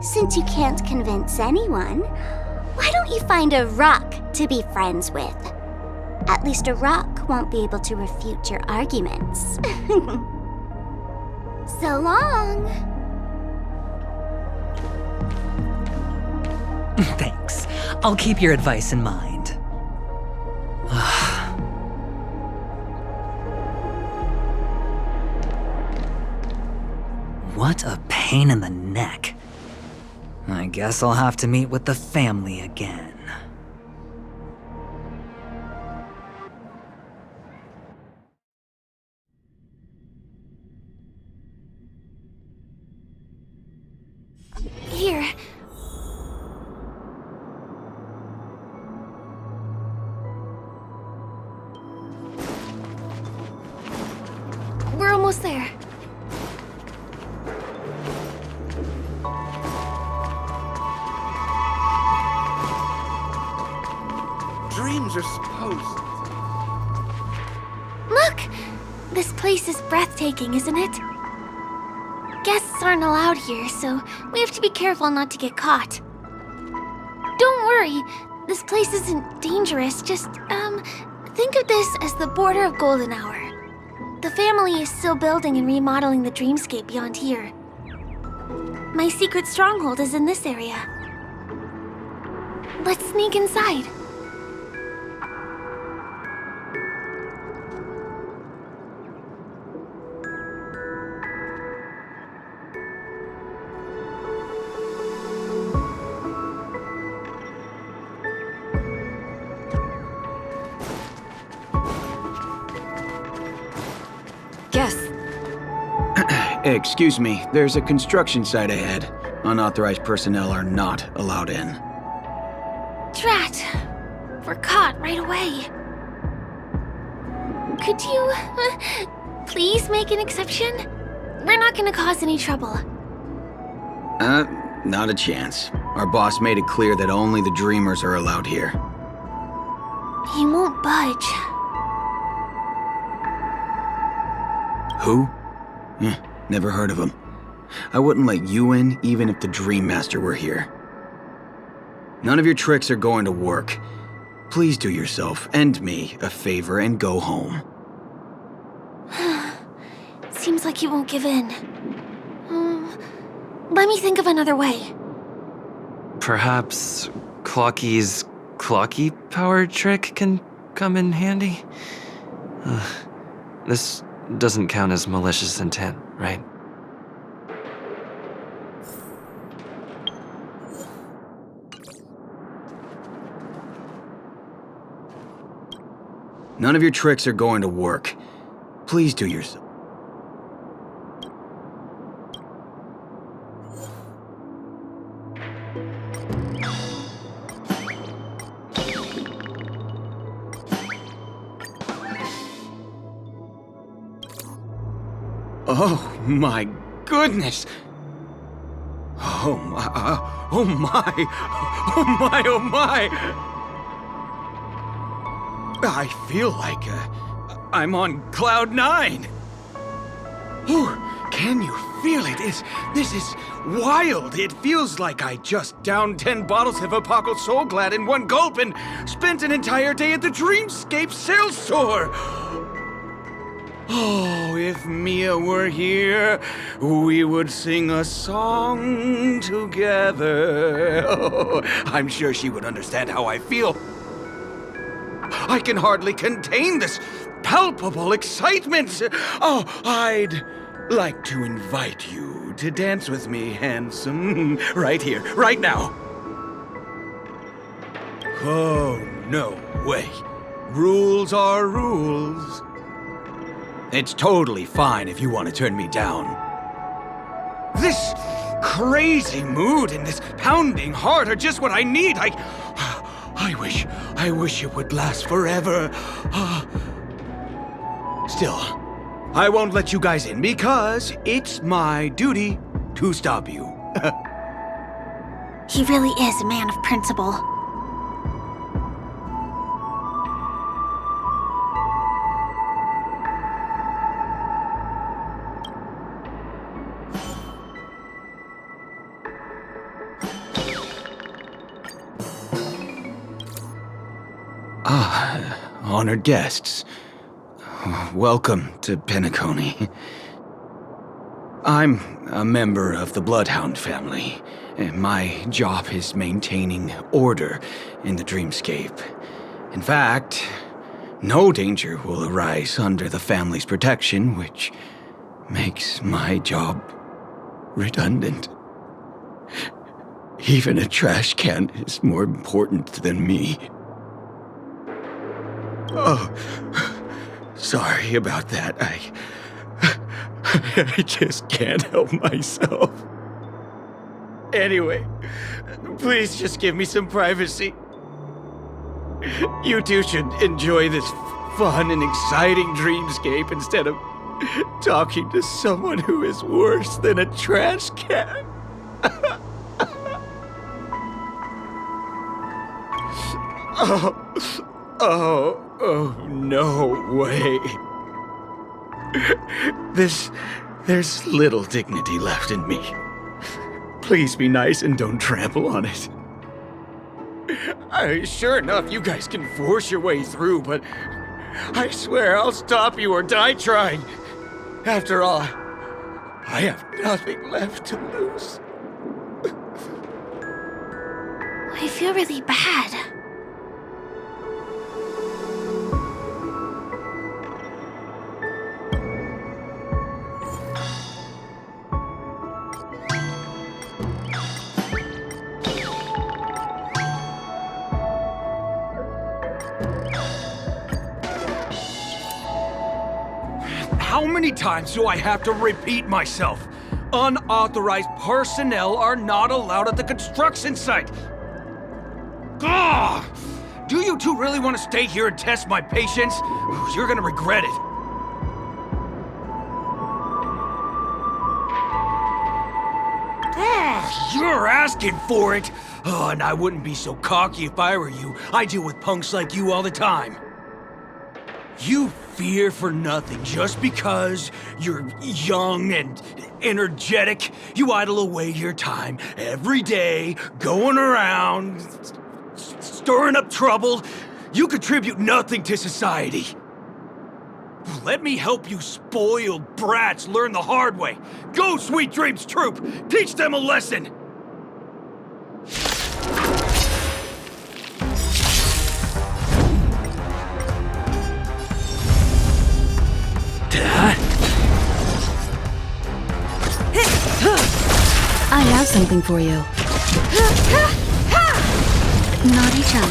Since you can't convince anyone, why don't you find a rock to be friends with? At least a rock won't be able to refute your arguments. So long! Thanks. I'll keep your advice in mind. What a pain in the neck. I guess I'll have to meet with the family again. Here. We're almost there. Dreams are supposed. Look! This place is breathtaking, isn't it? Guests aren't allowed here, so we have to be careful not to get caught. Don't worry, this place isn't dangerous, just, think of this as the border of Golden Hour. The family is still building and remodeling the dreamscape beyond here. My secret stronghold is in this area. Let's sneak inside. Excuse me, there's a construction site ahead. Unauthorized personnel are not allowed in. Drat! We're caught right away. Could you, please make an exception? We're not gonna cause any trouble. Not a chance. Our boss made it clear that only the Dreamers are allowed here. He won't budge. Who? Never heard of him. I wouldn't let you in, even if the Dream Master were here. None of your tricks are going to work. Please do yourself and me a favor and go home. Seems like he won't give in. Let me think of another way. Perhaps Clocky's Clocky power trick can come in handy? This doesn't count as malicious intent, right? None of your tricks are going to work. Please do yourself. Oh my goodness! Oh my, oh my, oh my, oh my! I feel like I'm on cloud 9. Ooh, can you feel it? This is wild. It feels like I just downed 10 bottles of Apocal Soul Glad in one gulp and spent an entire day at the Dreamscape sales store. Oh, if Mia were here, we would sing a song together. Oh, I'm sure she would understand how I feel. I can hardly contain this palpable excitement. Oh, I'd like to invite you to dance with me, handsome. Right here, right now. Oh, no way. Rules are rules. It's totally fine if you want to turn me down. This crazy mood and this pounding heart are just what I need. I wish it would last forever. Still, I won't let you guys in because it's my duty to stop you. He really is a man of principle. Honored guests. Welcome to Penacony. I'm a member of the Bloodhound family, and my job is maintaining order in the Dreamscape. In fact, no danger will arise under the family's protection, which makes my job redundant. Even a trash can is more important than me. Oh, sorry about that. I just can't help myself. Anyway, please just give me some privacy. You two should enjoy this fun and exciting dreamscape instead of talking to someone who is worse than a trash can. Oh, no way. There's little dignity left in me. Please be nice and don't trample on it. Sure enough, you guys can force your way through, but I swear I'll stop you or die trying. After all, I have nothing left to lose. I feel really bad. How many times do I have to repeat myself? Unauthorized personnel are not allowed at the construction site. Ugh! Do you two really want to stay here and test my patience? You're gonna regret it. You're asking for it. Oh, and I wouldn't be so cocky if I were you. I deal with punks like you all the time. You fear for nothing just because you're young and energetic. You idle away your time every day, going around, stirring up trouble. You contribute nothing to society. Let me help you spoiled brats learn the hard way. Go, Sweet Dreams Troop! Teach them a lesson! I have something for you. Naughty child.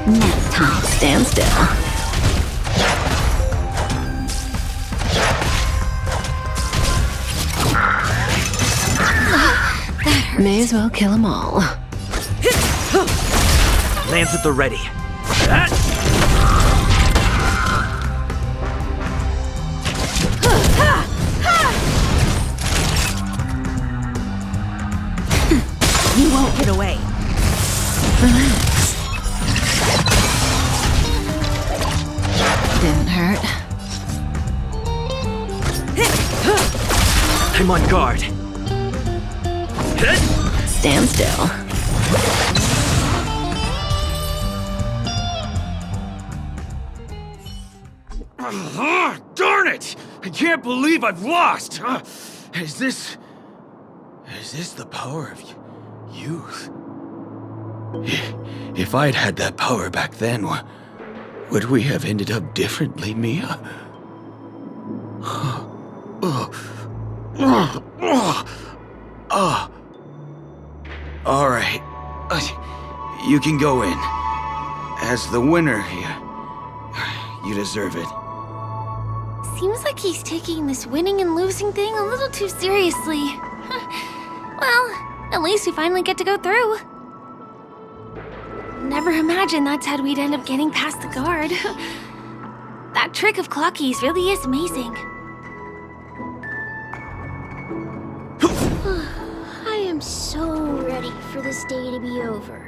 Nap time. Stand still. May as well kill them all. Lance at the ready. You won't get away. Relax. Didn't hurt. I'm on guard. Stand still. Darn it! I can't believe I've lost! Is this the power of youth? If I'd had that power back then, would we have ended up differently, Mia? All right. You can go in. As the winner here, you deserve it. Seems like he's taking this winning and losing thing a little too seriously. Well, at least we finally get to go through. Never imagined that's how we'd end up getting past the guard. That trick of Clocky's really is amazing. I am so ready for this day to be over.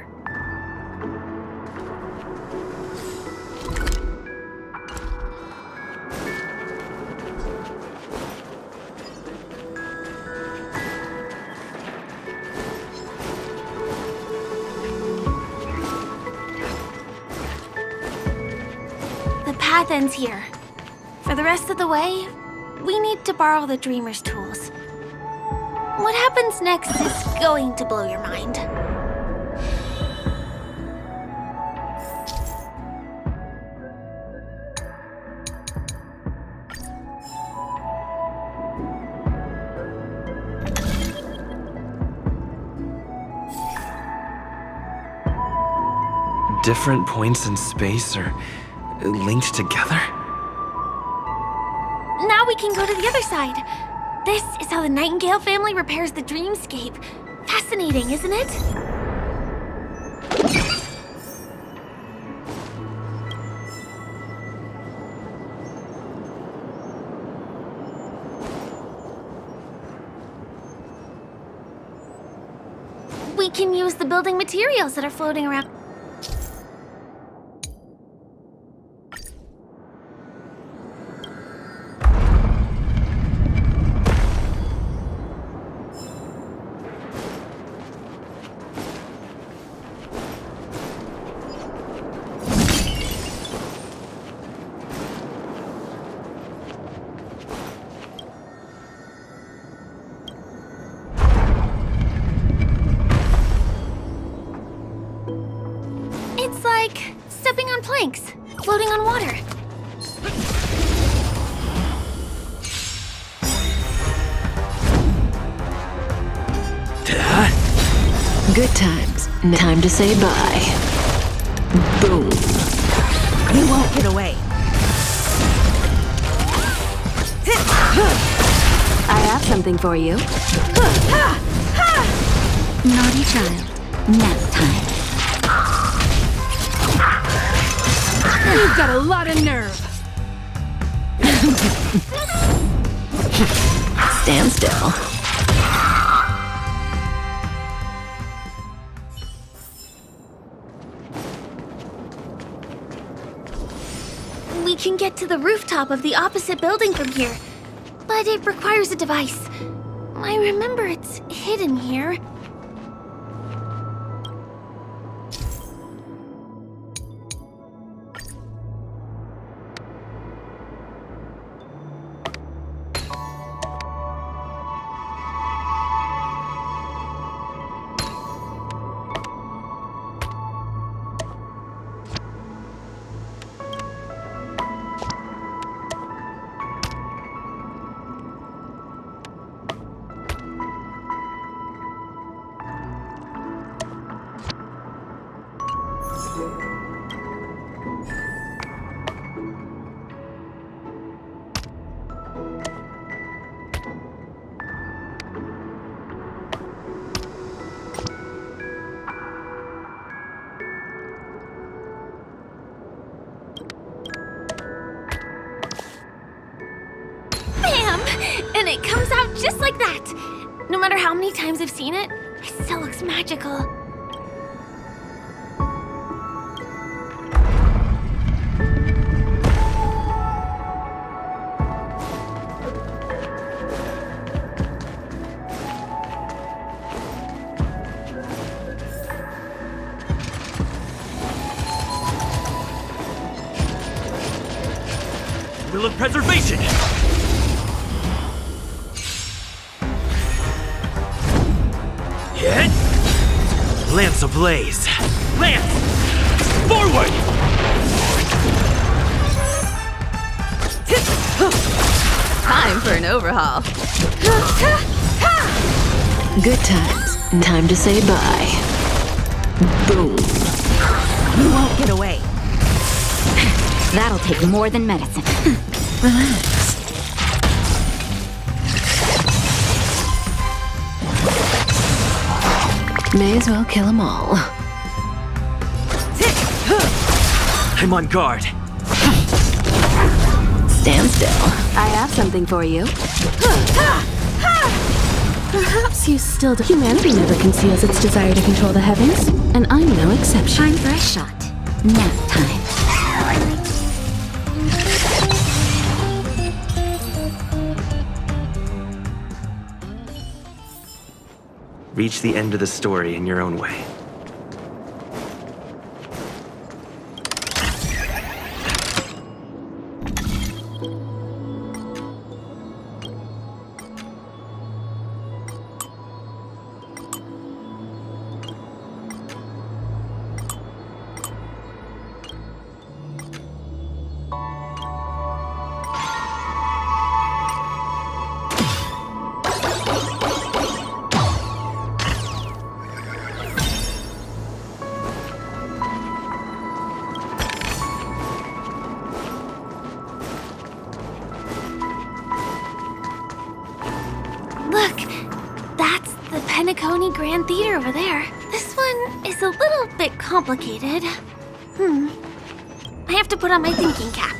The path ends here. For the rest of the way, we need to borrow the Dreamer's tools. What happens next is going to blow your mind. Different points in space are linked together? Now we can go to the other side. This is how the Nightingale family repairs the dreamscape. Fascinating, isn't it? We can use the building materials that are floating around. It's like stepping on planks, floating on water. Good times. Time to say bye. Boom. You won't get away. I have something for you. Naughty child. Nap time. You've got a lot of nerve. Stand still. We can get to the rooftop of the opposite building from here, but it requires a device. I remember it's hidden here. And it comes out just like that. No matter how many times I've seen it, it still looks magical. Will of preservation! Hit! Lance ablaze! Lance! Forward! Time for an overhaul. Good times. Time to say bye. Boom. You won't get away. That'll take more than medicine. Relax. May as well kill them all. I'm on guard. Stand still. I have something for you. Perhaps you still do. Humanity never conceals its desire to control the heavens, and I'm no exception. Time for a shot. Nap time. Reach the end of the story in your own way. Look, that's the Penacony Grand Theater over there. This one is a little bit complicated. I have to put on my thinking cap.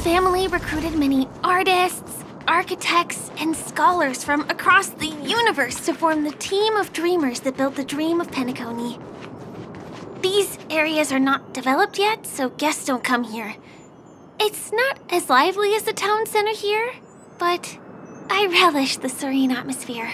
family recruited many artists, architects, and scholars from across the universe to form the team of dreamers that built the dream of Penacony. These areas are not developed yet, so guests don't come here. It's not as lively as the town center here, but I relish the serene atmosphere.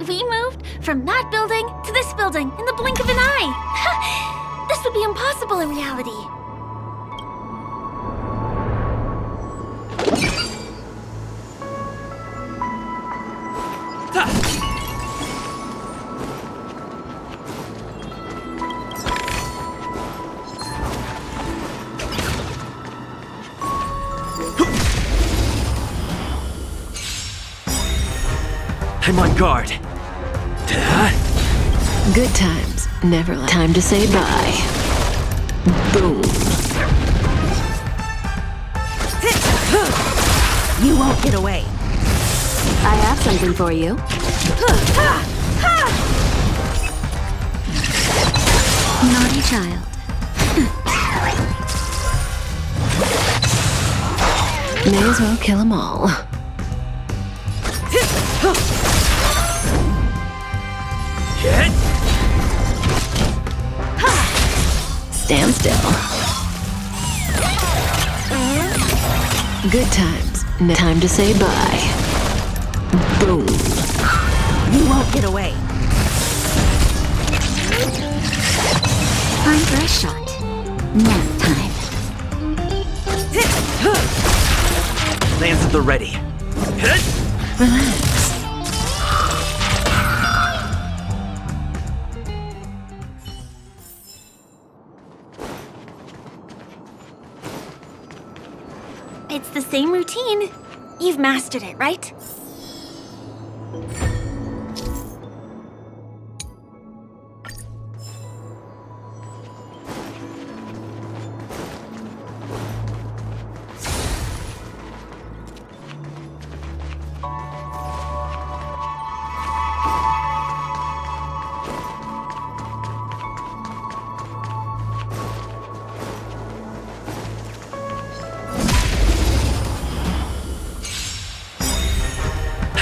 We moved from that building to this building in the blink of an eye. This would be impossible in reality. I'm on guard. Good times never last. Time to say bye. Boom. You won't get away. I have something for you. Naughty child. May as well kill them all. Stand still. Good times. Time to say bye. Boom. You won't get away. Time for a shot. Nap time. Lance at the ready. Relax. It's the same routine. You've mastered it, right?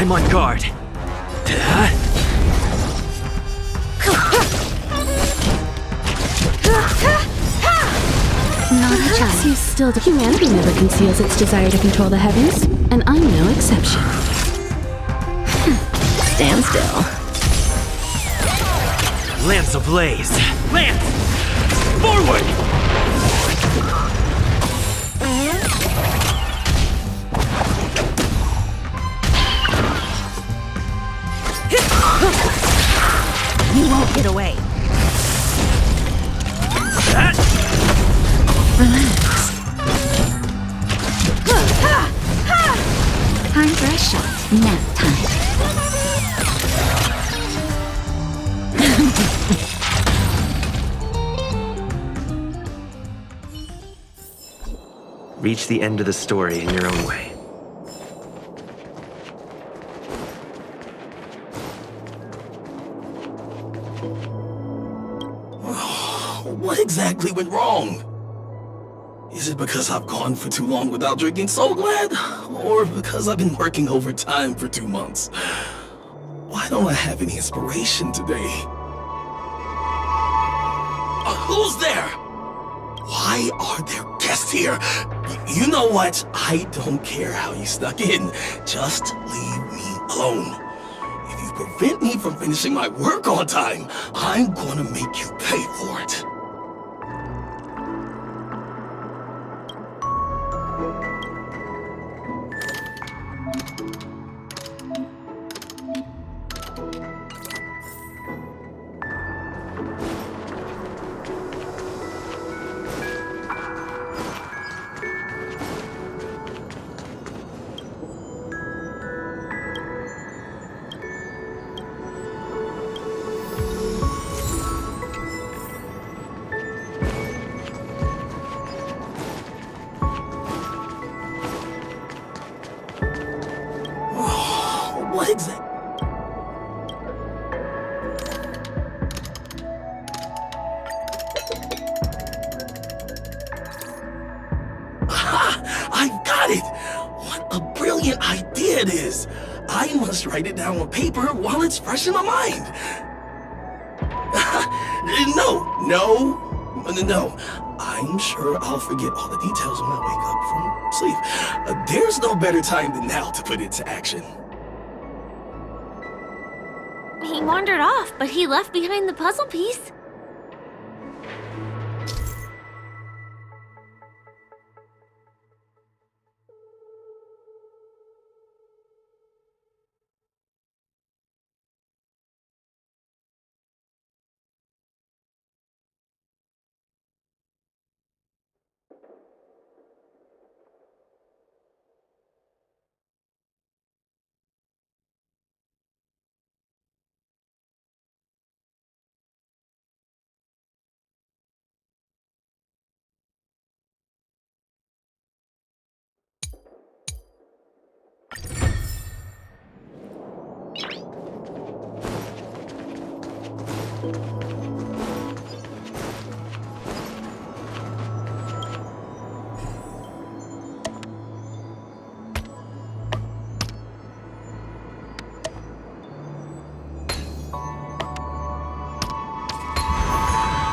I'm on guard. Naughty child. You still do. Humanity never conceals its desire to control the heavens, and I'm no exception. Stand still. Lance ablaze. Lance! Forward! You won't get away. Relax. Time for a shot. Nap time. Reach the end of the story in your own way. What exactly went wrong? Is it because I've gone for too long without drinking So Glad? Or because I've been working overtime for 2 months? Why don't I have any inspiration today? Who's there? Why are there guests here? You know what? I don't care how you snuck in. Just leave me alone. If you prevent me from finishing my work on time, I'm gonna make you pay for it. What exactly? I got it! What a brilliant idea it is! I must write it down on paper while it's fresh in my mind. No. I'm sure I'll forget all the details when I wake up from sleep. There's no better time than now to put it to action. He wandered off, but he left behind the puzzle piece.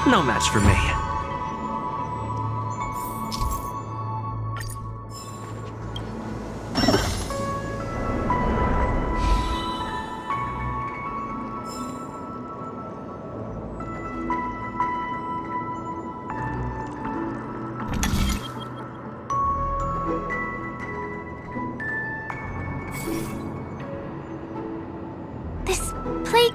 No match for me. This plate